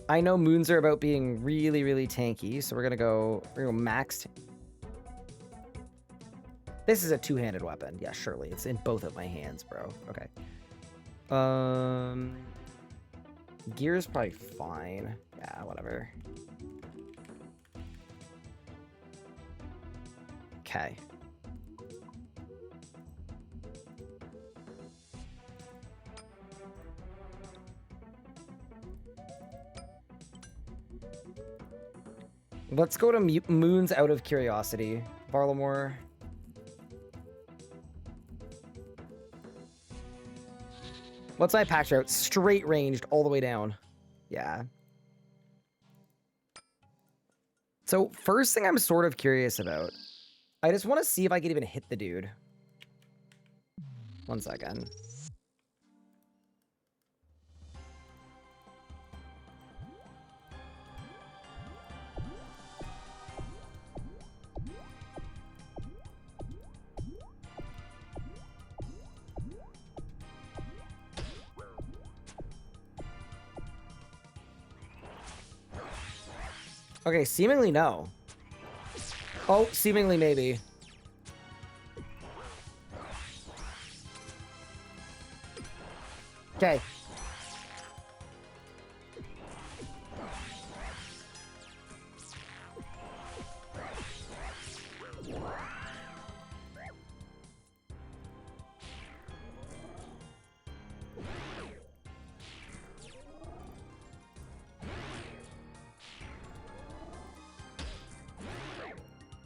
I know moons are about being really, really tanky, so we're gonna go maxed. This is a two-handed weapon. Yeah, surely. It's in both of my hands, bro. Okay. Gear's probably fine. Yeah, whatever. Okay. Let's go to moons out of curiosity. Varlamore. What's my patch out? Straight ranged all the way down. Yeah. So first thing I'm sort of curious about. I just want to see if I can even hit the dude. 1 second. Okay, seemingly no. Oh, seemingly maybe. Okay.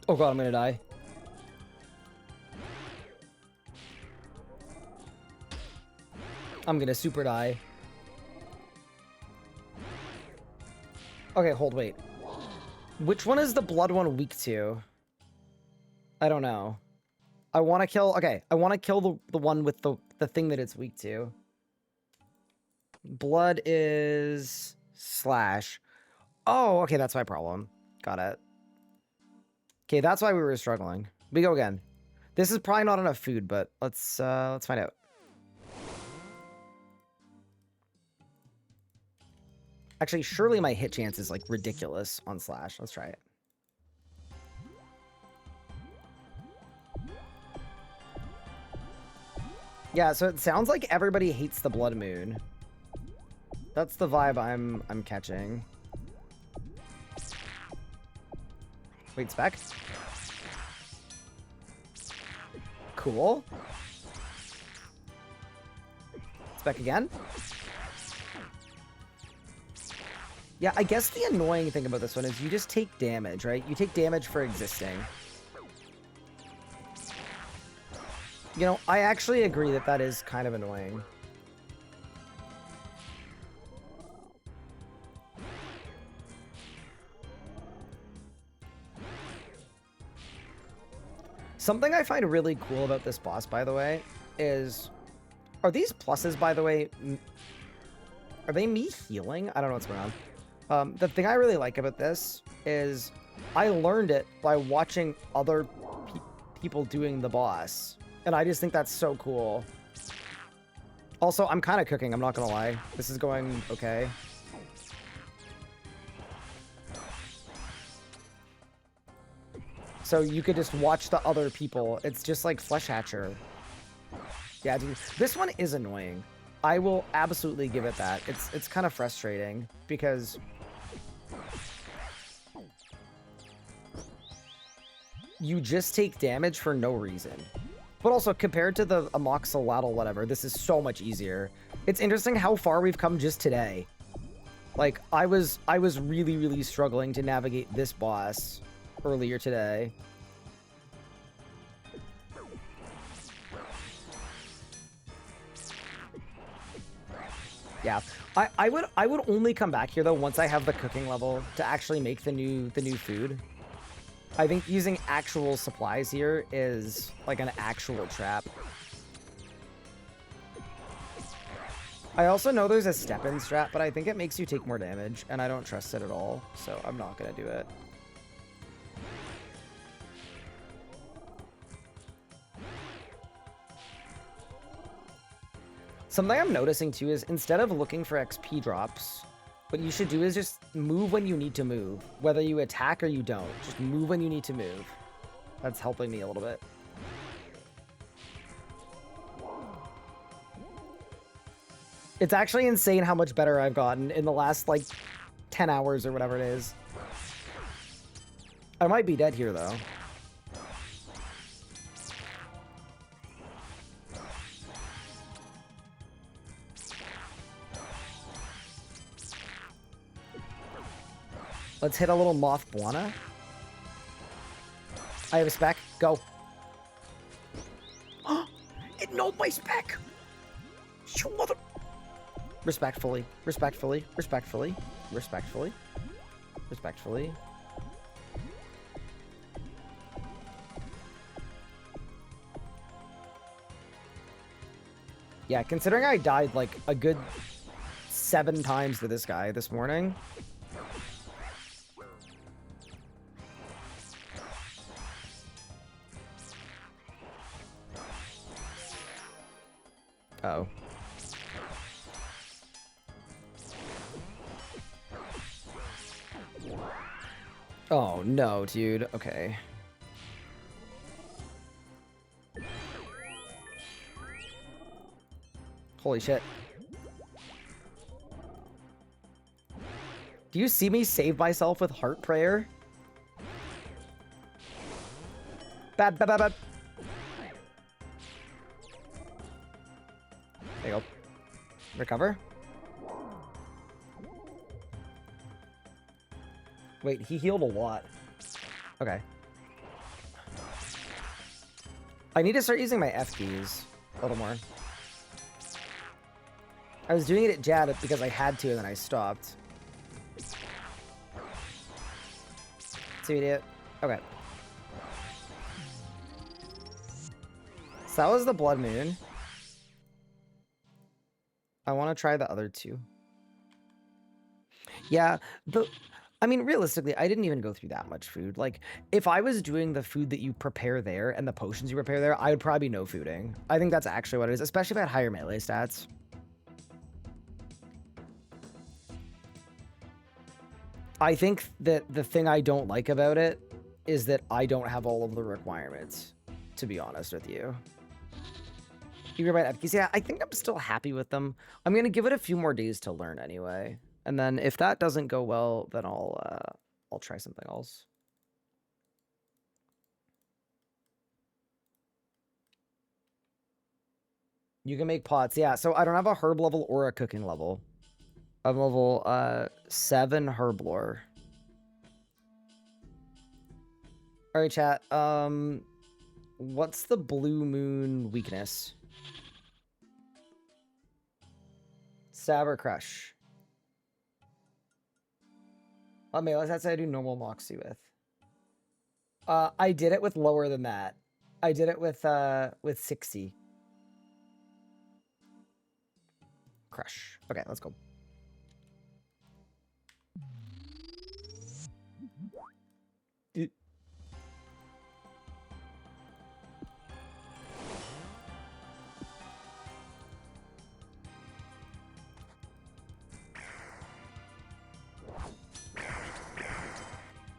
Oh god, I'm gonna die. I'm gonna super die. Okay, hold, wait. Which one is the blood one weak to? I don't know. I want to kill... Okay, I want to kill the one with the thing that it's weak to. Blood is... slash. Oh, okay, that's my problem. Got it. Okay, that's why we were struggling. We go again. This is probably not enough food, but let's find out. Actually, surely my hit chance is like ridiculous on slash. Let's try it. Yeah, so it sounds like everybody hates the blood moon. That's the vibe I'm catching. Wait, spec? Cool. Spec again? Yeah, I guess the annoying thing about this one is you just take damage, right? You take damage for existing. You know, I actually agree that that is kind of annoying. Something I find really cool about this boss, by the way, is... Are these pluses, by the way... Are they me healing? I don't know what's going on. The thing I really like about this is I learned it by watching other people doing the boss. And I just think that's so cool. Also, I'm kind of cooking, I'm not gonna lie. This is going okay. So you could just watch the other people. It's just like Flesh Hatcher. Yeah, dude. This one is annoying. I will absolutely give it that. It's kind of frustrating because you just take damage for no reason. But also, compared to the Amoxicillin whatever, this is so much easier. It's interesting how far we've come just today. Like, I was really, really struggling to navigate this boss earlier today. Yeah, I would only come back here though once I have the cooking level to actually make the new food. I think using actual supplies here is like an actual trap. I also know there's a step-in strat, but I think it makes you take more damage, and I don't trust it at all, so I'm not gonna do it. Something I'm noticing too is instead of looking for XP drops, what you should do is just move when you need to move. Whether you attack or you don't, just move when you need to move. That's helping me a little bit. It's actually insane how much better I've gotten in the last, like, 10 hours or whatever it is. I might be dead here, though. Let's hit a little Moth Buana. I have a spec. Go. It knolled my spec! You mother... Respectfully. Respectfully. Respectfully. Respectfully. Respectfully. Yeah, considering I died like a good 7 times to this guy this morning. Uh-oh. Oh, no, dude. Okay. Holy shit. Do you see me save myself with Heart Prayer? Bad, bad, bad, bad. There you go. Recover. Wait, he healed a lot. Okay. I need to start using my F keys a little more. I was doing it at Jad because I had to and then I stopped. So idiot. Okay. So that was the Blood Moon. I want to try the other two. Yeah, I mean, realistically, I didn't even go through that much food. Like, if I was doing the food that you prepare there and the potions you prepare there, I would probably be no fooding. I think that's actually what it is, especially if I had higher melee stats. I think that the thing I don't like about it is that I don't have all of the requirements, to be honest with you. You right, Epkeys. Yeah, I think I'm still happy with them. I'm going to give it a few more days to learn anyway. And then if that doesn't go well, then I'll try something else. You can make pots. Yeah, so I don't have a herb level or a cooking level. I'm level 7 Herblore. All right, chat. What's the blue moon weakness? Stab or crush? Oh, maybe that's what I do normal Moxie with. I did it with lower than that. I did it with 60. Crush. Okay, let's go.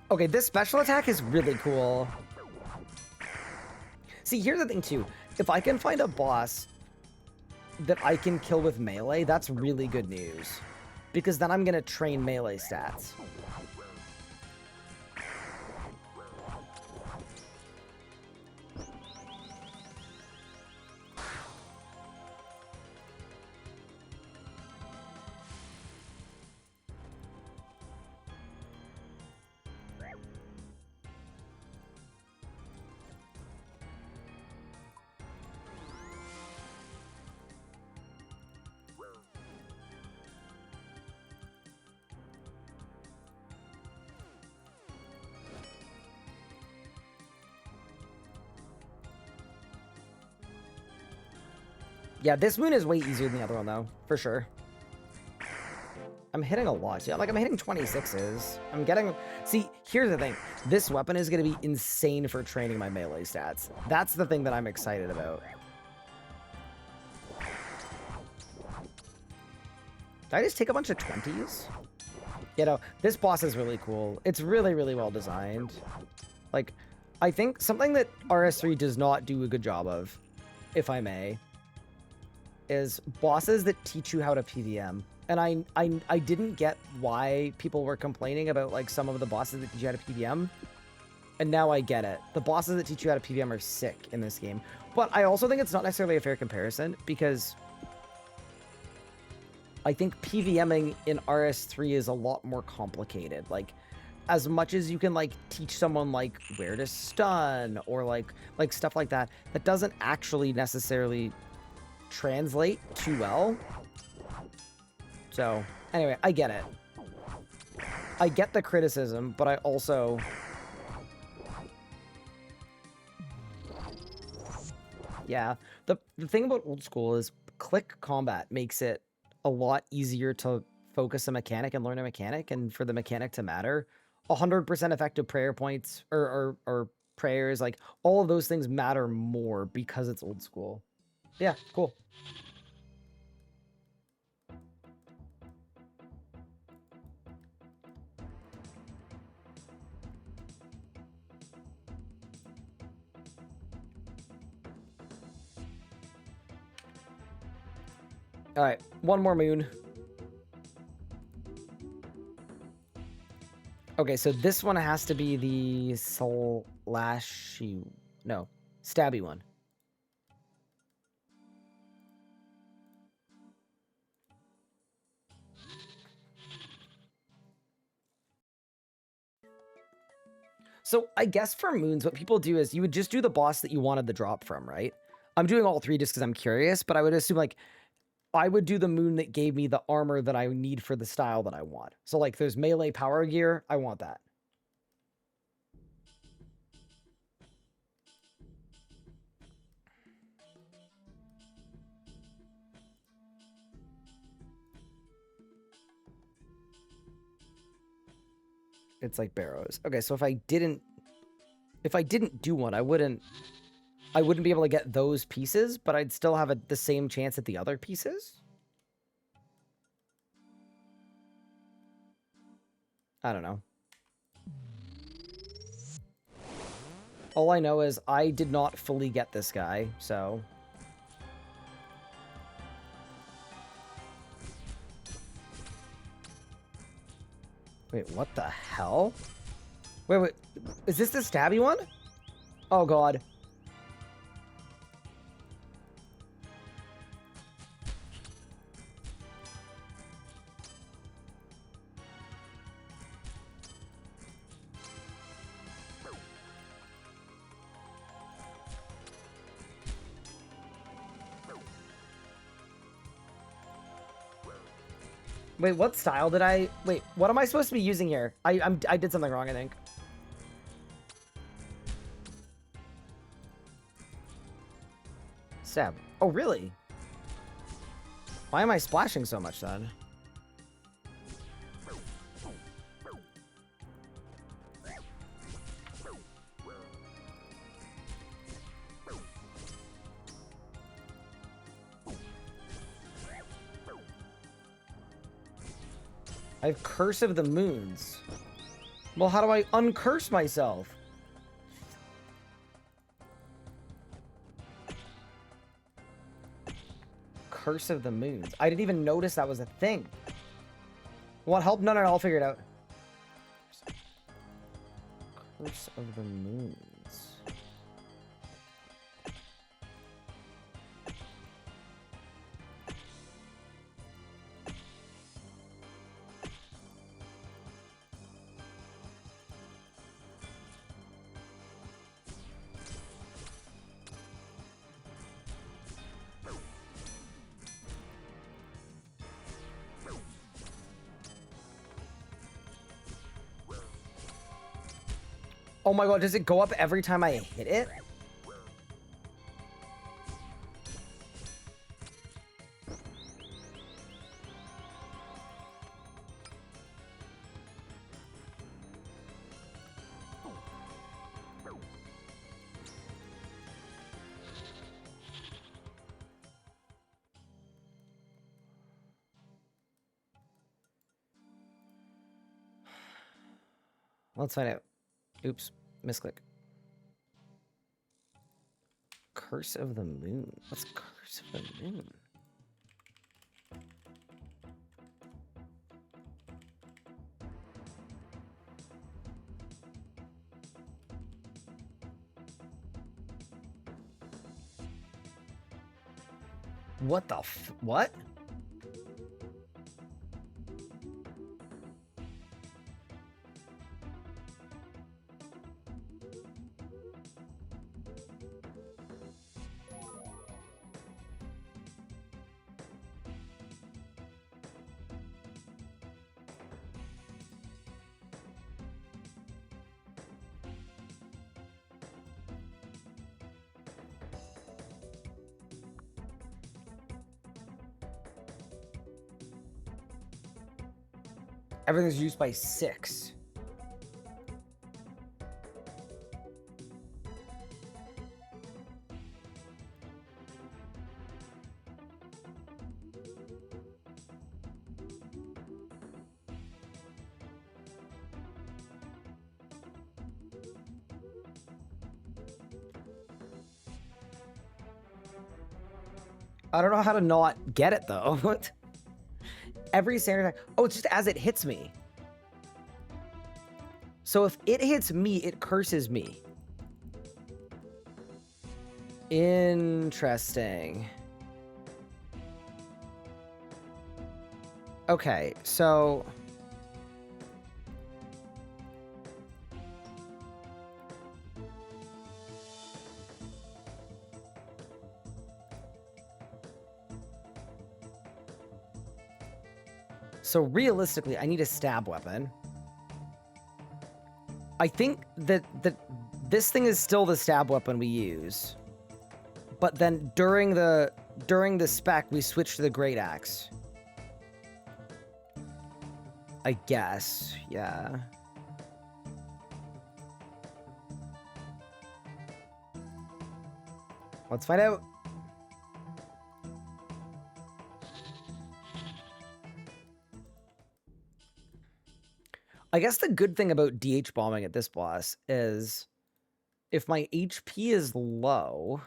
Okay, this special attack is really cool. See, here's the thing too. If I can find a boss that I can kill with melee, that's really good news. Because then I'm gonna train melee stats. Yeah, this moon is way easier than the other one, though, for sure. I'm hitting a lot. Yeah, like, I'm hitting 26s. I'm getting... See, here's the thing. This weapon is going to be insane for training my melee stats. That's the thing that I'm excited about. Did I just take a bunch of 20s? You know, this boss is really cool. It's really, really well designed. Like, I think something that RS3 does not do a good job of, if I may, is bosses that teach you how to PVM. And I didn't get why people were complaining about, like, some of the bosses that teach you how to PVM. And now I get it. The bosses that teach you how to PVM are sick in this game. But I also think it's not necessarily a fair comparison, because I think PVMing in RS3 is a lot more complicated. Like, as much as you can, like, teach someone, like, where to stun, or, like stuff like that, that doesn't actually necessarily translate too well. So, anyway, I get it. I get the criticism, but I also... Yeah. The thing about old school is click combat makes it a lot easier to focus a mechanic and learn a mechanic, and for the mechanic to matter. 100% effective prayer points, or prayers, like, all of those things matter more because it's old school. Yeah, cool. All right, one more moon. Okay, so this one has to be the slashy... No, stabby one. So I guess for moons, what people do is you would just do the boss that you wanted the drop from, right? I'm doing all three just because I'm curious, but I would assume, like, I would do the moon that gave me the armor that I need for the style that I want. So, like, there's melee power gear. I want that. It's like barrows. Okay, so if I didn't do one, I wouldn't be able to get those pieces, but I'd still have the same chance at the other pieces. I don't know. All I know is I did not fully get this guy, so... Wait, what the hell? Wait. Is this the stabby one? Oh, God. Wait, what style did I... Wait, what am I supposed to be using here? I did something wrong, I think. Stab. Oh, really? Why am I splashing so much, then? I have Curse of the Moons. Well, how do I uncurse myself? Curse of the Moons. I didn't even notice that was a thing. Want help? No, I'll figure it out. Curse of the Moons. Oh my god, does it go up every time I hit it? Let's find out. Oops, misclick. Curse of the Moon. What's Curse of the Moon? What the what? Everything's used by 6. I don't know how to not get it, though. What? Every standard attack. Oh, it's just as it hits me. So if it hits me, it curses me. Interesting. Okay, so... So realistically, I need a stab weapon. I think that this thing is still the stab weapon we use. But then during the spec, we switch to the great axe. I guess, yeah. Let's find out. I guess the good thing about DH bombing at this boss is if my HP is low,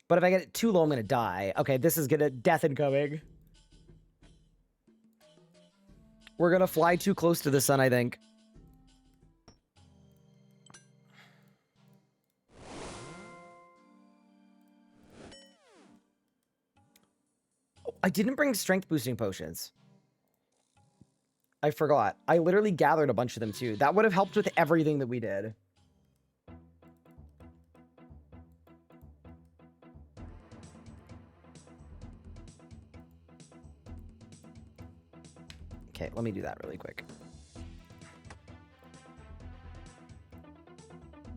but if I get it too low, I'm going to die. Okay, this is going to death incoming. We're going to fly too close to the sun, I think. Oh, I didn't bring strength boosting potions. I forgot. I literally gathered a bunch of them too. That would have helped with everything that we did. Okay, let me do that really quick.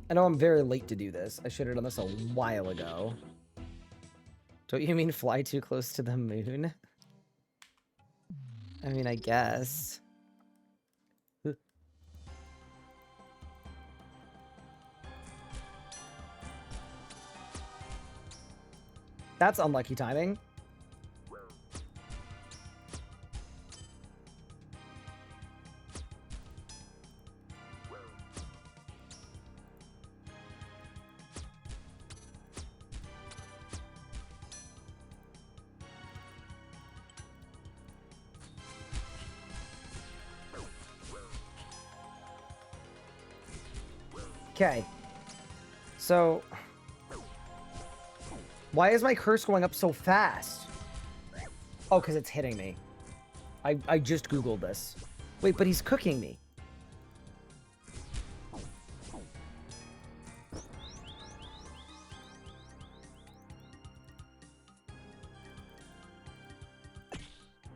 I know I'm very late to do this. I should have done this a while ago. Don't you mean fly too close to the moon? I mean, I guess. That's unlucky timing. Okay. So, why is my curse going up so fast? Oh, because it's hitting me. I just Googled this. Wait, but he's cooking me.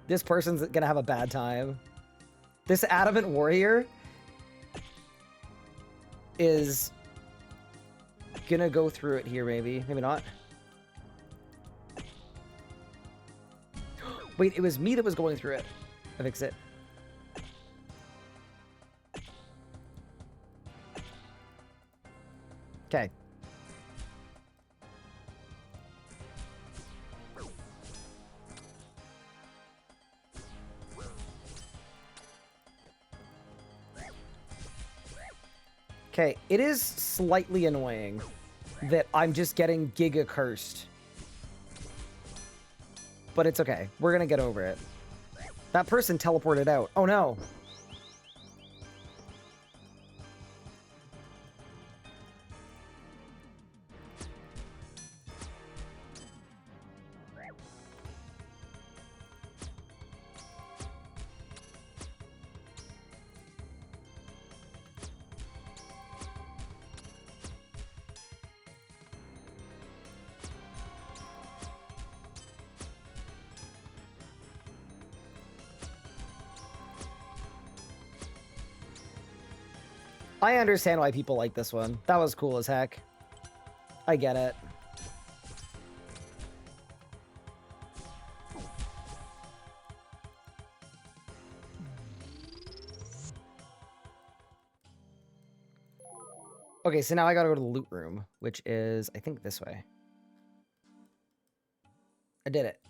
This person's gonna have a bad time. This adamant warrior is gonna go through it here, maybe. Maybe not. Wait, it was me that was going through it. I fix it. Okay. Okay, it is slightly annoying that I'm just getting giga cursed. But it's okay. We're gonna get over it. That person teleported out. Oh no. I understand why people like this one. That was cool as heck. I get it. Okay, so now I gotta go to the loot room, which is, I think, this way. I did it.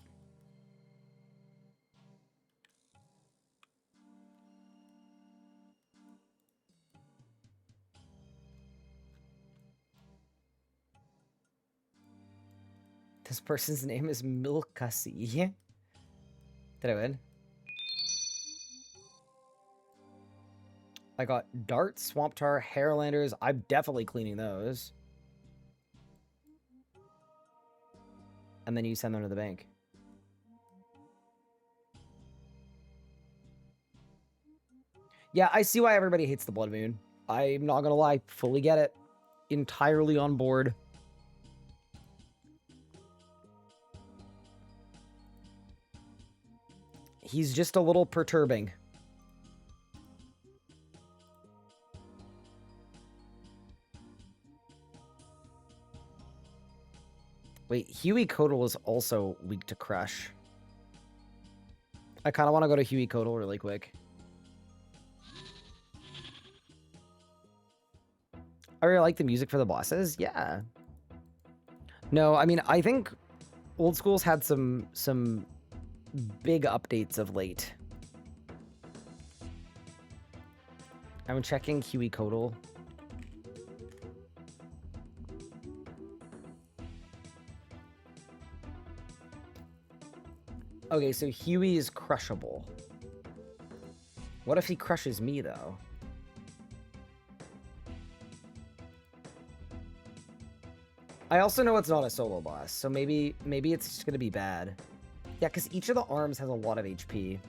This person's name is Milkasi. Did I win? I got Dart, Swamp Tar, Hairlanders. I'm definitely cleaning those. And then you send them to the bank. Yeah, I see why everybody hates the Blood Moon. I'm not gonna lie, fully get it. Entirely on board. He's just a little perturbing. Wait, Huey Codal is also weak to Crush. I kind of want to go to Huey Codal really quick. I really like the music for the bosses. Yeah. No, I mean, I think Old School's had some big updates of late. I'm checking Huey Codal. Okay, so Huey is crushable. What if he crushes me, though? I also know it's not a solo boss, so maybe it's just gonna be bad. Yeah, because each of the arms has a lot of HP.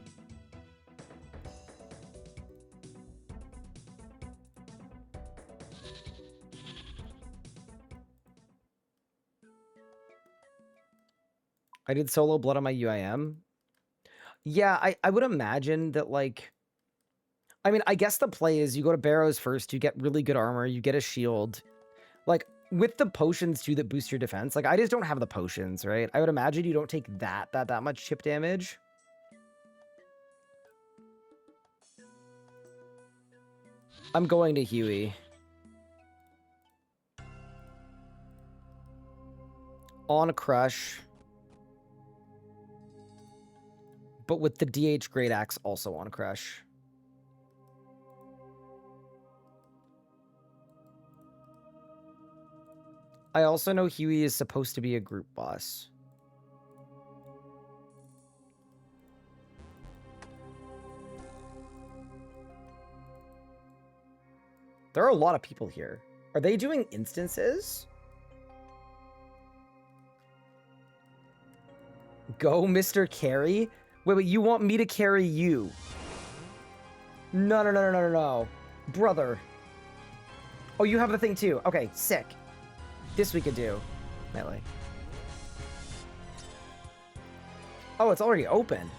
I did solo blood on my UIM. Yeah, I would imagine that, like... I mean, I guess the play is you go to Barrows first, you get really good armor, you get a shield. Like, with the potions, too, that boost your defense, like, I just don't have the potions, right? I would imagine you don't take that much chip damage. I'm going to Huey. On Crush. But with the DH Great Axe also on Crush. I also know Huey is supposed to be a group boss. There are a lot of people here. Are they doing instances? Go, Mr. Carry? Wait, you want me to carry you? No. Brother. Oh, you have the thing too. Okay, sick. This we could do. Melee. Oh, it's already open.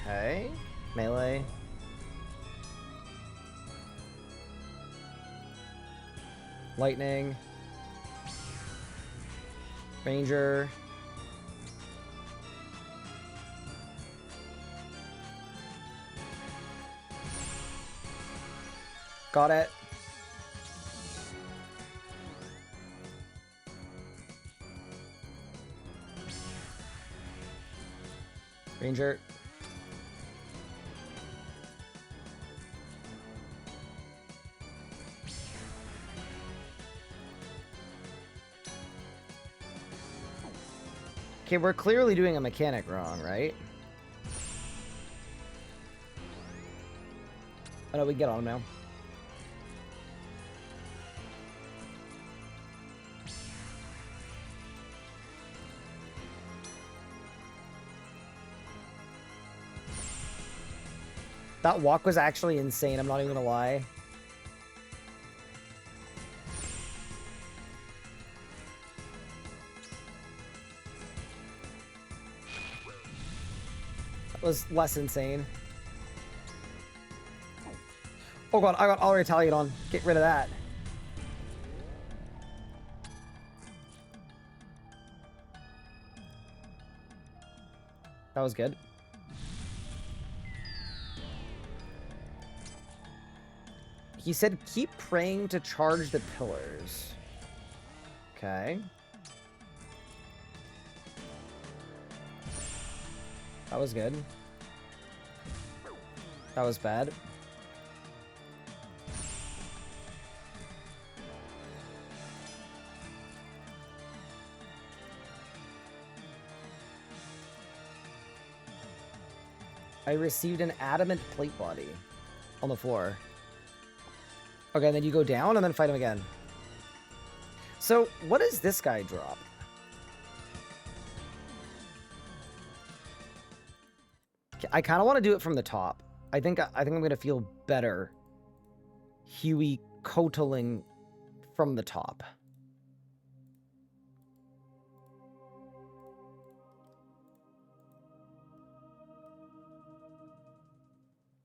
Okay. Melee. Lightning. Ranger. Got it. Ranger. Okay, we're clearly doing a mechanic wrong, right? Oh no, we can get on him now. That walk was actually insane, I'm not even gonna lie. That was less insane. Oh god, I got all Italian on. Get rid of that. That was good. He said, keep praying to charge the pillars. Okay. That was good. That was bad. I received an adamant plate body on the floor. Okay, and then you go down and then fight him again. So, what does this guy drop? I kind of want to do it from the top. I think I'm going to feel better Huey Kotaling from the top.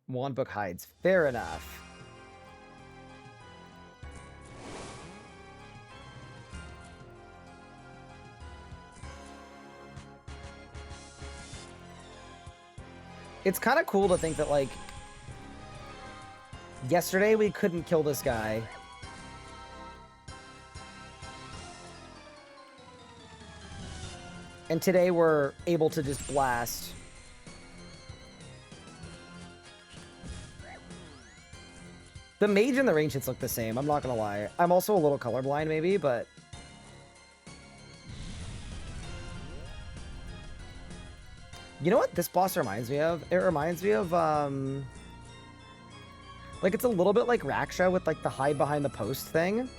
Wand book hides. Fair enough. It's kind of cool to think that, like, yesterday we couldn't kill this guy. And today we're able to just blast. The mage and the range hits look the same, I'm not gonna lie. I'm also a little colorblind maybe, but... You know what this boss reminds me of? It reminds me of, like, it's a little bit like Raksha with, like, the hide behind the post thing.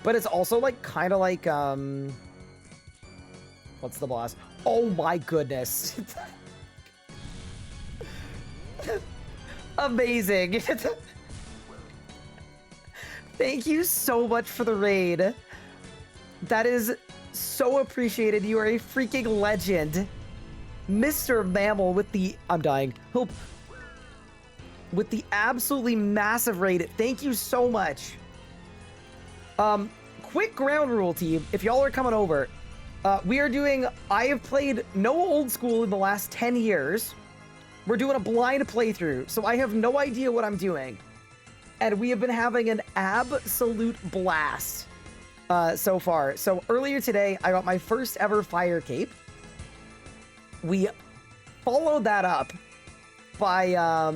But it's also, like, kind of like, what's the boss? Oh my goodness. Amazing. Thank you so much for the raid. That is so appreciated. You are a freaking legend. Mr. Mammal with the... I'm dying. Help. With the absolutely massive raid. Thank you so much. Quick ground rule, team. If y'all are coming over, we are doing... I have played no old school in the last 10 years. We're doing a blind playthrough, so I have no idea what I'm doing. And we have been having an absolute blast so far. So earlier today, I got my first ever fire cape. We followed that up by...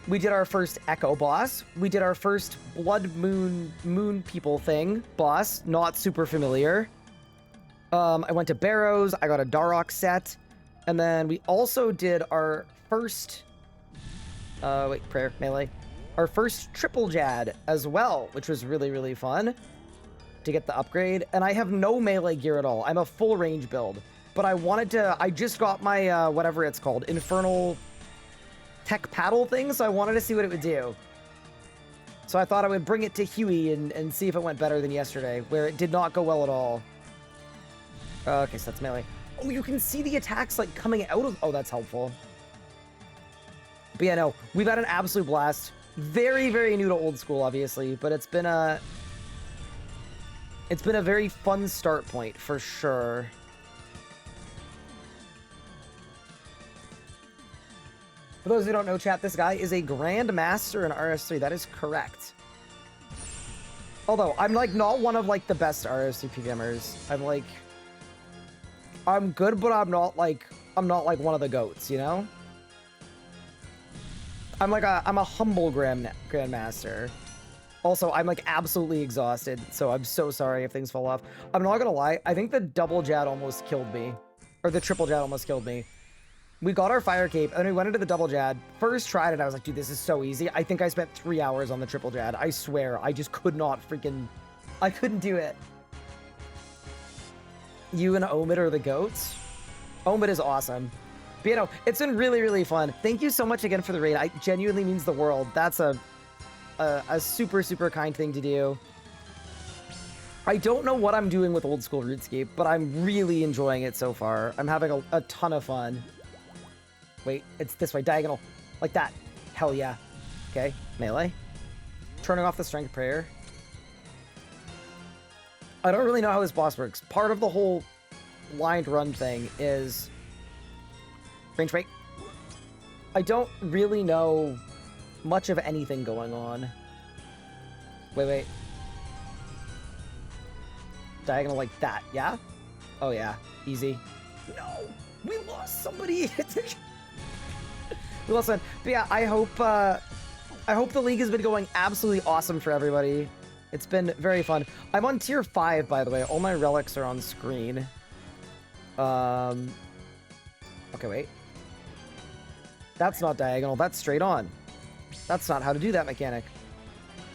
we did our first Echo boss. We did our first Blood Moon people thing boss. Not super familiar. I went to Barrows. I got a Darok set. And then we also did our first... prayer, melee. Our first triple Jad as well, which was really, really fun to get the upgrade. And I have no melee gear at all. I'm a full range build. But I wanted to... I just got my, whatever it's called, Infernal... tech paddle thing, so I wanted to see what it would do. So I thought I would bring it to Huey and see if it went better than yesterday, where it did not go well at all. Okay, so that's melee. Oh, you can see the attacks, like, coming out of... Oh, that's helpful. But yeah, no, we've had an absolute blast. Very, very new to old school, obviously, but it's been a... It's been a very fun start point, for sure. For those who don't know, chat, this guy is a Grand Master in RS3. That is correct. Although, I'm, like, not one of, like, the best RS3 PVMers. I'm, like... I'm good, but I'm not, like, one of the GOATs, you know? I'm a humble Grandmaster. Also, I'm, like, absolutely exhausted, so I'm so sorry if things fall off. I'm not gonna lie, I think the double Jad almost killed me. Or the triple Jad almost killed me. We got our fire cape, and then we went into the double Jad. First tried it, I was like, dude, this is so easy. I think I spent 3 hours on the triple Jad. I swear, I just could not freaking... I couldn't do it. You and Omid are the GOATs? Omid is awesome. But, you know, it's been really, really fun. Thank you so much again for the raid. It genuinely means the world. That's a super, super kind thing to do. I don't know what I'm doing with old school RuneScape, but I'm really enjoying it so far. I'm having a ton of fun. Wait, it's this way, diagonal. Like that. Hell yeah. Okay, melee. Turning off the strength prayer. I don't really know how this boss works. Part of the whole blind run thing is... Range break. I don't really know much of anything going on. Wait. Diagonal like that, yeah? Oh yeah, easy. No! We lost somebody! We lost one. But yeah, I hope the league has been going absolutely awesome for everybody. It's been very fun. I'm on tier 5, by the way. All my relics are on screen. Okay, wait. That's not diagonal. That's straight on. That's not how to do that mechanic.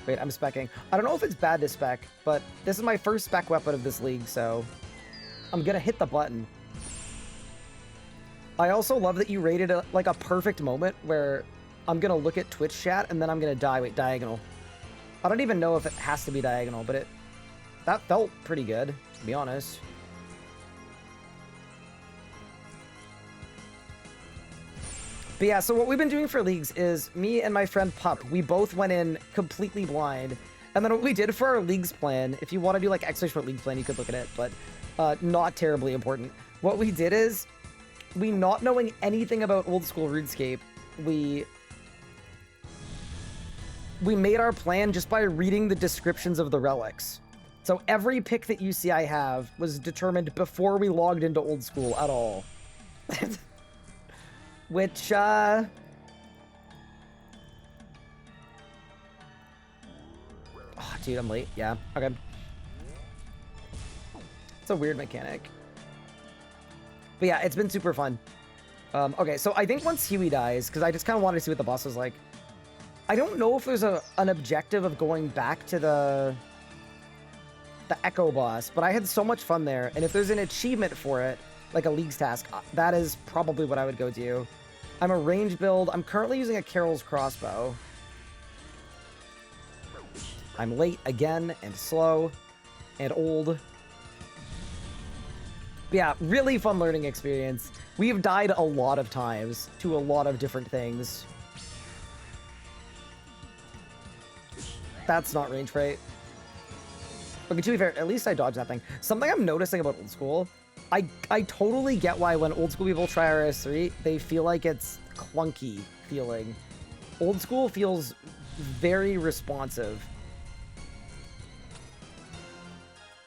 Wait, I'm specking. I don't know if it's bad to spec, but this is my first spec weapon of this league, so I'm gonna hit the button. I also love that you rated it like a perfect moment where I'm gonna look at Twitch chat and then I'm gonna die. Wait, diagonal. I don't even know if it has to be diagonal, but that felt pretty good, to be honest. But yeah, so what we've been doing for leagues is me and my friend Pup, we both went in completely blind. And then what we did for our leagues plan, if you want to do like extra short league plan, you could look at it, but not terribly important. What we did is, we not knowing anything about old school RuneScape, we made our plan just by reading the descriptions of the relics. So every pick that you see I have was determined before we logged into old school at all. Which, oh, dude, I'm late. Yeah, okay. It's a weird mechanic. But yeah, it's been super fun. Okay, so I think once Huey dies, because I just kind of wanted to see what the boss was like. I don't know if there's an objective of going back to the Echo boss, but I had so much fun there. And if there's an achievement for it, like a League's task, that is probably what I would go do. I'm a range build. I'm currently using a Carol's crossbow. I'm late again and slow and old. But yeah, really fun learning experience. We've died a lot of times to a lot of different things. That's not range right. Okay, to be fair, at least I dodged that thing. Something I'm noticing about old school, I totally get why when old school people try RS3, they feel like it's clunky feeling. Old school feels very responsive.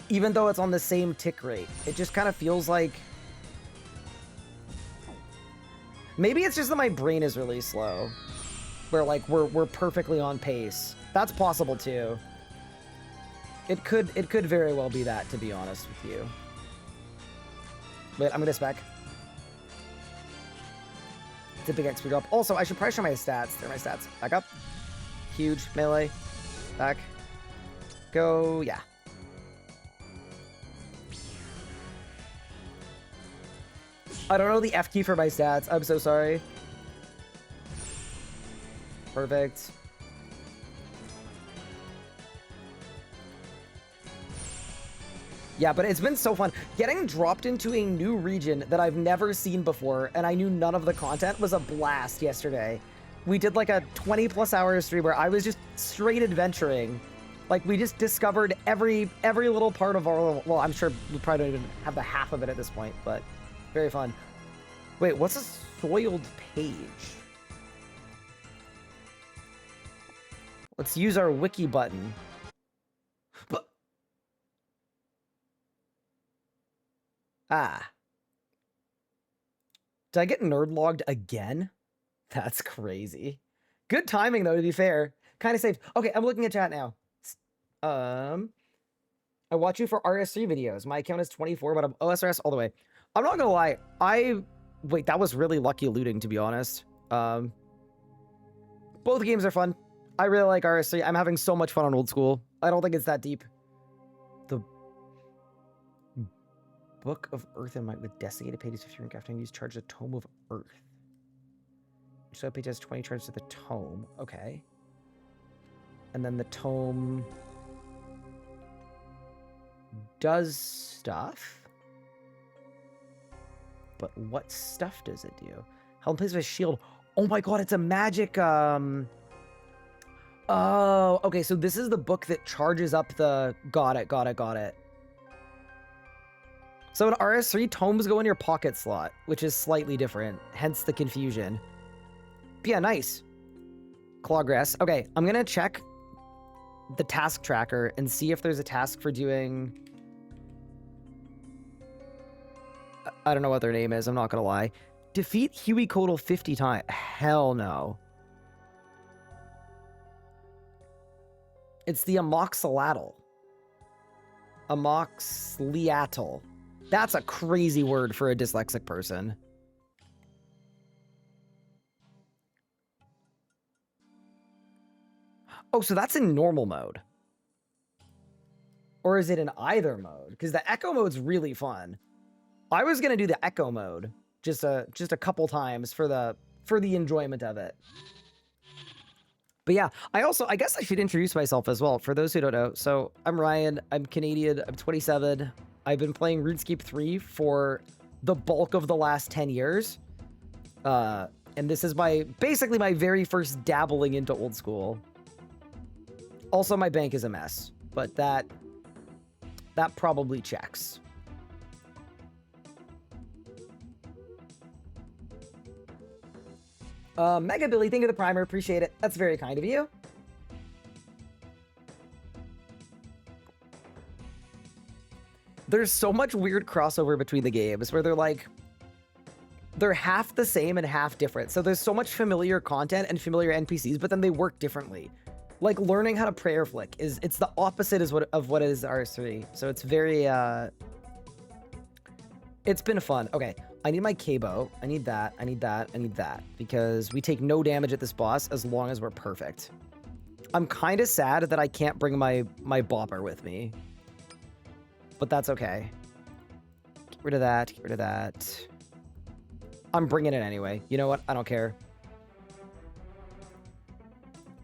Even though it's on the same tick rate. It just kind of feels like... Maybe it's just that my brain is really slow. Where, like, we're perfectly on pace. That's possible, too. It could very well be that, to be honest with you. Wait, I'm gonna spec. It's a big XP drop. Also, I should probably show my stats. There are my stats. Back up. Huge. Melee. Back. Go. Yeah. I don't know the F key for my stats. I'm so sorry. Perfect. Yeah, but it's been so fun. Getting dropped into a new region that I've never seen before, and I knew none of the content, was a blast yesterday. We did like a 20+ hour stream where I was just straight adventuring. Like, we just discovered every little part of our... Well, I'm sure we probably don't even have the half of it at this point, but very fun. Wait, what's a soiled page? Let's use our wiki button. But... Ah. Did I get nerd logged again? That's crazy. Good timing, though, to be fair. Kind of safe. Okay, I'm looking at chat now. I watch you for RS3 videos. My account is 24, but I'm OSRS all the way. I'm not gonna lie. Wait, that was really lucky looting, to be honest. Both games are fun. I really like RS3. I'm having so much fun on old school. I don't think it's that deep. The Book of Earth and Might with designated pages if you're crafting. Use charge the Tome of Earth. So page has 20 charges to the tome. Okay. And then the tome does stuff. But what stuff does it do? Held in place of a shield. Oh my god, it's a magic, Oh, okay, so this is the book that charges up the... Got it. So in RS3, tomes go in your pocket slot, which is slightly different, hence the confusion. But yeah, nice. Clawgrass. Okay, I'm gonna check the task tracker and see if there's a task for doing... I don't know what their name is, I'm not gonna lie. Defeat Huey Codal 50 times. Hell no. It's the Amoxicillin. Amoxicillin. That's a crazy word for a dyslexic person. Oh, so that's in normal mode. Or is it in either mode? Because the Echo mode's really fun. I was gonna do the Echo mode just a couple times for the enjoyment of it. But yeah, I guess I should introduce myself as well, for those who don't know. So, I'm Ryan, I'm Canadian, I'm 27. I've been playing RuneScape 3 for the bulk of the last 10 years. And this is basically my very first dabbling into old school. Also, my bank is a mess, but that probably checks. Mega Billy, thank you for the primer. Appreciate it. That's very kind of you. There's so much weird crossover between the games where they're like, they're half the same and half different. So there's so much familiar content and familiar NPCs, but then they work differently. Like learning how to prayer flick it's the opposite of what is RS3. So it's very it's been fun. Okay, I need my K-bow. I need that. I need that. I need that because we take no damage at this boss as long as we're perfect. I'm kind of sad that I can't bring my bopper with me, but that's okay. Get rid of that. Get rid of that. I'm bringing it anyway. You know what? I don't care.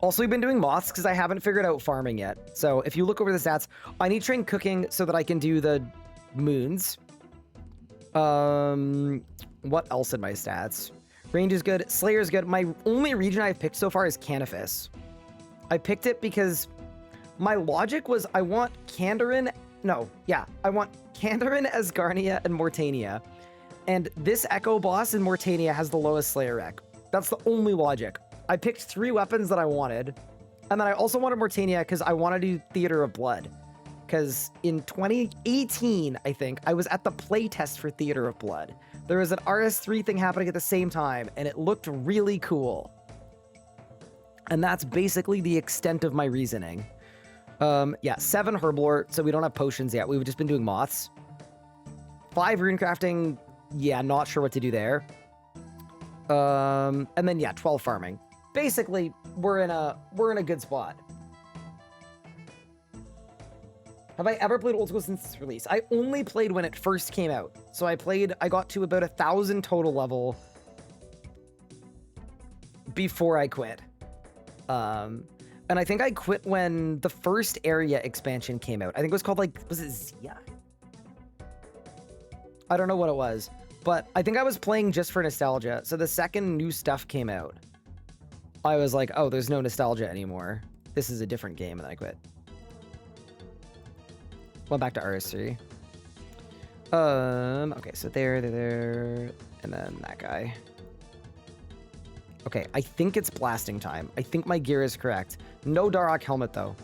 Also, we've been doing moths because I haven't figured out farming yet. So if you look over the stats, I need to train cooking so that I can do the moons. What else in my stats? Range is good. Slayer is good. My only region I've picked so far is Canifis. I picked it because my logic was I want Kandarin. No, yeah. I want Kandarin, Asgarnia, and Morytania. And this Echo boss in Morytania has the lowest Slayer rec. That's the only logic. I picked 3 weapons that I wanted. And then I also wanted Morytania because I want to do Theater of Blood. Because in 2018, I think, I was at the playtest for Theater of Blood. There was an RS3 thing happening at the same time, and it looked really cool. And that's basically the extent of my reasoning. Yeah, 7 Herblore, so we don't have potions yet. We've just been doing moths. 5 runecrafting, yeah, not sure what to do there. And then yeah, 12 farming. Basically, we're in a good spot. Have I ever played Old School since its release? I only played when it first came out. So I got to about 1,000 total level before I quit. And I think I quit when the first area expansion came out. I think it was called was it Zia? I don't know what it was, but I think I was playing just for nostalgia. So the second new stuff came out, I was like, oh, there's no nostalgia anymore. This is a different game, and then I quit. Went back to RS3. Okay, so there, and then that guy. Okay, I think it's blasting time. I think my gear is correct. No Darok helmet, though.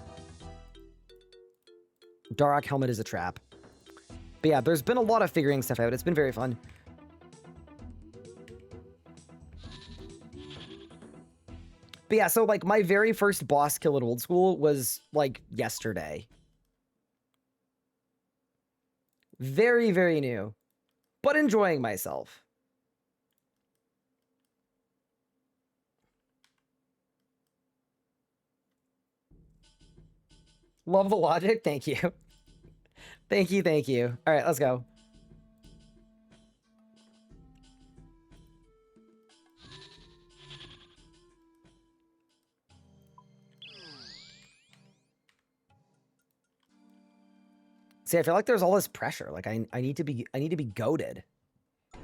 Darok helmet is a trap. But yeah, there's been a lot of figuring stuff out. It's been very fun. But yeah, so like my very first boss kill at Old School was like yesterday. Very, very new, but enjoying myself. Love the logic. Thank you. Thank you. Thank you. All right, let's go. See, I feel like there's all this pressure. Like I need to be goated. But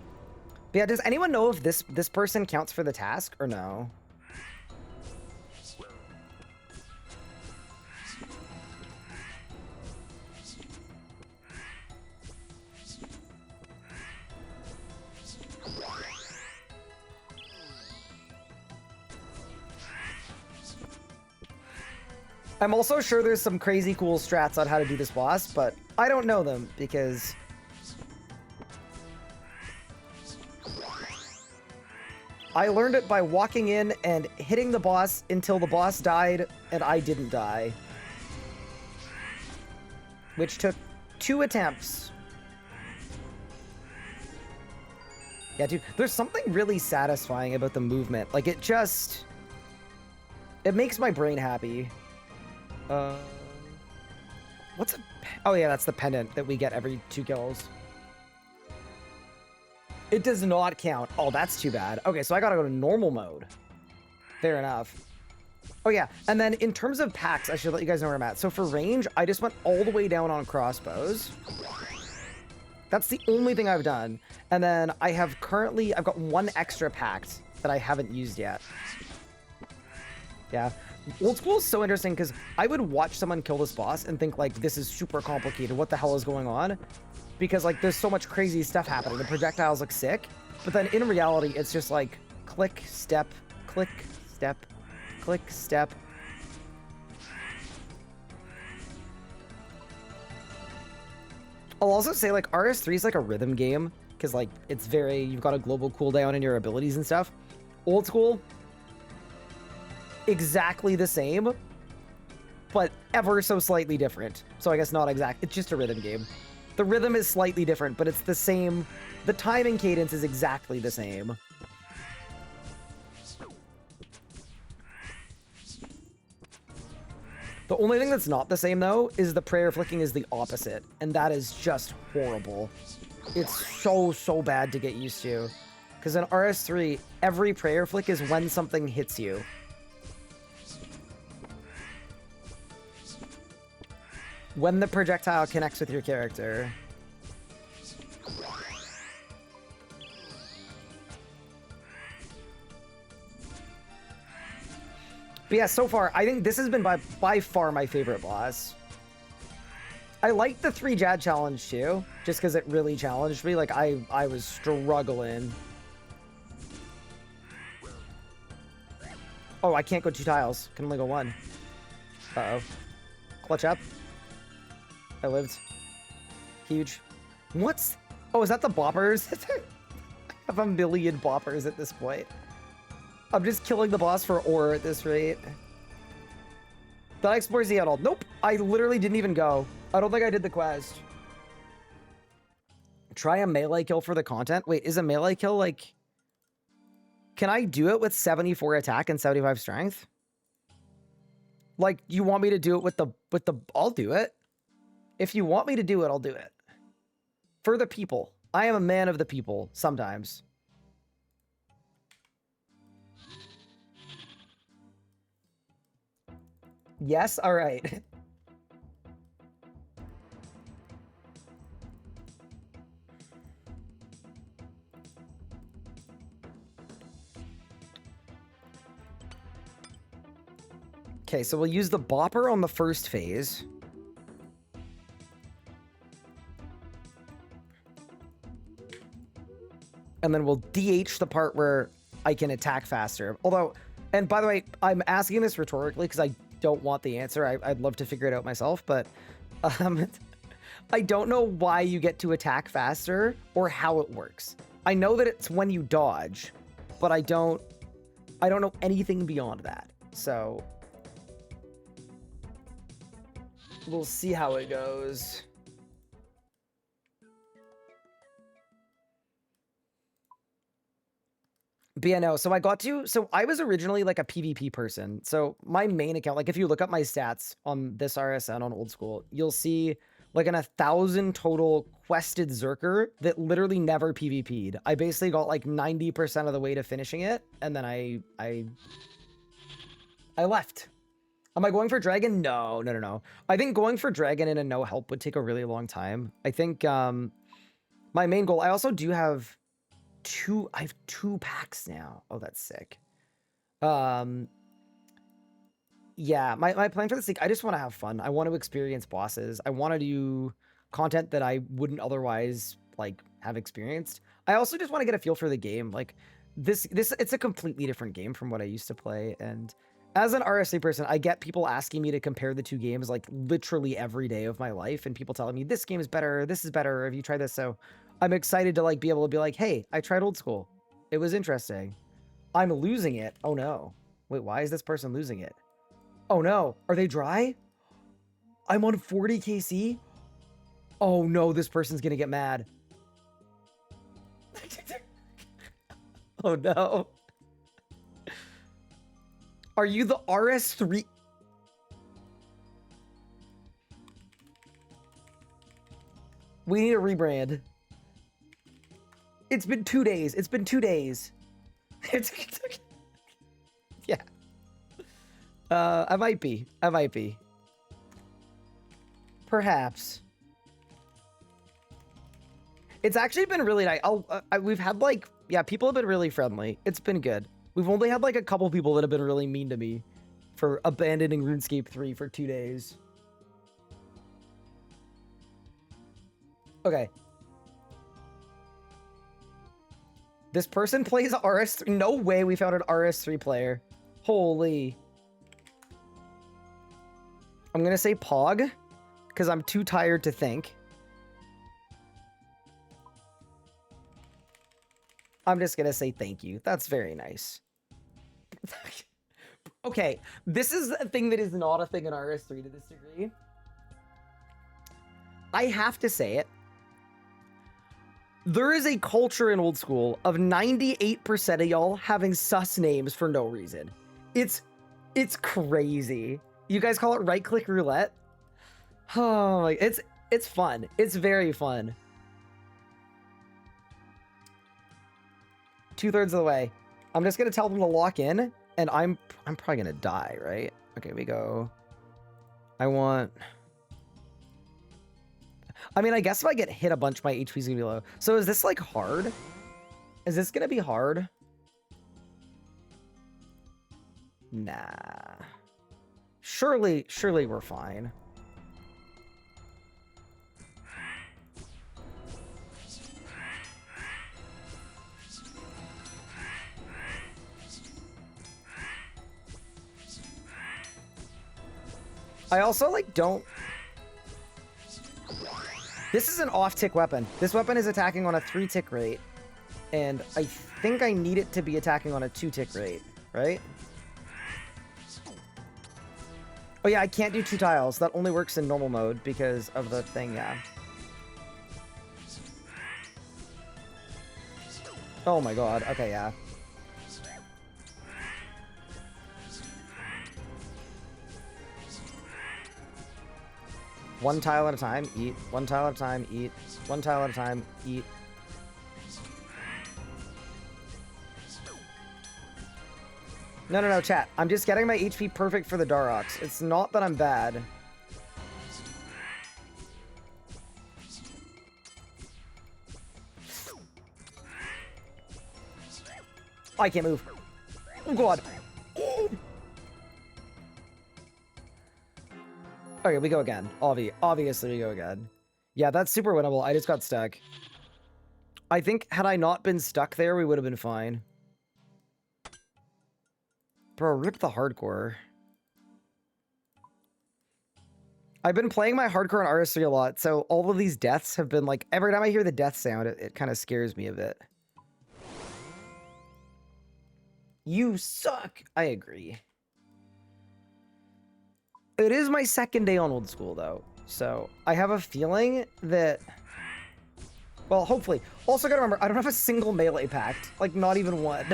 yeah, does anyone know if this person counts for the task or no? I'm also sure there's some crazy cool strats on how to do this boss, but I don't know them because I learned it by walking in and hitting the boss until the boss died and I didn't die. Which took 2 attempts. Yeah, dude, there's something really satisfying about the movement. Like, it makes my brain happy. What's a... Oh, yeah, that's the pendant that we get every 2 kills. It does not count. Oh, that's too bad. Okay, so I gotta go to normal mode. Fair enough. Oh, yeah, and then in terms of packs, I should let you guys know where I'm at. So for range, I just went all the way down on crossbows. That's the only thing I've done. And then I've got 1 extra packed that I haven't used yet. Yeah. Old School is so interesting because I would watch someone kill this boss and think, like, this is super complicated. What the hell is going on? Because, like, there's so much crazy stuff happening. The projectiles look sick. But then in reality, it's just like click, step, click, step, click, step. I'll also say, like, RS3 is like a rhythm game, because, like, it's very, you've got a global cooldown in your abilities and stuff. Old school, exactly the same, but ever so slightly different. So I guess not exact, it's just a rhythm game. The rhythm is slightly different, but it's the same. The timing cadence is exactly the same. The only thing that's not the same, though, is the prayer flicking is the opposite, and that is just horrible. It's so bad to get used to. Because in RS3, every prayer flick is when something hits you. When the projectile connects with your character. But yeah, so far, I think this has been by far my favorite boss. I liked the 3 Jad challenge too, just because it really challenged me. Like, I was struggling. Oh, I can't go 2 tiles. Can only go 1. Uh-oh. Clutch up. I lived. Huge. What's... Oh, is that the boppers? I have a million boppers at this point. I'm just killing the boss for ore at this rate. Did I explore Z at all? Nope. I literally didn't even go. I don't think I did the quest. Try a melee kill for the content. Wait, is a melee kill like... Can I do it with 74 attack and 75 strength? Like, you want me to do it with the... I'll do it. If you want me to do it, I'll do it. For the people. I am a man of the people, sometimes. Yes? Alright. Okay, so we'll use the bopper on the first phase. And then we'll DH the part where I can attack faster. Although, and by the way, I'm asking this rhetorically because I don't want the answer. I'd love to figure it out myself, but I don't know why you get to attack faster or how it works. I know that it's when you dodge, but I don't know anything beyond that. So we'll see how it goes. But yeah, no, so I was originally like a PvP person. So my main account, like if you look up my stats on this RSN on old school, you'll see like an 1,000 total quested Zerker that literally never PvP'd. I basically got like 90% of the way to finishing it, and then I left. Am I going for Dragon? No. I think going for Dragon in a no help would take a really long time. I think my main goal, I also do have I have 2 packs now. Oh, that's sick. Yeah, my plan for this week, I just want to have fun. I want to experience bosses. I want to do content that I wouldn't otherwise like have experienced. I also just want to get a feel for the game. Like this it's a completely different game from what I used to play. And as an RS3 person, I get people asking me to compare the 2 games like literally every day of my life, and people telling me this game is better, this is better, have you tried this? So I'm excited to like be able to be like, hey, I tried old school. It was interesting. I'm losing it. Oh no. Wait, why is this person losing it? Oh no. Are they dry? I'm on 40 KC? Oh no, this person's gonna get mad. Oh no. Are you the RS3? We need a rebrand. It's been 2 days. It's been 2 days. Yeah. I might be. Perhaps. It's actually been really nice. We've had like, yeah, people have been really friendly. It's been good. We've only had like a couple people that have been really mean to me for abandoning RuneScape 3 for 2 days. Okay. This person plays RS3. No way we found an RS3 player. Holy. I'm going to say Pog because I'm too tired to think. I'm just gonna say thank you. That's very nice. Okay, this is a thing that is not a thing in RS3 to this degree. I have to say it. There is a culture in old school of 98% of y'all having sus names for no reason. It's crazy. You guys call it right-click roulette? Oh, like it's fun. It's very fun. 2/3 of the way. I'm just gonna tell them to lock in, and I'm probably gonna die, right? Okay, we go. I mean, I guess if I get hit a bunch, my HP's gonna be low. So is this like hard? Is this gonna be hard? Nah. Surely we're fine. I also like don't. This is an off-tick weapon. This weapon is attacking on a 3-tick rate, and I think I need it to be attacking on a 2-tick rate, right? Oh yeah, I can't do 2 tiles. That only works in normal mode because of the thing, yeah. Oh my god, okay, yeah. One tile at a time, eat. One tile at a time, eat. One tile at a time, eat. No, chat. I'm just getting my HP perfect for the Darox. It's not that I'm bad. I can't move. Oh god. Okay, we go again. Obviously, we go again. Yeah, that's super winnable. I just got stuck. I think had I not been stuck there, we would have been fine. Bro, rip the hardcore. I've been playing my hardcore on RS3 a lot, so all of these deaths have been like... Every time I hear the death sound, it kind of scares me a bit. You suck! I agree. It is my second day on old school, though, so I have a feeling that... Well, hopefully. Also gotta remember, I don't have a single melee pact. Like, not even one.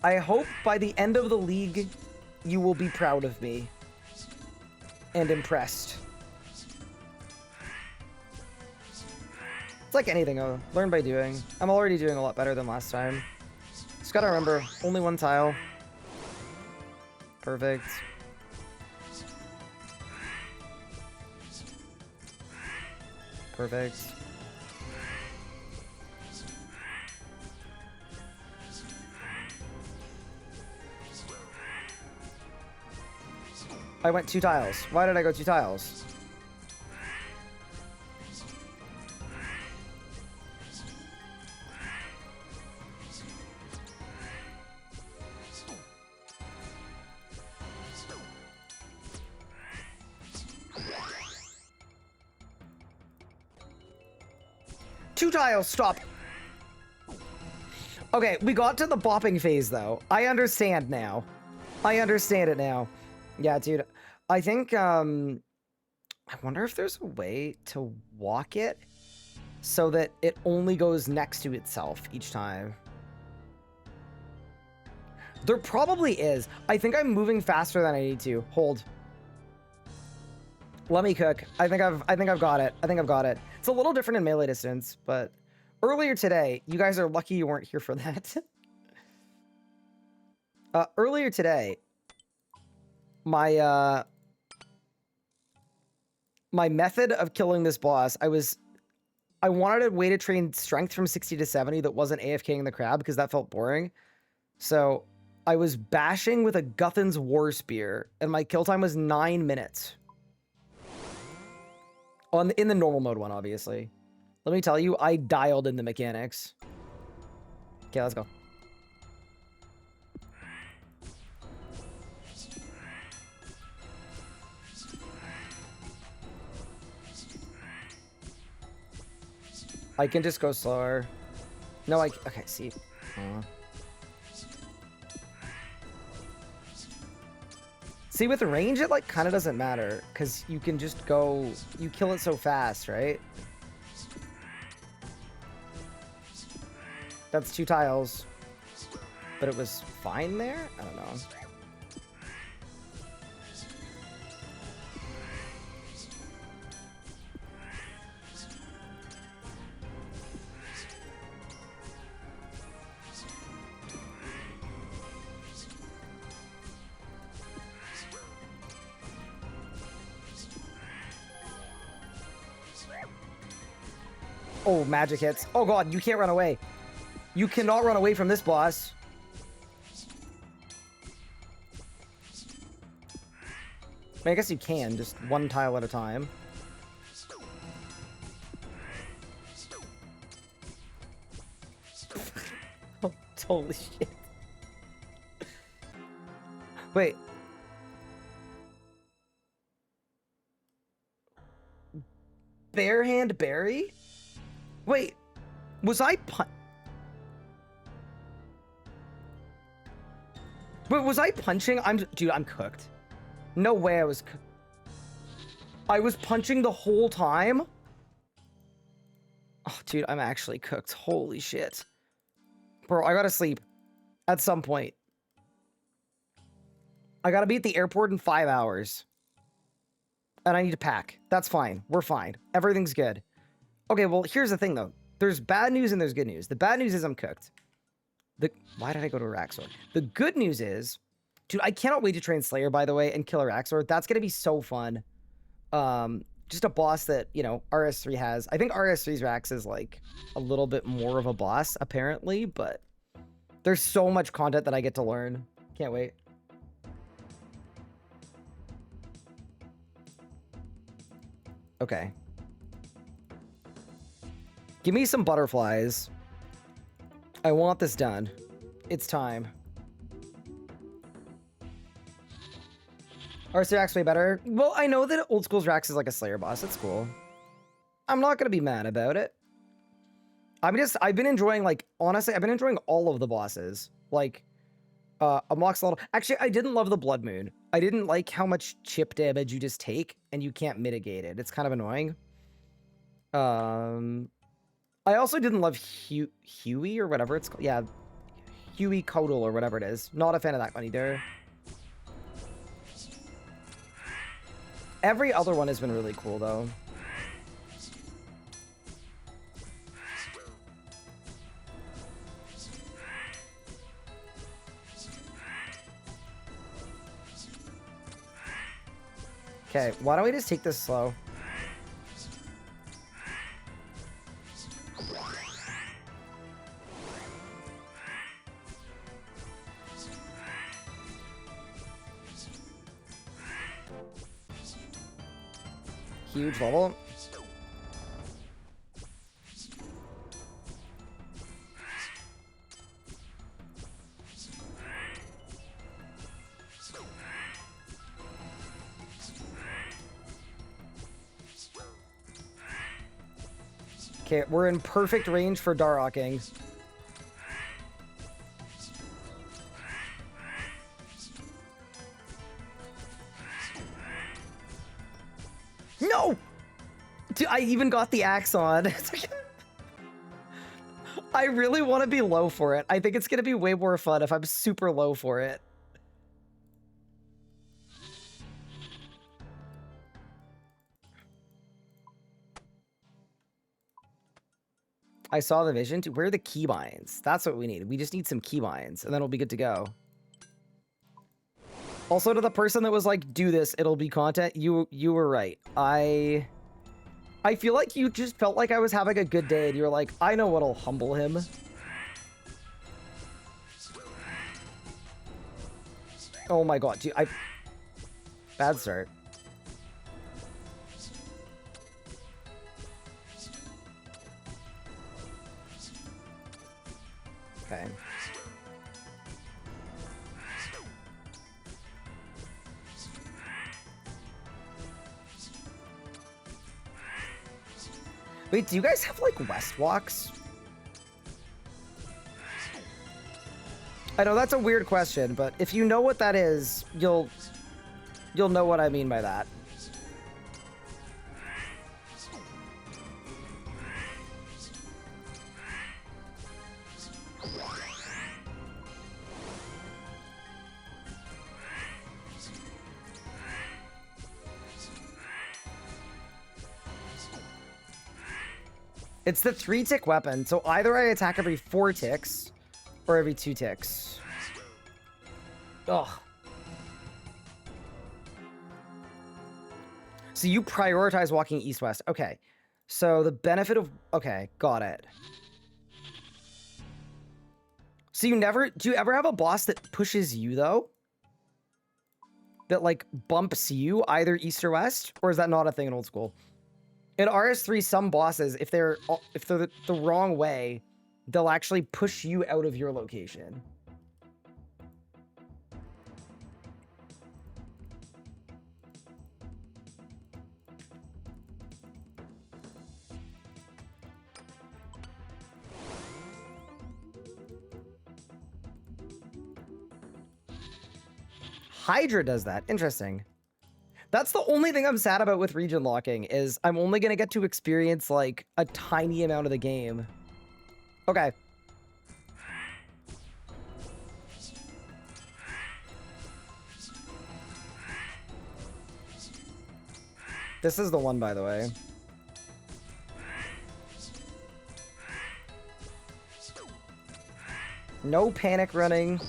I hope by the end of the league, you will be proud of me. And impressed. It's like anything, though. Learn by doing. I'm already doing a lot better than last time. Just gotta remember, only 1 tile. Perfect. Perfect. I went 2 tiles. Why did I go 2 tiles? Two tiles, stop. Okay, we got to the bopping phase, though. I understand now. I understand it now. Yeah, dude. I think, I wonder if there's a way to walk it so that it only goes next to itself each time. There probably is. I think I'm moving faster than I need to. Hold. Let me cook. I think I've got it. I think I've got it. It's a little different in melee distance, but earlier today, you guys are lucky you weren't here for that. Earlier today, my method of killing this boss, I wanted a way to train strength from 60 to 70 that wasn't AFKing the crab because that felt boring. So I was bashing with a Guthan's War Spear, and my kill time was 9 minutes. In the normal mode one, obviously. Let me tell you, I dialed in the mechanics. Okay, let's go. I can just go slower. No, okay, see. See, with range, it, like, kind of doesn't matter, because you can just go... You kill it so fast, right? That's 2 tiles. But it was fine there? I don't know. Oh, magic hits. Oh god, you can't run away. You cannot run away from this boss. I mean, I guess you can, just 1 tile at a time. Oh, holy shit. Wait. Barehand berry? Wait, was I Wait, was I punching? Dude, I'm cooked. No way I was punching the whole time? Oh, dude, I'm actually cooked. Holy shit. Bro, I gotta sleep. At some point. I gotta be at the airport in 5 hours. And I need to pack. That's fine. We're fine. Everything's good. Okay, well, here's the thing, though. There's bad news and there's good news. The bad news is I'm cooked. Why did I go to a Raxor? The good news is... Dude, I cannot wait to train Slayer, by the way, and kill a Raxor. That's gonna be so fun. Just a boss that, you know, RS3 has. I think RS3's Rax is, like, a little bit more of a boss, apparently, but... There's so much content that I get to learn. Can't wait. Okay. Give me some butterflies. I want this done. It's time. RC Rax way better. Well, I know that Old School's Rax is like a Slayer boss. It's cool. I'm not gonna be mad about it. I've been enjoying, like, honestly, I've been enjoying all of the bosses. Like, unlocks a little... Actually, I didn't love the Blood Moon. I didn't like how much chip damage you just take, and you can't mitigate it. It's kind of annoying. I also didn't love Huey or whatever it's called. Yeah, Huey Codal or whatever it is. Not a fan of that one either. Every other one has been really cool, though. Okay, why don't we just take this slow? Huge level. Okay, we're in perfect range for Darrocking. No! Dude, I even got the axe on. I really want to be low for it. I think it's going to be way more fun if I'm super low for it. I saw the vision. Where are the keybinds? That's what we need. We just need some keybinds, and then we'll be good to go. Also, to the person that was like, do this, it'll be content, you were right. I feel like you just felt like I was having a good day, and you were like, I know what'll humble him. Oh my god, dude, bad start. Okay. Wait, do you guys have, like, west walks? I know that's a weird question, but if you know what that is, you'll know what I mean by that. It's the 3-tick weapon, so either I attack every 4 ticks or every 2 ticks. Ugh. So you prioritize walking east-west. Okay. So the benefit of... Okay, got it. So you never... Do you ever have a boss that pushes you, though? That, like, bumps you either east or west? Or is that not a thing in old school? In RS3, some bosses, if they're the wrong way, they'll actually push you out of your location. Hydra does that. Interesting. That's the only thing I'm sad about with region locking, is I'm only going to get to experience, like, a tiny amount of the game. Okay. This is the one, by the way. No panic running.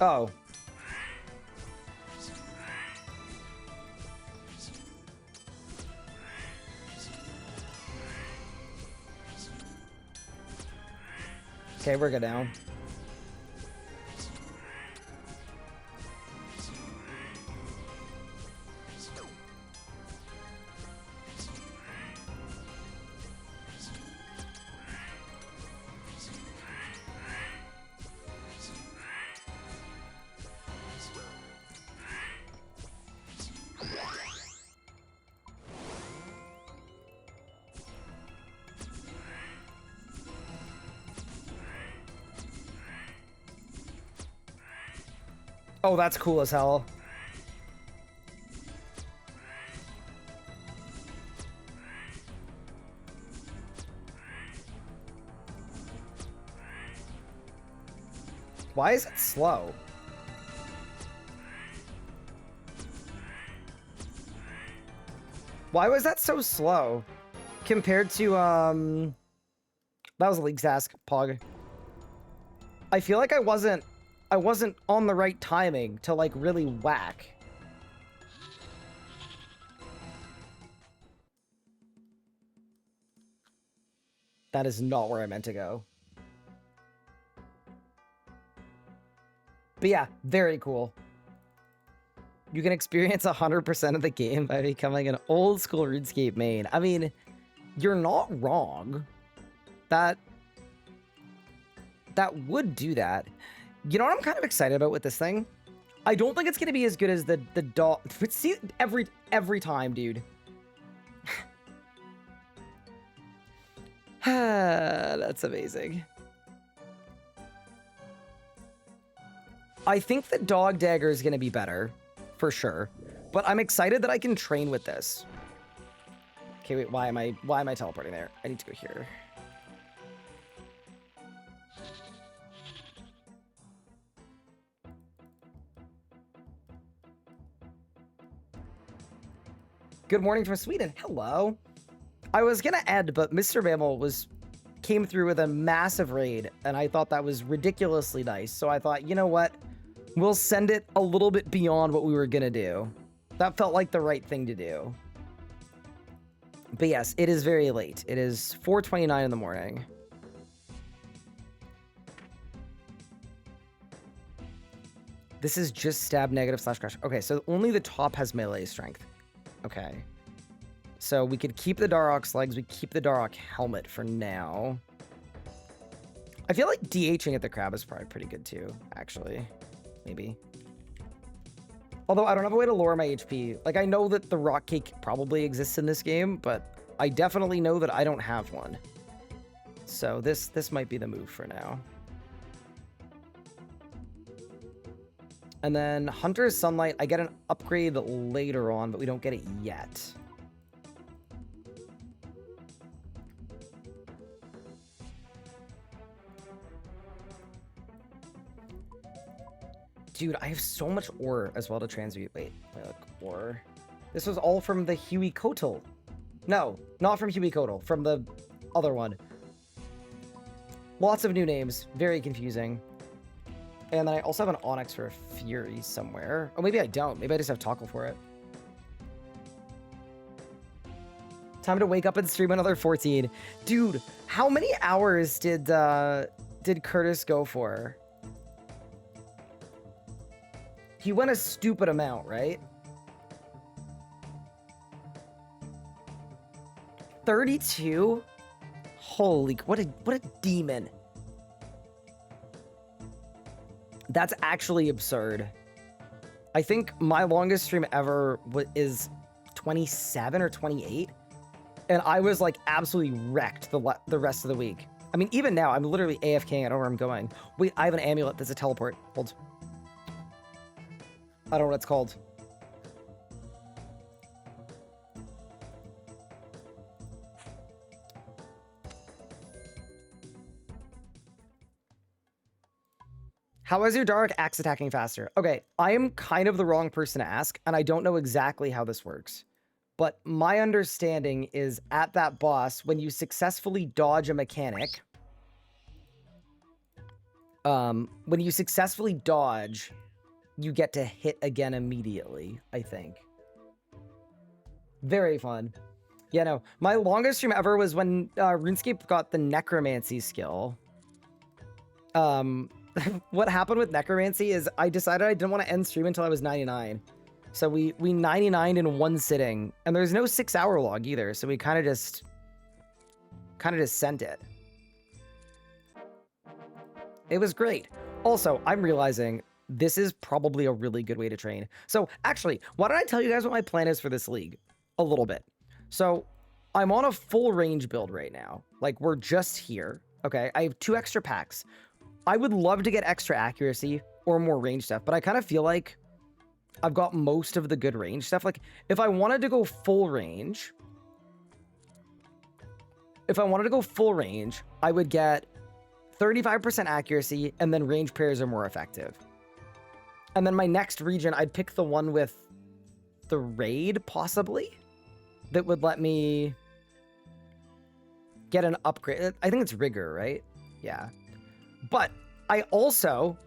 Oh. Okay, we're good now. Oh, that's cool as hell. Why is it slow? Why was that so slow compared to, that was League's ask, Pog. I feel like I wasn't on the right timing to, like, really whack. That is not where I meant to go. But yeah, very cool. You can experience 100% of the game by becoming an old school RuneScape main. I mean, you're not wrong. That would do that. You know what I'm kind of excited about with this thing? I don't think it's going to be as good as the dog. See, every time, dude. That's amazing. I think the dog dagger is going to be better, for sure. But I'm excited that I can train with this. Okay, wait, why am I teleporting there? I need to go here. Good morning from Sweden. Hello. I was gonna end, but Mr. Mammal came through with a massive raid, and I thought that was ridiculously nice. So I thought, you know what? We'll send it a little bit beyond what we were gonna do. That felt like the right thing to do. But yes, it is very late. It is 4:29 in the morning. This is just stab negative / crush. Okay, so only the top has melee strength. Okay. So we could keep the Darok's legs. We keep the Darok helmet for now. I feel like DHing at the crab is probably pretty good too, actually. Maybe. Although I don't have a way to lower my HP. Like, I know that the rock cake probably exists in this game, but I definitely know that I don't have one. So this might be the move for now. And then Hunter's Sunlight, I get an upgrade later on, but we don't get it yet. Dude, I have so much ore as well to transmute. Wait, look, ore. This was all from the Huey Kotal. No, not from Huey Kotal, from the other one. Lots of new names, very confusing. And then I also have an Onyx for a Fury somewhere. Oh, maybe I don't. Maybe I just have Toggle for it. Time to wake up and stream another 14. Dude, how many hours did Curtis go for? He went a stupid amount, right? 32? Holy, what a demon. That's actually absurd. I think my longest stream ever is 27 or 28. And I was like absolutely wrecked the rest of the week. I mean, even now, I'm literally AFKing. I don't know where I'm going. Wait, I have an amulet that's a teleport. Hold. I don't know what it's called. How is your Dark Axe attacking faster? Okay, I am kind of the wrong person to ask, and I don't know exactly how this works. But my understanding is at that boss, when you successfully dodge a mechanic, when you successfully dodge, you get to hit again immediately, I think. Very fun. Yeah, no. My longest stream ever was when RuneScape got the Necromancy skill. What happened with Necromancy is I decided I didn't want to end stream until I was 99. So we 99'd in one sitting. And there's no 6-hour log either, so we kind of just sent it. It was great. Also, I'm realizing this is probably a really good way to train. So actually, why don't I tell you guys what my plan is for this league? A little bit. So I'm on a full range build right now. Like, we're just here. Okay, I have 2 extra packs. I would love to get extra accuracy or more range stuff, but I kind of feel like I've got most of the good range stuff. Like, if I wanted to go full range, I would get 35% accuracy, and then range prayers are more effective. And then my next region, I'd pick the one with the raid, possibly, that would let me get an upgrade. I think it's rigor, right? Yeah. But I also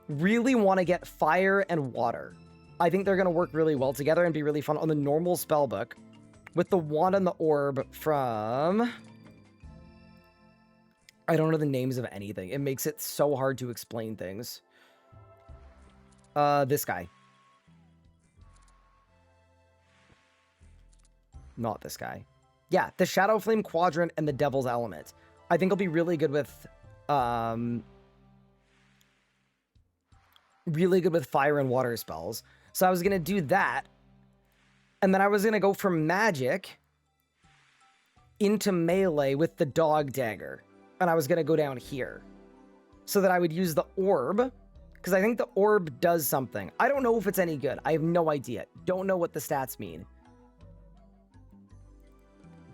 really want to get fire and water. I think they're going to work really well together and be really fun on the normal spellbook with the wand and the orb from... I don't know the names of anything. It makes it so hard to explain things. This guy. Not this guy. Yeah, the Shadow Flame Quadrant and the Devil's Element. I think I'll be really good with... really good with fire and water spells. So I was going to do that. And then I was going to go from magic into melee with the dog dagger. And I was going to go down here so that I would use the orb, because I think the orb does something. I don't know if it's any good. I have no idea. Don't know what the stats mean.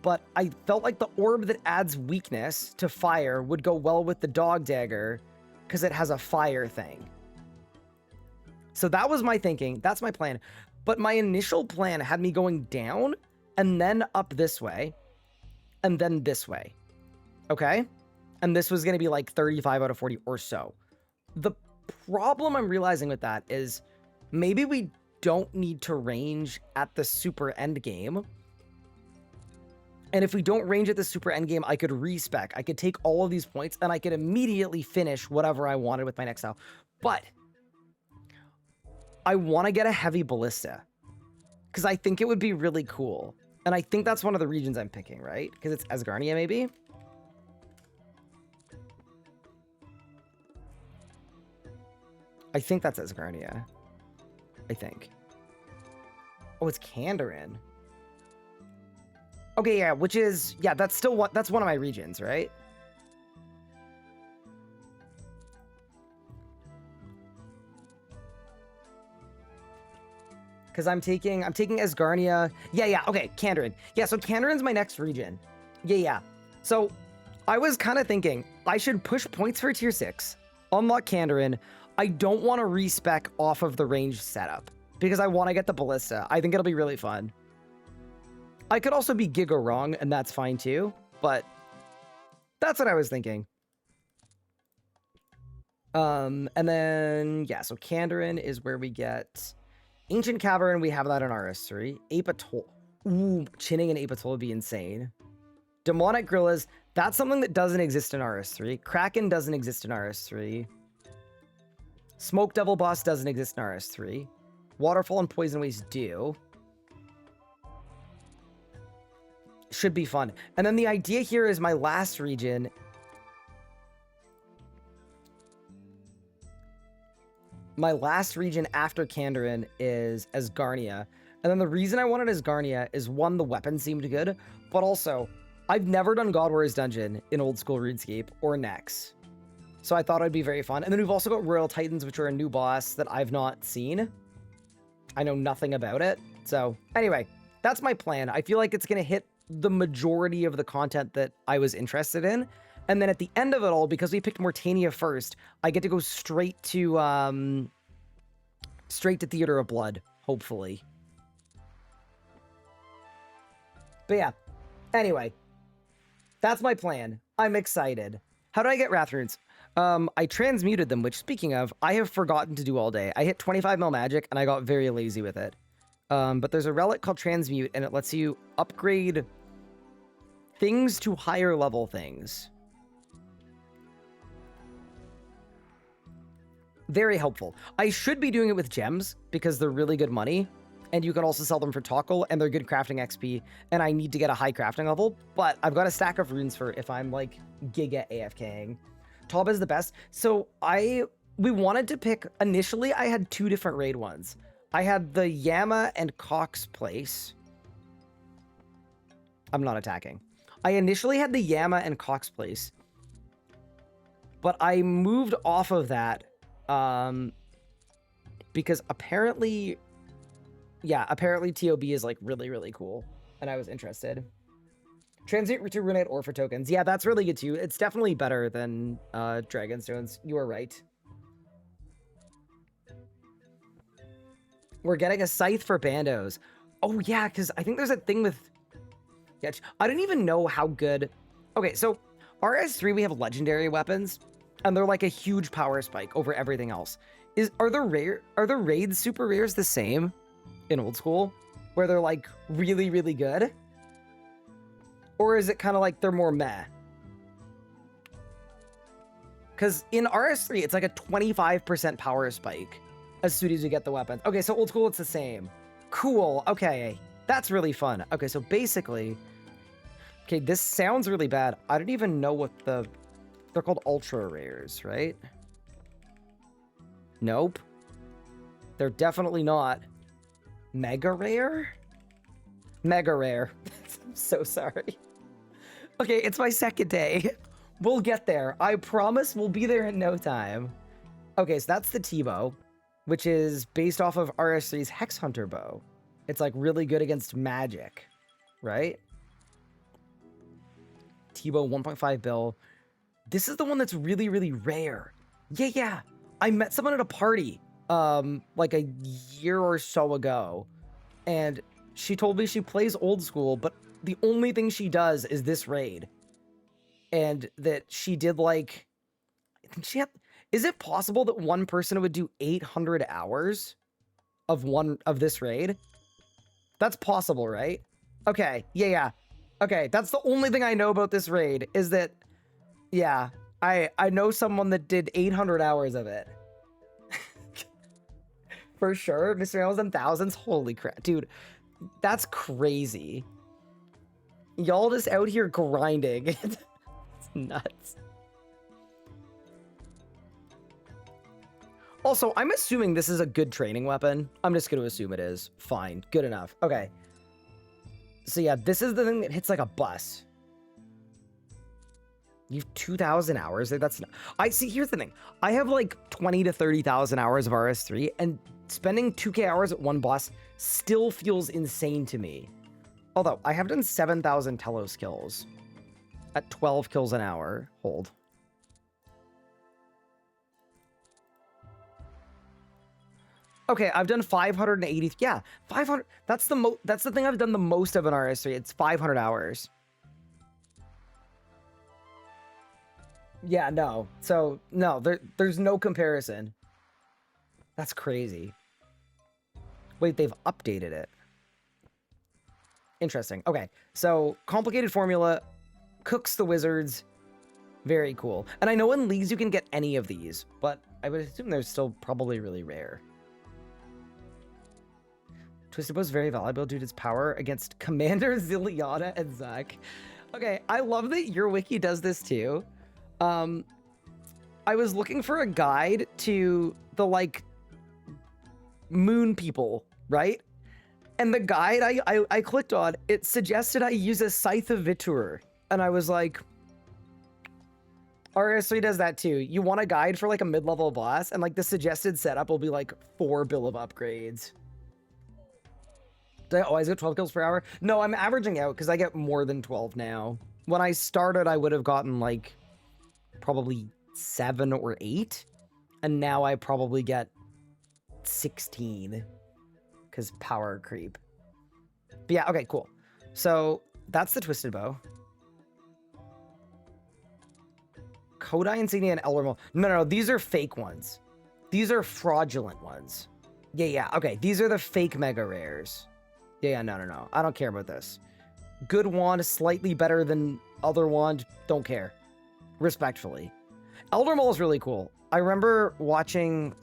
But I felt like the orb that adds weakness to fire would go well with the dog dagger because it has a fire thing. So that was my thinking. That's my plan. But my initial plan had me going down and then up this way and then this way. Okay? And this was going to be like 35 out of 40 or so. The problem I'm realizing with that is maybe we don't need to range at the super end game. And if we don't range at the super end game, I could respec. I could take all of these points and I could immediately finish whatever I wanted with my next style. But I want to get a heavy ballista because I think it would be really cool. And I think that's one of the regions I'm picking, right? Because it's Asgarnia, maybe? I think that's Asgarnia. I think. Oh, it's Kandarin. Okay, yeah, which is, yeah, that's still what, that's one of my regions, right? Because I'm taking Asgarnia. Yeah, okay, Kandarin. Yeah, so Kandarin's my next region. Yeah. So I was kind of thinking I should push points for tier 6, unlock Kandarin. I don't want to respec off of the range setup because I want to get the ballista. I think it'll be really fun. I could also be giga wrong, and that's fine too, but that's what I was thinking. And then, yeah, so Kandarin is where we get Ancient Cavern. We have that in RS3. Ape Atoll. Ooh, chinning an Ape Atoll would be insane. Demonic Gorillas, that's something that doesn't exist in RS3. Kraken doesn't exist in RS3. Smoke Devil Boss doesn't exist in RS3. Waterfall and Poison Waste do. Should be fun. And then the idea here is my last region. My last region after Kandarin is Asgarnia. And then the reason I wanted Asgarnia is, one, the weapons seemed good, but also, I've never done God Warriors Dungeon in old school RuneScape or Nex. So I thought it'd be very fun. And then we've also got Royal Titans, which are a new boss that I've not seen. I know nothing about it. So anyway, that's my plan. I feel like it's going to hit the majority of the content that I was interested in. And then at the end of it all, because we picked Morytania first, I get to go straight to Theater of Blood, hopefully. But yeah, anyway, that's my plan. I'm excited. How do I get Wrath Runes? I transmuted them, which, speaking of, I have forgotten to do all day. I hit 25 mil magic, and I got very lazy with it. But there's a relic called Transmute, and it lets you upgrade things to higher level things. Very helpful. I should be doing it with gems, because they're really good money, and you can also sell them for Tokkul, and they're good crafting XP, and I need to get a high crafting level, but I've got a stack of runes for if I'm, like, giga AFKing. Tob is the best. So we wanted to pick, initially I had 2 different raid ones. I had the Yama and Cox place. I'm not attacking. I initially had the Yama and Cox place, but I moved off of that because apparently TOB is like really, really cool, and I was interested. Transmute to Runite or for tokens. Yeah, that's really good too. It's definitely better than Dragonstones. You are right. We're getting a scythe for bandos. Oh yeah, because I think there's a thing with... Yeah, I didn't even know how good... Okay, so RS3 we have legendary weapons, and they're like a huge power spike over everything else. Are the raids super rares the same in old school, where they're like really, really good? Or is it kind of like they're more meh? Because in RS3, it's like a 25% power spike as soon as you get the weapons. Okay, so old school, it's the same. Cool, okay. That's really fun. Okay, so basically... Okay, this sounds really bad. I don't even know what the... They're called ultra rares, right? Nope. They're definitely not. Mega rare? Mega rare. I'm so sorry. Okay, it's my second day. We'll get there. I promise we'll be there in no time. Okay, so that's the T-bow, which is based off of RS3's Hex Hunter bow. It's like really good against magic, right? T-bow 1.5 bill. This is the one that's really, really rare. Yeah. I met someone at a party like a year or so ago, and she told me she plays old school, but the only thing she does is this raid. And that she did like... I think she had... Is it possible that one person would do 800 hours of this raid? That's possible, right? Okay, yeah. Okay, that's the only thing I know about this raid, is that... Yeah, I know someone that did 800 hours of it. For sure, Mr. Al's in thousands. Holy crap, dude. That's crazy. Y'all just out here grinding. It's nuts. Also, I'm assuming this is a good training weapon. I'm just going to assume it is. Fine. Good enough. Okay. So yeah, this is the thing that hits like a bus. You have 2,000 hours. That's I see. Here's the thing. I have like 20 to 30,000 hours of RS3, and spending 2K hours at one boss still feels insane to me. Although I have done 7,000 Telos kills at 12 kills an hour. Hold. Okay, I've done 580. Yeah, 500. That's the thing I've done the most of an RS3. It's 500 hours. Yeah, no. So, no, there's no comparison. That's crazy. Wait, they've updated it. Interesting. Okay, so complicated formula, cooks the wizards. Very cool. And I know in leagues you can get any of these, but I would assume they're still probably really rare. Twisted Bow is very valuable due to its power against Commander Ziliana and Zac. Okay, I love that your wiki does this too. I was looking for a guide to the, like, moon people, right? And the guide I clicked on, it suggested I use a Scythe of Vitur. And I was like, RS3 does that too. You want a guide for, like, a mid-level boss, and, like, the suggested setup will be, like, 4 bill of upgrades. Do I always get 12 kills per hour? No, I'm averaging out because I get more than 12 now. When I started, I would have gotten, like, probably 7 or 8. And now I probably get 16. Because power creep. But yeah, okay, cool. So, that's the Twisted Bow. Kodai Insignia and Elder Maul. No, these are fake ones. These are fraudulent ones. Yeah, okay. These are the fake mega rares. Yeah, no. I don't care about this. Good wand, slightly better than other wand. Don't care. Respectfully. Elder Maul is really cool. I remember watching...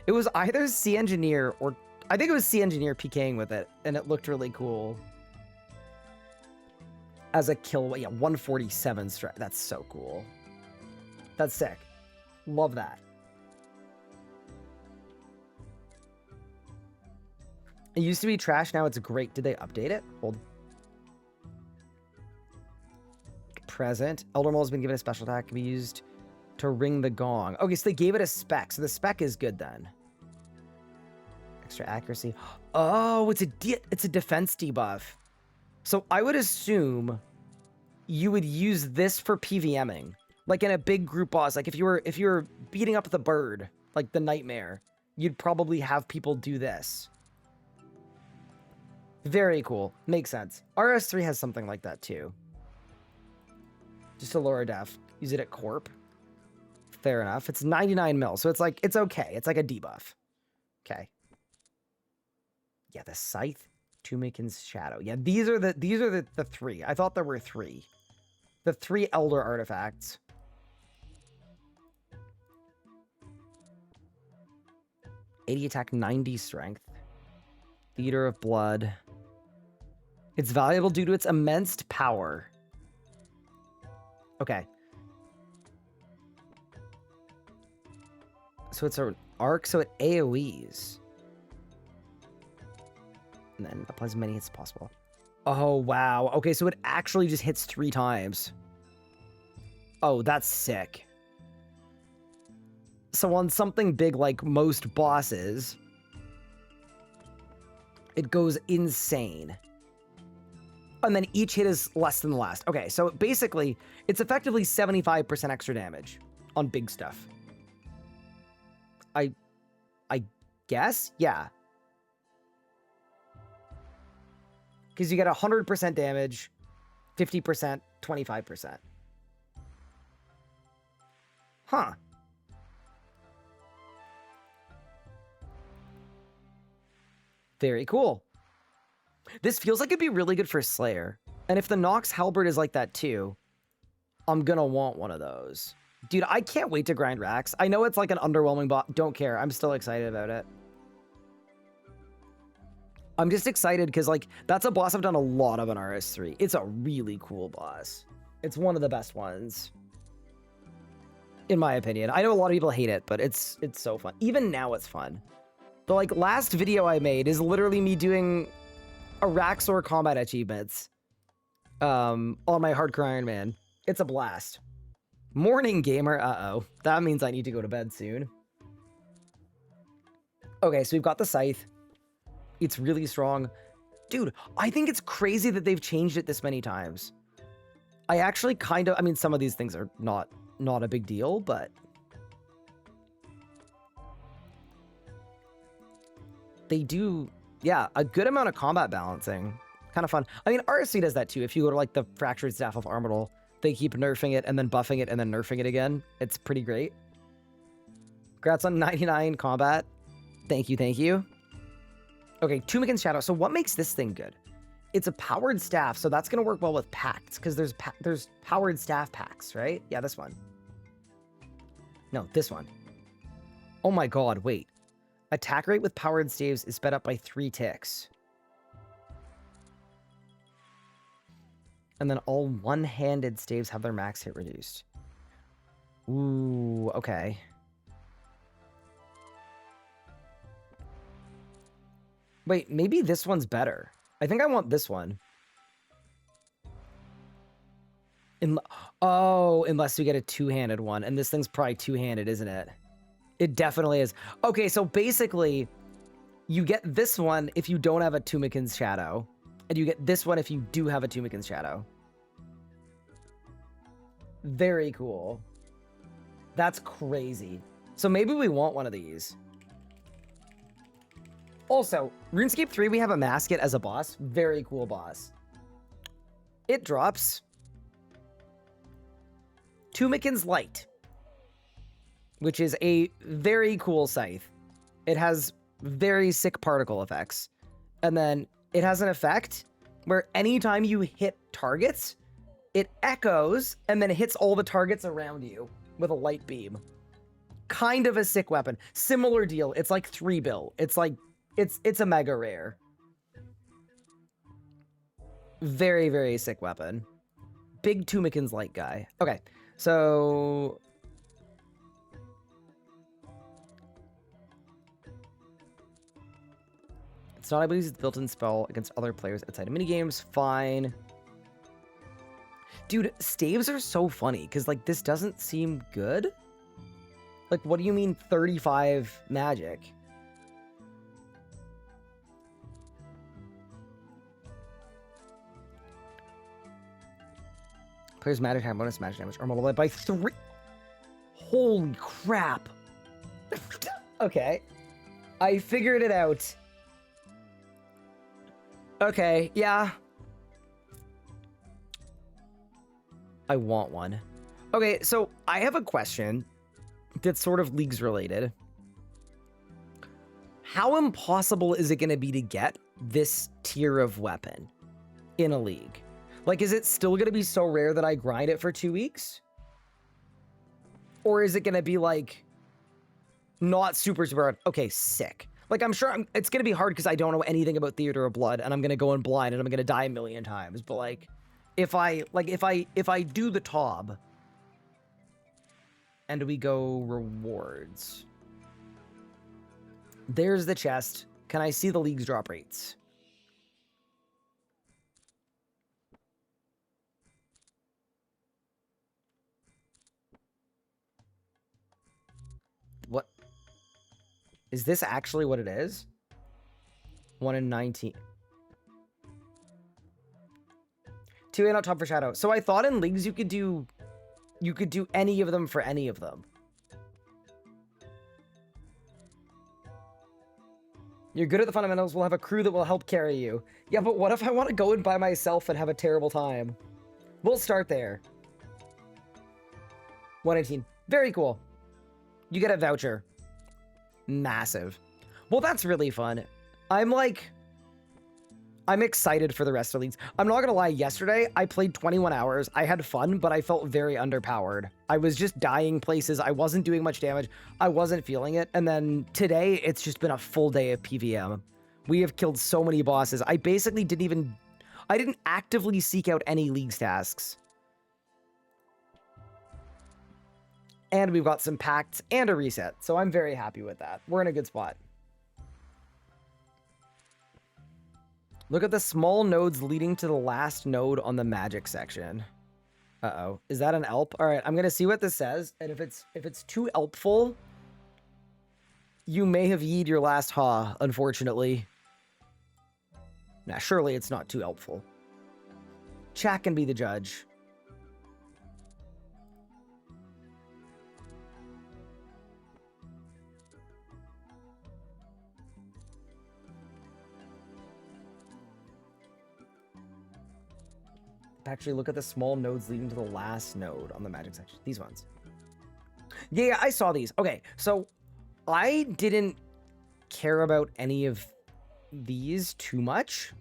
It was either Sea Engineer or... I think it was Sea Engineer PKing with it, and it looked really cool. As a kill... Yeah, 147 strike. That's so cool. That's sick. Love that. It used to be trash, now it's great. Did they update it? Hold. Present. Elder Maul has been given a special attack. Can be used to ring the gong. Okay, so they gave it a spec. So the spec is good then. Extra accuracy. Oh, it's a defense debuff. So I would assume you would use this for PVMing. Like in a big group boss. Like if you were beating up the bird, like the nightmare, you'd probably have people do this. Very cool. Makes sense. RS3 has something like that too. Just a lower def. Use it at Corp. Fair enough. It's 99 mil, so it's like, it's okay. It's like a debuff. Okay. Yeah, the Scythe, Tumikin's Shadow. Yeah, these are the three. I thought there were 3. The 3 Elder artifacts. '80 attack, 90 strength. Theater of Blood. It's valuable due to its immense power. Okay. So it's an arc, so it AoEs. And then applies as many hits as possible. Oh, wow. Okay, so it actually just hits 3 times. Oh, that's sick. So on something big like most bosses, it goes insane. And then each hit is less than the last. Okay, so basically, it's effectively 75% extra damage on big stuff. I guess? Yeah. Because you get 100% damage, 50%, 25%. Huh. Very cool. This feels like it'd be really good for Slayer. And if the Nox Halberd is like that too, I'm gonna want one of those. Dude, I can't wait to grind racks. I know it's like an underwhelming bot. Don't care. I'm still excited about it. I'm just excited because, like, that's a boss I've done a lot of on RS3. It's a really cool boss. It's one of the best ones. in my opinion. I know a lot of people hate it, but it's so fun. Even now it's fun. The like last video I made is literally me doing Araxor combat achievements on my hardcore Iron Man. It's a blast. Morning gamer, uh-oh. That means I need to go to bed soon. Okay, so we've got the scythe. It's really strong. Dude, I think it's crazy that they've changed it this many times. I actually kind of, I mean, some of these things are not a big deal, but they do, yeah, a good amount of combat balancing. Kind of fun. I mean, RS3 does that too. If you go to like the Fractured Staff of Armadal, they keep nerfing it and then buffing it and then nerfing it again. It's pretty great. Congrats on 99 combat. Thank you, thank you. Okay, Tumikin's Shadow. So what makes this thing good? It's a powered staff, so that's going to work well with packs, because there's powered staff packs, right? Yeah, this one. No, this one. Oh my god, wait. Attack rate with powered staves is sped up by 3 ticks. And then all one-handed staves have their max hit reduced. Ooh, okay. Wait, maybe this one's better. I think I want this one. Oh, unless we get a two-handed one. And this thing's probably two-handed, isn't it? It definitely is. Okay, so basically, you get this one if you don't have a Tumikin's Shadow. And you get this one if you do have a Tumikin's Shadow. Very cool. That's crazy. So maybe we want one of these. Also, RuneScape 3, we have a Masket as a boss. Very cool boss. It drops Tumikin's Light, which is a very cool scythe. It has very sick particle effects. And then it has an effect where anytime you hit targets, it echoes and then hits all the targets around you with a light beam. Kind of a sick weapon. Similar deal. It's like 3 bill. It's like, it's a mega rare. Very, very sick weapon. Big Tumikin's Light guy. Okay, so it's not able to use the built-in spell against other players outside of minigames. Fine. Dude, staves are so funny, because, like, this doesn't seem good. Like, what do you mean 35 magic? Players magic have bonus magic damage or multiplied by 3. Holy crap. Okay. I figured it out. Okay, yeah. I want one. Okay, so I have a question that's sort of Leagues related. How impossible is it going to be to get this tier of weapon in a league? Like, is it still going to be so rare that I grind it for 2 weeks? Or is it going to be, like, not super hard? Okay, sick. Like, I'm sure it's going to be hard because I don't know anything about Theater of Blood, and I'm going to go in blind, and I'm going to die a million times. But, like, if I do the TOB, and we go rewards. There's the chest. Can I see the League's drop rates? What? Is this actually what it is? 1 in 19. 2 ain't on top for Shadow. So I thought in Leagues you could do any of them for any of them. You're good at the fundamentals. We'll have a crew that will help carry you. Yeah, but what if I want to go in by myself and have a terrible time? We'll start there. 118. Very cool. You get a voucher. Massive. Well, that's really fun. I'm excited for the rest of the leagues. I'm not gonna lie, yesterday I played 21 hours. I had fun, but I felt very underpowered. I was just dying places. I wasn't doing much damage. I wasn't feeling it. And then today, it's just been a full day of PVM. We have killed so many bosses. I basically I didn't actively seek out any leagues tasks. And we've got some pacts and a reset. So I'm very happy with that. We're in a good spot. Look at the small nodes leading to the last node on the magic section. Uh-oh. Is that an elp? All right, I'm going to see what this says. And if it's too elpful, you may have yeed your last ha, unfortunately. Nah, surely it's not too elpful. Chat can be the judge. Actually, look at the small nodes leading to the last node on the magic section. These ones. Yeah, I saw these. Okay, so I didn't care about any of these too much.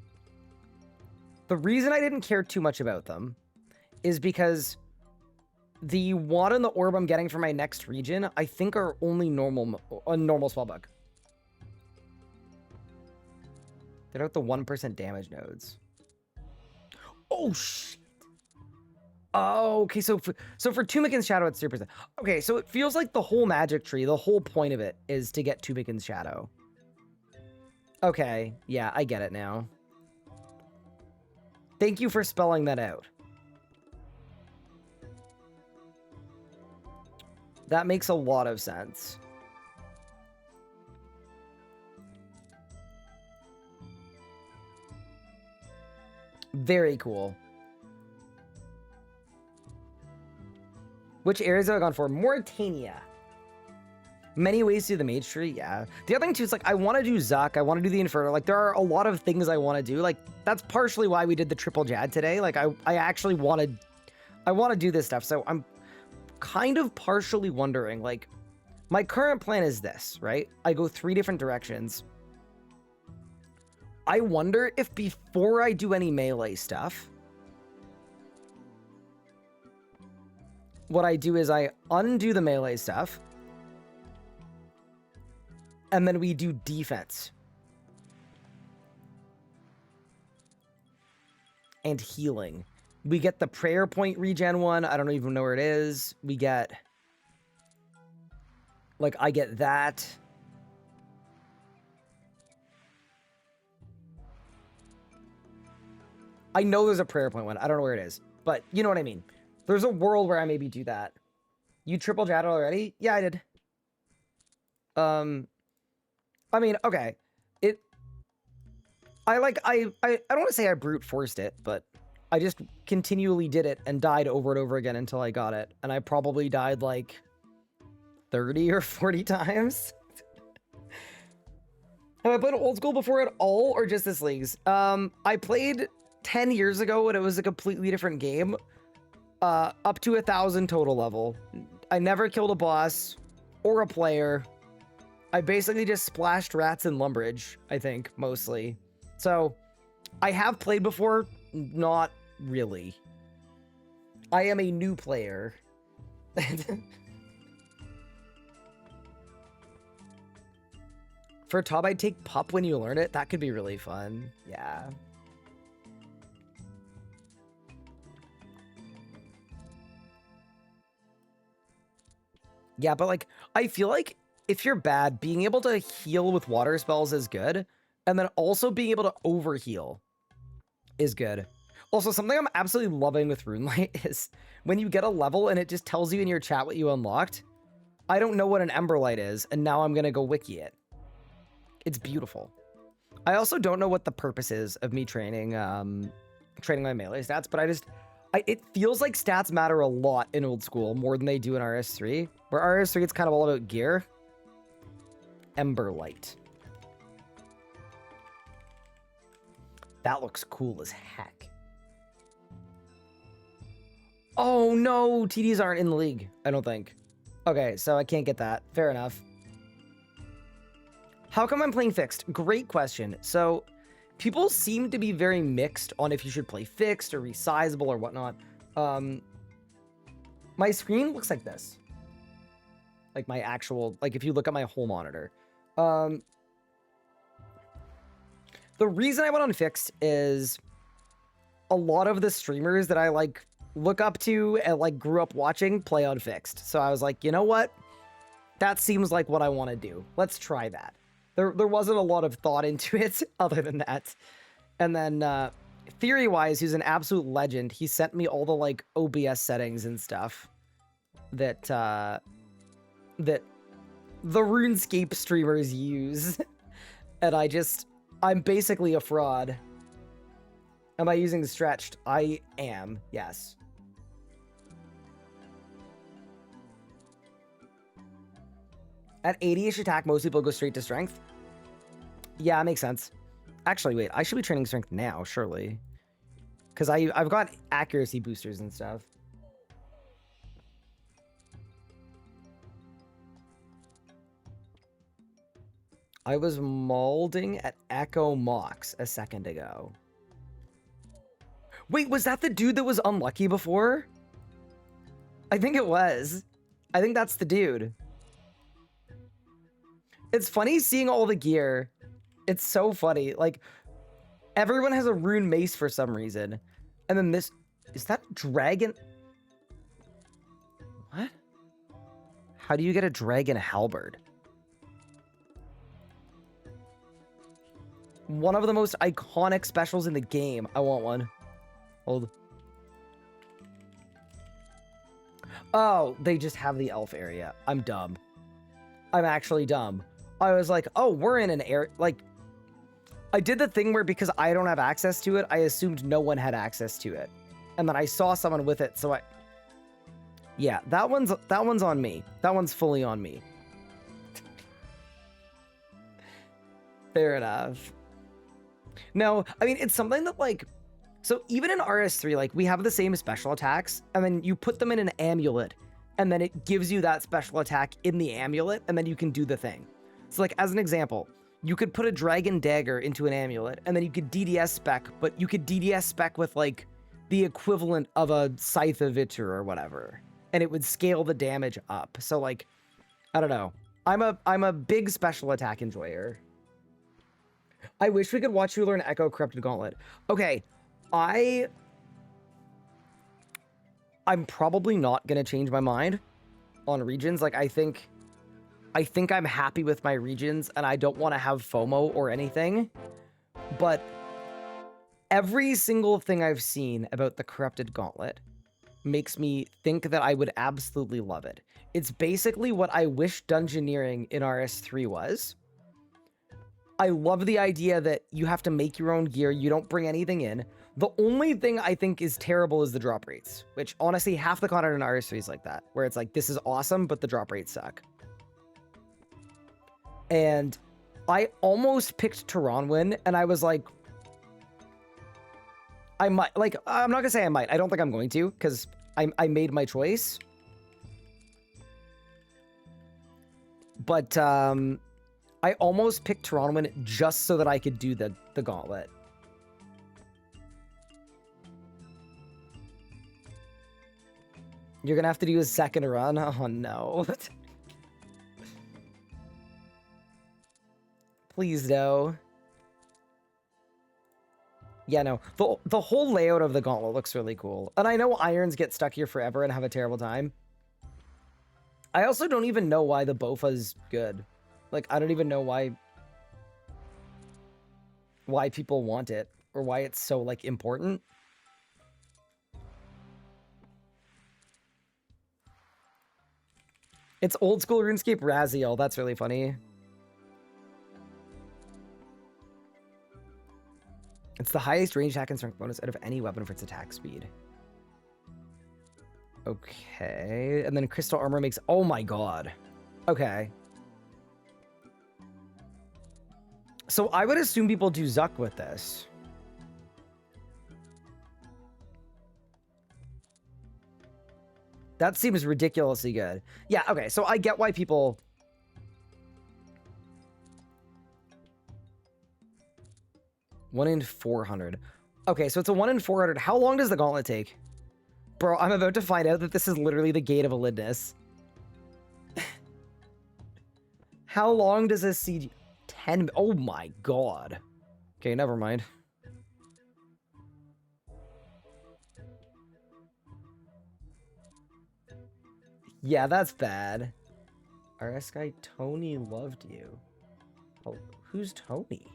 The reason I didn't care too much about them is because the wand and the orb I'm getting for my next region, I think are only normal spellbook. They're not the 1% damage nodes. Oh, shit. Oh, okay, so for Tumikin's Shadow, it's 3%. Okay, so it feels like the whole magic tree, the whole point of it is to get Tumikin's Shadow. Okay, yeah, I get it now. Thank you for spelling that out. That makes a lot of sense. Very cool. Which areas have I gone for? Morytania. Many ways to do the mage tree, yeah. The other thing too is like I want to do Zuck, I want to do the Inferno. Like there are a lot of things I want to do. Like that's partially why we did the triple Jad today. Like I actually want to do this stuff. So I'm kind of partially wondering, like my current plan is this, right? I go 3 different directions. I wonder if before I do any melee stuff, what I do is I undo the melee stuff, and then we do defense. And healing. We get the prayer point regen one. I don't even know where it is. We get... Like, I get that. I know there's a prayer point one. I don't know where it is. But you know what I mean. There's a world where I maybe do that. You triple Jad already? Yeah, I did. I mean, okay. I don't want to say I brute forced it, but I just continually did it and died over and over again until I got it. And I probably died like 30 or 40 times. Have I played old school before at all or just this leagues? I played 10 years ago when it was a completely different game. Up to 1,000 total level. I never killed a boss or a player. I basically just splashed rats in Lumbridge, I think, mostly. So, I have played before, not really. I am a new player. For Tob, I'd take Pup when you learn it. That could be really fun. Yeah. Yeah, but like, I feel like if you're bad, being able to heal with water spells is good. And then also being able to overheal is good. Also, something I'm absolutely loving with Runelight is when you get a level and it just tells you in your chat what you unlocked. I don't know what an Emberlight is, and now I'm going to go wiki it. It's beautiful. I also don't know what the purpose is of me training my melee stats, but it feels like stats matter a lot in old school, more than they do in RS3. Where RS3, it's kind of all about gear. Emberlight. That looks cool as heck. Oh no, TDs aren't in the league, I don't think. Okay, so I can't get that. Fair enough. How come I'm playing fixed? Great question. So, people seem to be very mixed on if you should play fixed or resizable or whatnot. My screen looks like this. Like my actual, like if you look at my whole monitor. The reason I went on fixed is a lot of the streamers that I like look up to and like grew up watching play Unfixed. So I was like, you know what? That seems like what I want to do. Let's try that. There wasn't a lot of thought into it other than that. And then theory-wise, he's an absolute legend. He sent me all the like OBS settings and stuff that that the RuneScape streamers use. And I'm basically a fraud. Am I using stretched? I am, yes. At 80-ish attack, most people go straight to strength. Yeah, it makes sense. Actually, wait, I should be training strength now, surely. Because I've got accuracy boosters and stuff. I was molding at Echo Mox a second ago. Wait, was that the dude that was unlucky before? I think it was. I think that's the dude. It's funny seeing all the gear. It's so funny. Like, everyone has a rune mace for some reason. And then this... Is that dragon? What? How do you get a dragon halberd? One of the most iconic specials in the game. I want one. Hold. Oh, they just have the elf area. I'm dumb. I'm actually dumb. I was like, oh, we're in an area. Like, I did the thing where because I don't have access to it, I assumed no one had access to it. And then I saw someone with it, so I... Yeah, that one's on me. That one's fully on me. Fair enough. No, I mean, it's something that, like... So even in RS3, like, we have the same special attacks, and then you put them in an amulet, and then it gives you that special attack in the amulet, and then you can do the thing. So, like, as an example, you could put a dragon dagger into an amulet, and then you could DDS spec, but you could DDS spec with, like, the equivalent of a Scythe of Vitur or whatever, and it would scale the damage up. So, like, I don't know. I'm a big special attack enjoyer. I wish we could watch you learn Echo Corrupted Gauntlet. Okay, I'm probably not gonna change my mind on regions. Like, I think I'm happy with my regions, and I don't want to have FOMO or anything. But every single thing I've seen about the Corrupted Gauntlet makes me think that I would absolutely love it. It's basically what I wish Dungeoneering in RS3 was. I love the idea that you have to make your own gear, you don't bring anything in. The only thing I think is terrible is the drop rates, which honestly, half the content in RS3 is like that, where it's like, this is awesome, but the drop rates suck. And I almost picked Tehranwyn, and I was like, I might, like, I'm not gonna say I might. I don't think I'm going to, because I made my choice. But I almost picked Tehranwyn just so that I could do the gauntlet. You're gonna have to do a second run? Oh no. Please no. Yeah, no. The whole layout of the gauntlet looks really cool. And I know irons get stuck here forever and have a terrible time. I also don't even know why the Bofa's good. Like, I don't even know why people want it or why it's so, like, important. It's old school RuneScape Raziel. That's really funny. It's the highest range attack and strength bonus out of any weapon for its attack speed. Okay. And then crystal armor makes... Oh my god. Okay. So I would assume people do Zuck with this. That seems ridiculously good. Yeah, okay. So I get why people... One in 400. Okay, so it's a 1 in 400. How long does the gauntlet take? Bro, I'm about to find out that this is literally the gate of Elidness. How long does this siege... 10... Oh my god. Okay, never mind. Yeah, that's bad. RS guy Tony loved you. Oh, who's Tony?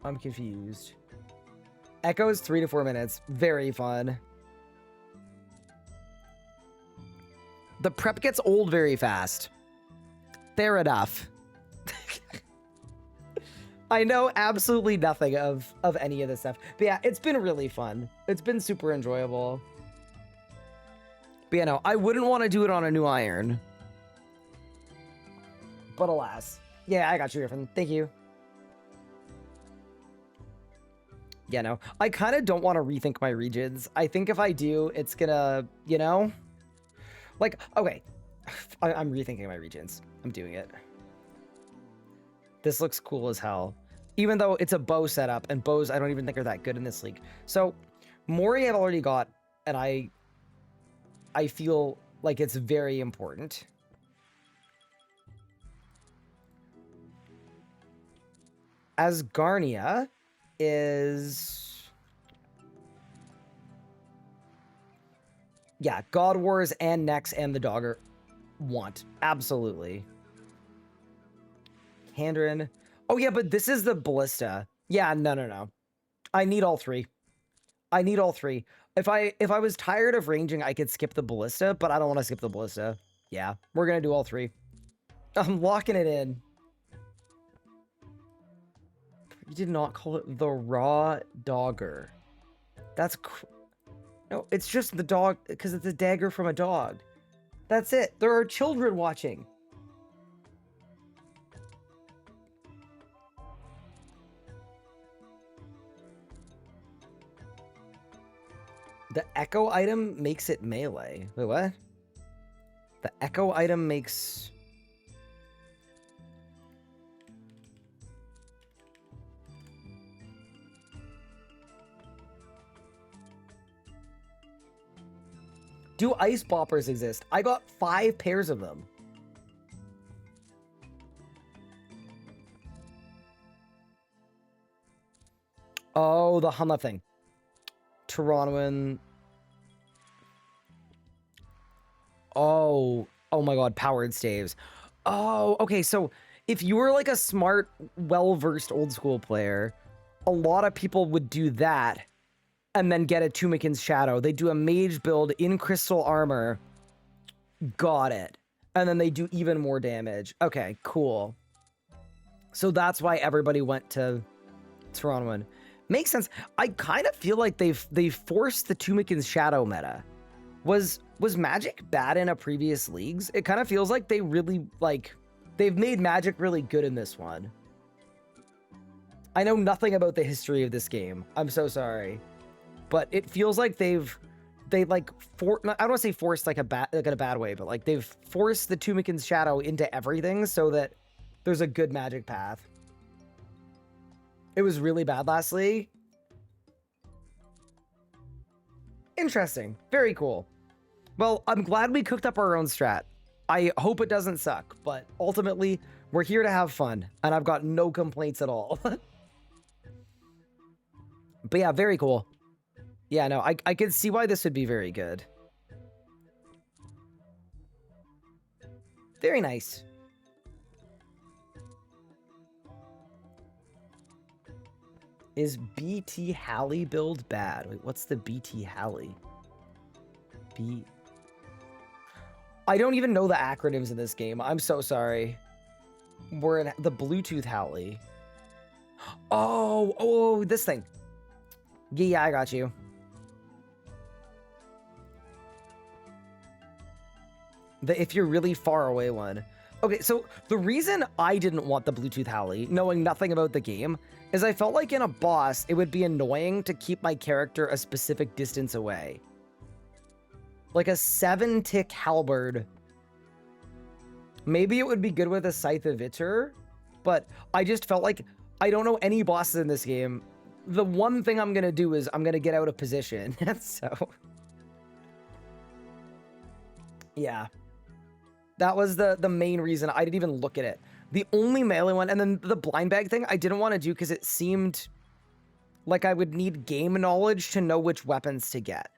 I'm confused. Echoes 3 to 4 minutes. Very fun. The prep gets old very fast. Fair enough. I know absolutely nothing of any of this stuff. But yeah, it's been really fun. It's been super enjoyable. But yeah, no, I wouldn't want to do it on a new iron. But alas. Yeah, I got you, Griffin. Thank you. Yeah, no, I kind of don't want to rethink my regions. I think if I do, it's gonna, you know? Like, okay, I'm rethinking my regions. I'm doing it. This looks cool as hell. Even though it's a bow setup, and bows I don't even think are that good in this league. So, Mori I've already got, and I feel like it's very important. Asgarnia is... Yeah, God Wars and Nex and the Dogger want. Absolutely. Handrin. Oh, yeah, but this is the Ballista. Yeah, no. I need all three. I need all three. If I was tired of ranging, I could skip the Ballista, but I don't want to skip the Ballista. Yeah, we're going to do all three. I'm locking it in. You did not call it the Raw Dogger. That's... No, it's just the dog, because it's a dagger from a dog. That's it. There are children watching. The echo item makes it melee. Wait, what? The echo item makes... Do ice boppers exist? I got 5 pairs of them. Oh, the Humma thing. Torontoan. Oh my god, powered staves. Oh, okay, so if you were like a smart, well-versed old school player, a lot of people would do that and then get a Tumikin's Shadow. They do a mage build in crystal armor. Got it. And then they do even more damage. Okay, cool. So that's why everybody went to Torontoan. Makes sense. I kind of feel like they've forced the Tumikin's Shadow meta. Was Magic bad in a previous leagues? It kind of feels like they really, like, they've made Magic really good in this one. I know nothing about the history of this game. I'm so sorry. But it feels like they like, I don't want to say forced like in a bad way, but like they've forced the Tumikin's Shadow into everything so that there's a good Magic path. It was really bad last league. Interesting. Very cool. Well, I'm glad we cooked up our own strat. I hope it doesn't suck, but ultimately, we're here to have fun, and I've got no complaints at all. But yeah, very cool. Yeah, no, I can see why this would be very good. Very nice. Is BT Halley build bad? Wait, what's the BT Halley? I don't even know the acronyms in this game. I'm so sorry. We're in the Bluetooth Halley. Oh, this thing. Yeah, I got you. The if you're really far away one. Okay, so the reason I didn't want the Bluetooth Halley, knowing nothing about the game, is I felt like in a boss, it would be annoying to keep my character a specific distance away. Like a 7-tick halberd. Maybe it would be good with a Scythe of Vitor, but I just felt like I don't know any bosses in this game. The one thing I'm going to do is I'm going to get out of position. So, yeah. That was the main reason I didn't even look at it. The only melee one, and then the blind bag thing, I didn't want to do because it seemed like I would need game knowledge to know which weapons to get.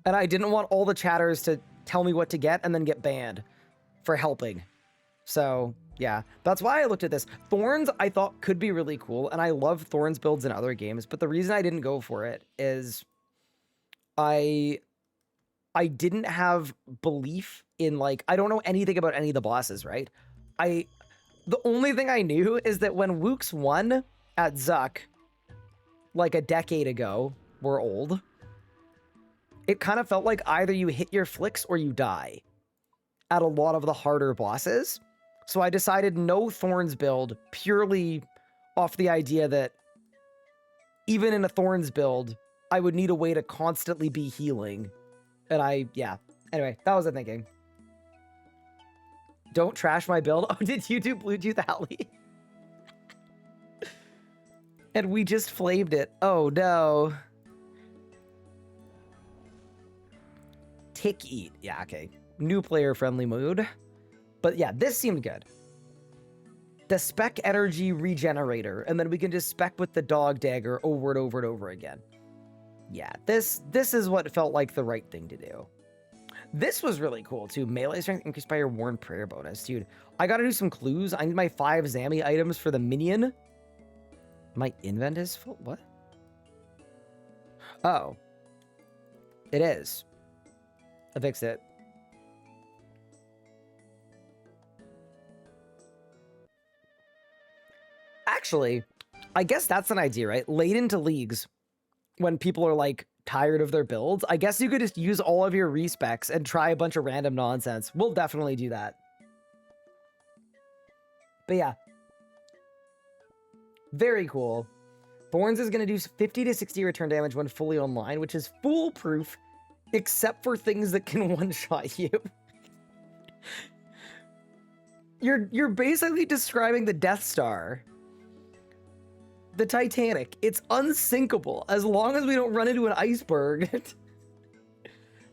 And I didn't want all the chatters to tell me what to get and then get banned for helping. So, yeah, that's why I looked at this. Thorns, I thought, could be really cool, and I love Thorns builds in other games, but the reason I didn't go for it is I didn't have belief in, like, I don't know anything about any of the bosses, right? The only thing I knew is that when Wooks won at Zuck, like a decade ago, we're old, it kind of felt like either you hit your flicks or you die at a lot of the harder bosses. So I decided no Thorns build, purely off the idea that even in a Thorns build, I would need a way to constantly be healing. And yeah. Anyway, that was the thinking. Don't trash my build. Oh, did you do Bluetooth Alley? And we just flamed it. Oh, no. Tick eat. Yeah, okay. New player friendly mood. But yeah, this seemed good. The spec energy regenerator, and then we can just spec with the dog dagger over and over and over again. Yeah, this is what felt like the right thing to do. This was really cool too. Melee strength increased by your worn prayer bonus. Dude, I gotta do some clues. I need my 5 Zammy items for the minion. My invent is full? What? Oh. It is. I fixed it. Actually, I guess that's an idea, right? Late into leagues, when people are like tired of their builds, I guess you could just use all of your respecs and try a bunch of random nonsense. We'll definitely do that. But yeah. Very cool. Thorns is going to do 50 to 60 return damage when fully online, which is foolproof, except for things that can one-shot you. You're basically describing the Death Star. The Titanic. It's unsinkable as long as we don't run into an iceberg.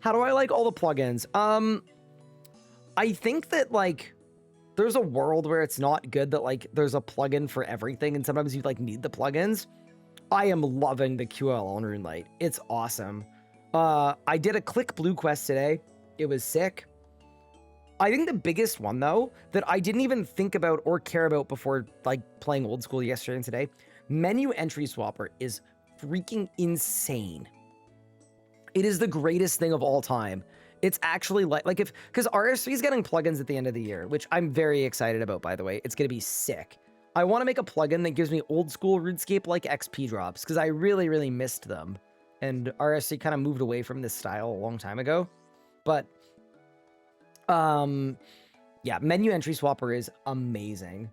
How do I like all the plugins? I think that, like, there's a world where it's not good that, like, there's a plugin for everything, and sometimes you, like, need the plugins. I am loving the QL on Runelight. It's awesome. I did a Click Blue quest today. It was sick. I think the biggest one, though, that I didn't even think about or care about before, like, playing Old School yesterday and today, Menu Entry Swapper is freaking insane. It is the greatest thing of all time. It's actually like if, because RS3 is getting plugins at the end of the year, which I'm very excited about, by the way. It's going to be sick. I want to make a plugin that gives me old school RuneScape like XP drops, because I really, really missed them. And RS3 kind of moved away from this style a long time ago. But, yeah, Menu Entry Swapper is amazing.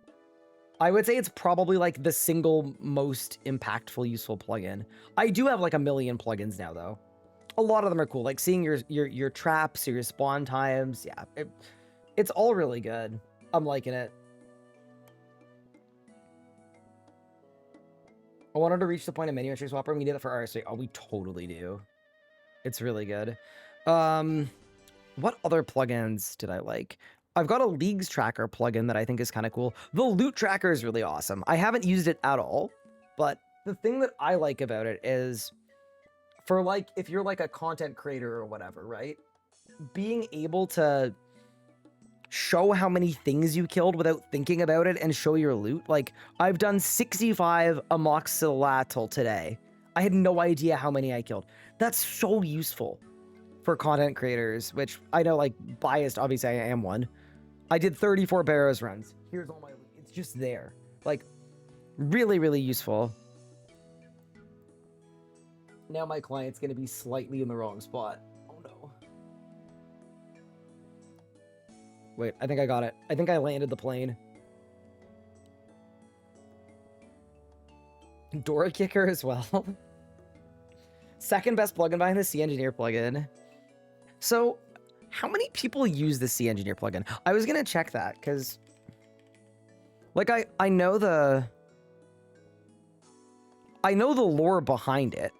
I would say it's probably like the single most impactful, useful plugin. I do have like a million plugins now, though. A lot of them are cool, like seeing your traps or your spawn times. Yeah, it's all really good. I'm liking it. I wanted to reach the point of Menu Entry Swapper, and we did it for RS3. Oh, we totally do. It's really good. What other plugins did I like? I've got a Leagues Tracker plugin that I think is kind of cool. The Loot Tracker is really awesome. I haven't used it at all, but the thing that I like about it is, for like, if you're like a content creator or whatever, right? Being able to show how many things you killed without thinking about it and show your loot. Like, I've done 65 amoxicillatl today. I had no idea how many I killed. That's so useful for content creators, which I know, like, biased, obviously I am one. I did 34 Barrows runs. Here's all my loot. It's just there. Like, really, really useful. Now my client's going to be slightly in the wrong spot. Oh, no. Wait, I think I got it. I think I landed the plane. Dora Kicker as well. Second best plugin behind the C Engineer plugin. So, how many people use the C Engineer plugin? I was going to check that, because, like, I know the lore behind it.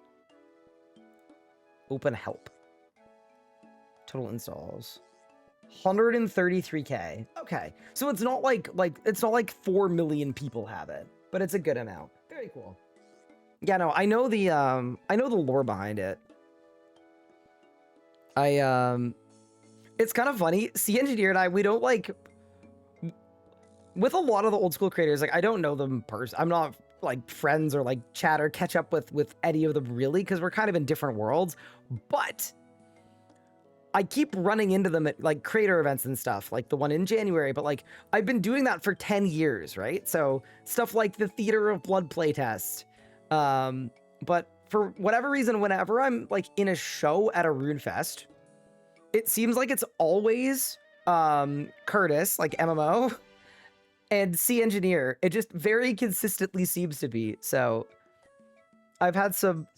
Open help. Total installs. 133K. Okay. So it's not like it's not like 4 million people have it, but it's a good amount. Very cool. Yeah, no, I know the lore behind it. It's kind of funny. C Engineer and I, we don't like, with a lot of the old school creators, like I don't know them I'm not like friends or like chat or catch up with any of them really, because we're kind of in different worlds. But I keep running into them at like creator events and stuff, like the one in January, but like I've been doing that for 10 years, right? So stuff like the Theater of Blood playtest. But for whatever reason, whenever I'm like in a show at a RuneFest, it seems like it's always Curtis, like MMO, and C Engineer. It just very consistently seems to be. So I've had some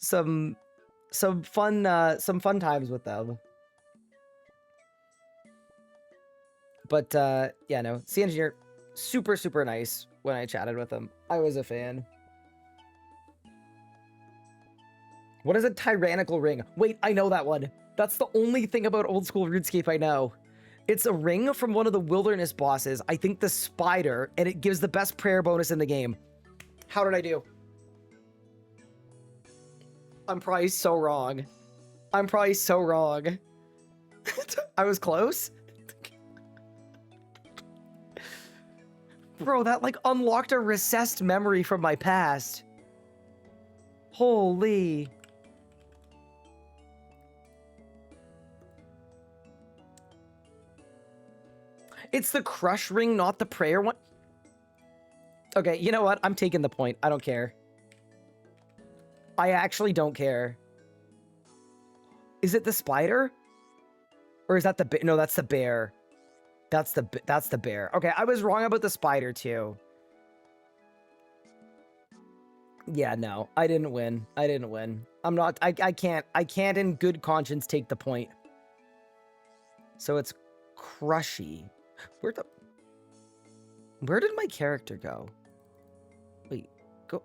fun times with them. But yeah, no, C Engineer, super nice when I chatted with him. I was a fan. What is a tyrannical ring? Wait, I know that one. That's the only thing about old school RuneScape I know. It's a ring from one of the wilderness bosses, I think the spider, and it gives the best prayer bonus in the game. How did I do? I'm probably so wrong. I'm probably so wrong. I was close? Bro, that like unlocked a recessed memory from my past. Holy. It's the crush ring, not the prayer one. Okay, you know what? I'm taking the point. I don't care. I actually don't care. Is it the spider? Or is that the no, that's the bear. That's the bear. Okay, I was wrong about the spider too. Yeah, no, I didn't win. I didn't win. I'm not, I can't in good conscience take the point. So it's Crushy. Where did my character go? Wait, go.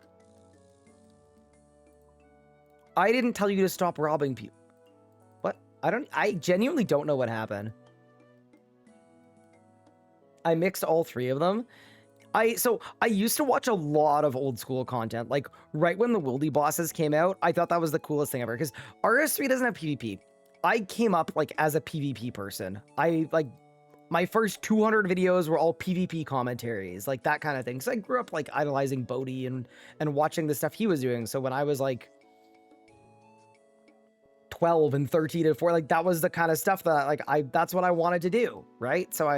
I didn't tell you to stop robbing people. What? I genuinely don't know what happened. I mixed all three of them. So I used to watch a lot of old school content. Like right when the Wildy bosses came out, I thought that was the coolest thing ever because RS3 doesn't have PvP. I came up like as a PvP person. My first 200 videos were all PvP commentaries, like that kind of thing. So I grew up like idolizing Bodhi and watching the stuff he was doing. So when I was like 12 and 13 and 4, like that was the kind of stuff that like that's what I wanted to do, right? So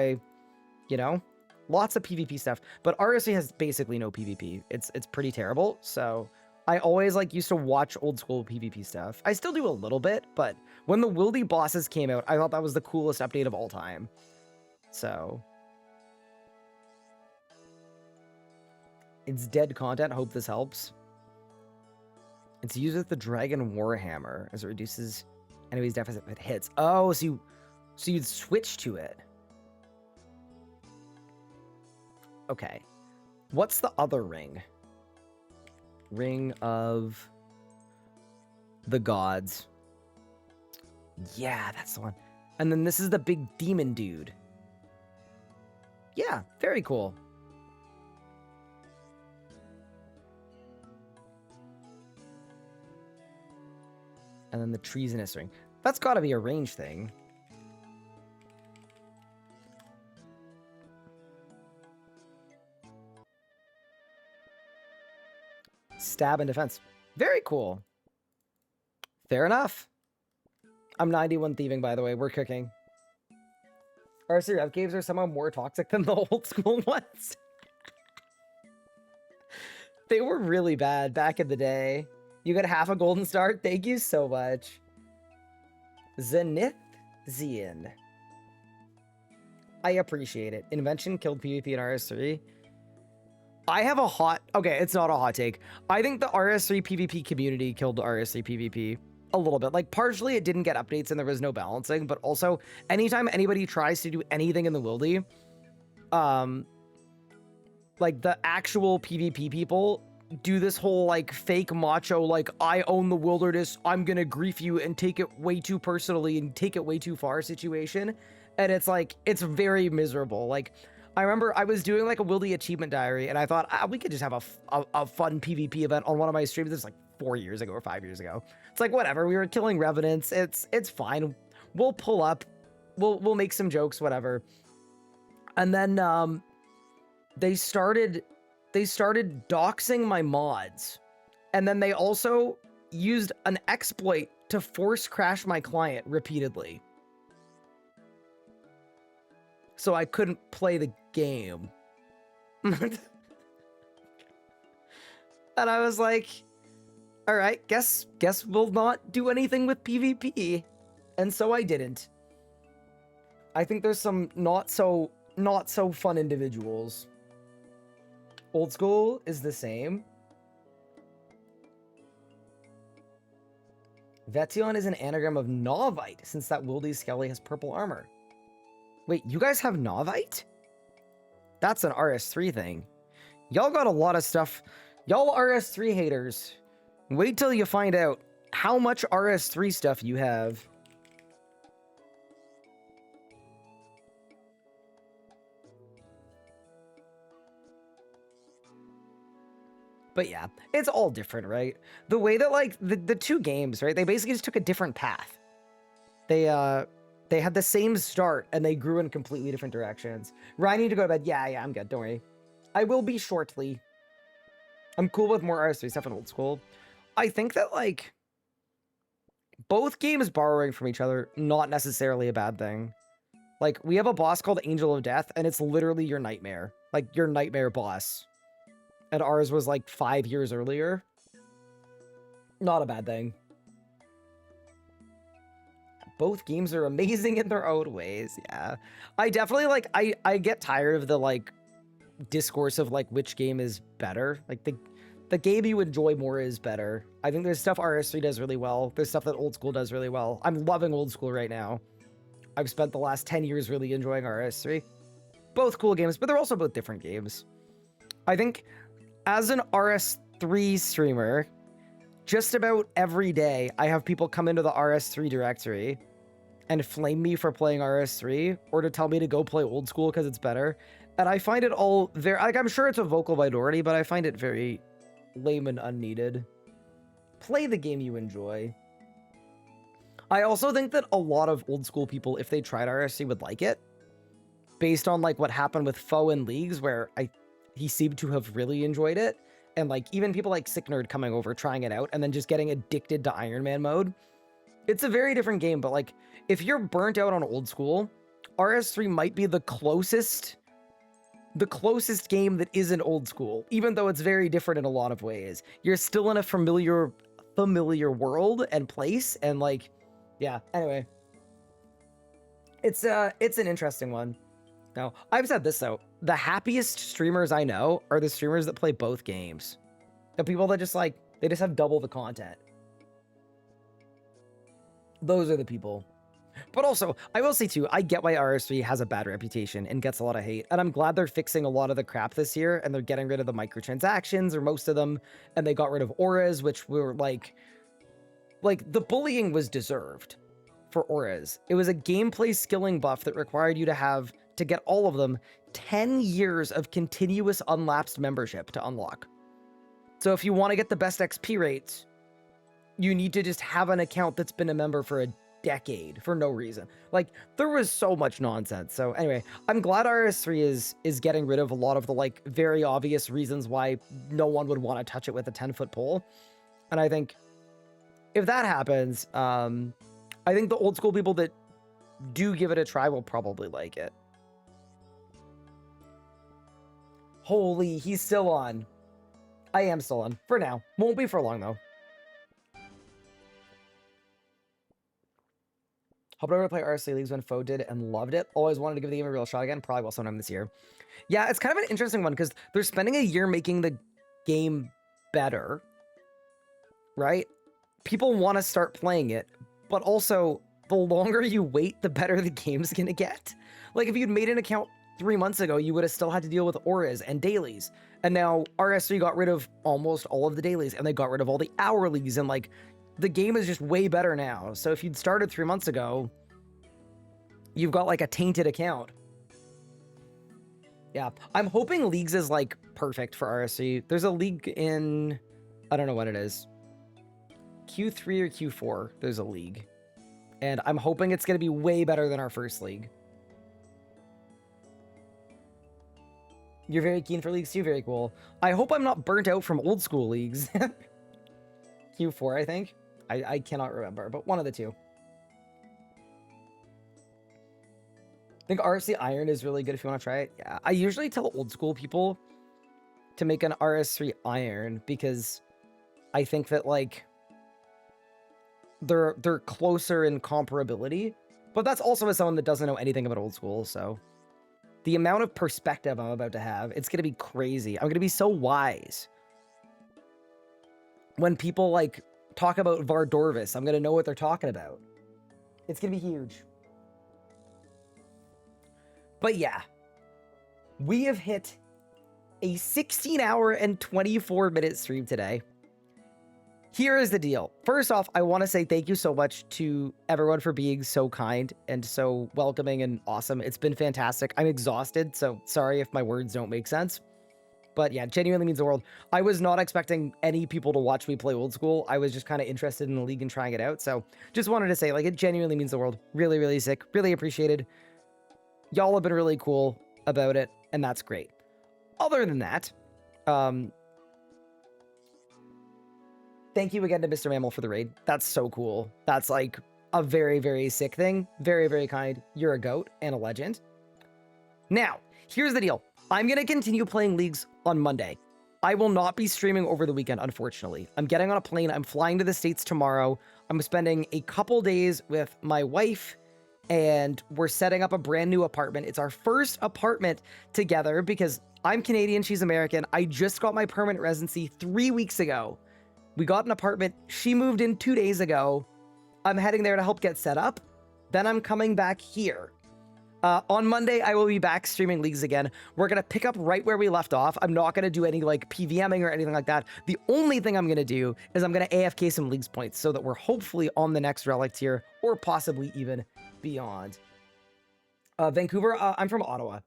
you know, lots of PvP stuff, but RSC has basically no PvP. It's pretty terrible. So I always like used to watch old school PvP stuff. I still do a little bit, but when the Wildy bosses came out, I thought that was the coolest update of all time. So it's dead content. Hope this helps. It's used with the Dragon Warhammer as it reduces enemies' deficit if it hits. Oh, so you'd switch to it. Okay. What's the other ring? Ring of the Gods. Yeah, that's the one. And then this is the big demon dude. Yeah, very cool. And then the treasonous ring. That's got to be a range thing. Stab and defense. Very cool. Fair enough. I'm 91 thieving, by the way. We're cooking. RC rev caves are somehow more toxic than the old school ones. They were really bad back in the day. You got half a golden star? Thank you so much. Zenith Zian. I appreciate it. Invention killed PvP in RS3. I have a hot... Okay, it's not a hot take. I think the RS3 PvP community killed RS3 PvP a little bit. Like, partially it didn't get updates and there was no balancing, but also anytime anybody tries to do anything in the Wildy, like, the actual PvP people do this whole, like, fake macho, like, I own the wilderness, I'm gonna grief you and take it way too personally and take it way too far situation. And it's, like, it's very miserable. Like, I remember I was doing, like, a Wildy achievement diary, and I thought, we could just have a fun PvP event on one of my streams. This was, like, 4 years ago or 5 years ago. It's like, whatever, we were killing revenants. It's fine. We'll pull up, we'll make some jokes, whatever. And then they started doxing my mods. And then they also used an exploit to force crash my client repeatedly. So I couldn't play the game. And I was like, all right, guess we'll not do anything with PvP. And so I didn't. I think there's some not so fun individuals. Old school is the same. Vetion is an anagram of Novite, since that Wildy Skelly has purple armor. Wait, you guys have Novite? That's an RS3 thing. Y'all got a lot of stuff. Y'all RS3 haters. Wait till you find out how much RS3 stuff you have. But yeah, it's all different, right? The way that, like, the two games, right? They basically just took a different path. They had the same start, and they grew in completely different directions. Ryan, need to go to bed. Yeah, I'm good. Don't worry. I will be shortly. I'm cool with more RS3 stuff in old school. I think that, like, both games borrowing from each other, not necessarily a bad thing. Like, we have a boss called Angel of Death, and it's literally your nightmare. Like, your nightmare boss. And ours was like 5 years earlier. Not a bad thing. Both games are amazing in their own ways. Yeah. I definitely, like, I get tired of the, like, discourse of, like, which game is better. Like, the game you enjoy more is better. I think there's stuff RS3 does really well. There's stuff that old school does really well. I'm loving old school right now. I've spent the last 10 years really enjoying RS3. Both cool games, but they're also both different games. I think as an RS3 streamer, just about every day, I have people come into the RS3 directory and flame me for playing RS3, or to tell me to go play old school because it's better. And I find it all very, like, I'm sure it's a vocal minority, but I find it very lame and unneeded. Play the game you enjoy. I also think that a lot of old school people, if they tried RS3, would like it. Based on, like, what happened with Foe in Leagues, where he seemed to have really enjoyed it. And, like, even people like Sick Nerd coming over, trying it out, and then just getting addicted to Iron Man mode. It's a very different game, but, like, if you're burnt out on old school, RS3 might be the closest game that isn't old school, even though it's very different in a lot of ways. You're still in a familiar world and place, and, like, yeah, anyway. It's an interesting one. Now, I've said this, though. The happiest streamers I know are the streamers that play both games. The people that just, like, they just have double the content. Those are the people. But also, I will say, too, I get why RS3 has a bad reputation and gets a lot of hate. And I'm glad they're fixing a lot of the crap this year, and they're getting rid of the microtransactions, or most of them, and they got rid of auras, which were, like, the bullying was deserved for auras. It was a gameplay skilling buff that required you to get all of them, 10 years of continuous unlapsed membership to unlock. So if you want to get the best XP rates, you need to just have an account that's been a member for a decade for no reason. Like, there was so much nonsense. So anyway, I'm glad RS3 is getting rid of a lot of the, like, very obvious reasons why no one would want to touch it with a 10-foot pole. And I think if that happens, I think the old school people that do give it a try will probably like it. Holy, he's still on. I am still on. For now. Won't be for long, though. Hope I ever play RS3 Leagues when Foe did and loved it. Always wanted to give the game a real shot again. Probably will sometime this year. Yeah, it's kind of an interesting one because they're spending a year making the game better. Right? People want to start playing it. But also, the longer you wait, the better the game's going to get. Like, if you'd made an account 3 months ago, you would have still had to deal with auras and dailies. And now RS3 got rid of almost all of the dailies, and they got rid of all the hourlies, and, like, the game is just way better now. So if you'd started 3 months ago, you've got, like, a tainted account. Yeah, I'm hoping Leagues is, like, perfect for RS3. There's a league in, I don't know what it is, Q3 or Q4, there's a league. And I'm hoping it's going to be way better than our first league. You're very keen for leagues too? Very cool. I hope I'm not burnt out from old school leagues. Q4, I think. I cannot remember, but one of the two. I think RC Iron is really good if you want to try it. Yeah, I usually tell old school people to make an RS3 Iron because I think that, like, they're closer in comparability. But that's also as someone that doesn't know anything about old school, so... The amount of perspective I'm about to have, it's going to be crazy. I'm going to be so wise. When people, like, talk about Vardorvis, I'm going to know what they're talking about. It's going to be huge. But yeah. We have hit a 16-hour and 24-minute stream today. Here is the deal. First off, I want to say thank you so much to everyone for being so kind and so welcoming and awesome. It's been fantastic. I'm exhausted, so sorry if my words don't make sense. But yeah, genuinely means the world. I was not expecting any people to watch me play old school. I was just kind of interested in the league and trying it out. So just wanted to say, like, it genuinely means the world. Really, really sick. Really appreciated. Y'all have been really cool about it, and that's great. Other than that, thank you again to Mr. Mammal for the raid. That's so cool. That's like a very, very sick thing. Very, very kind. You're a goat and a legend. Now, here's the deal. I'm going to continue playing leagues on Monday. I will not be streaming over the weekend, unfortunately. I'm getting on a plane. I'm flying to the States tomorrow. I'm spending a couple days with my wife, and we're setting up a brand new apartment. It's our first apartment together because I'm Canadian, she's American. I just got my permanent residency 3 weeks ago. We got an apartment. She moved in 2 days ago. I'm heading there to help get set up. Then I'm coming back here. On Monday, I will be back streaming leagues again. We're going to pick up right where we left off. I'm not going to do any like PVMing or anything like that. The only thing I'm going to do is I'm going to AFK some leagues points so that we're hopefully on the next relic tier or possibly even beyond. Vancouver, I'm from Ottawa.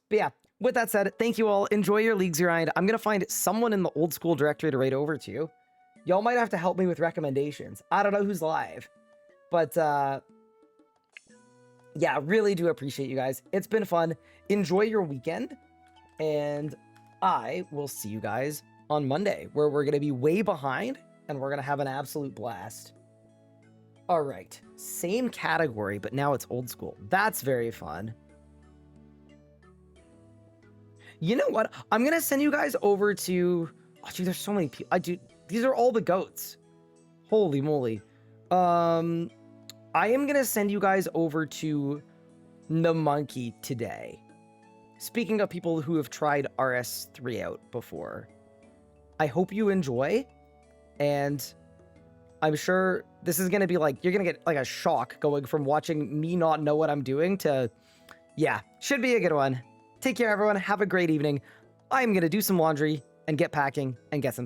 But yeah, with that said, thank you all. Enjoy your leagues grind. I'm going to find someone in the old school directory to raid over to. Y'all might have to help me with recommendations. I don't know who's live. But, yeah, really do appreciate you guys. It's been fun. Enjoy your weekend. And I will see you guys on Monday, where we're going to be way behind, and we're going to have an absolute blast. All right. Same category, but now it's old school. That's very fun. You know what? I'm going to send you guys over to... Oh, dude, there's so many people. These are all the goats. Holy moly. I am going to send you guys over to the monkey today. Speaking of people who have tried RS3 out before, I hope you enjoy. And I'm sure this is going to be like, you're going to get like a shock going from watching me not know what I'm doing to, yeah, should be a good one. Take care, everyone. Have a great evening. I'm going to do some laundry and get packing and get some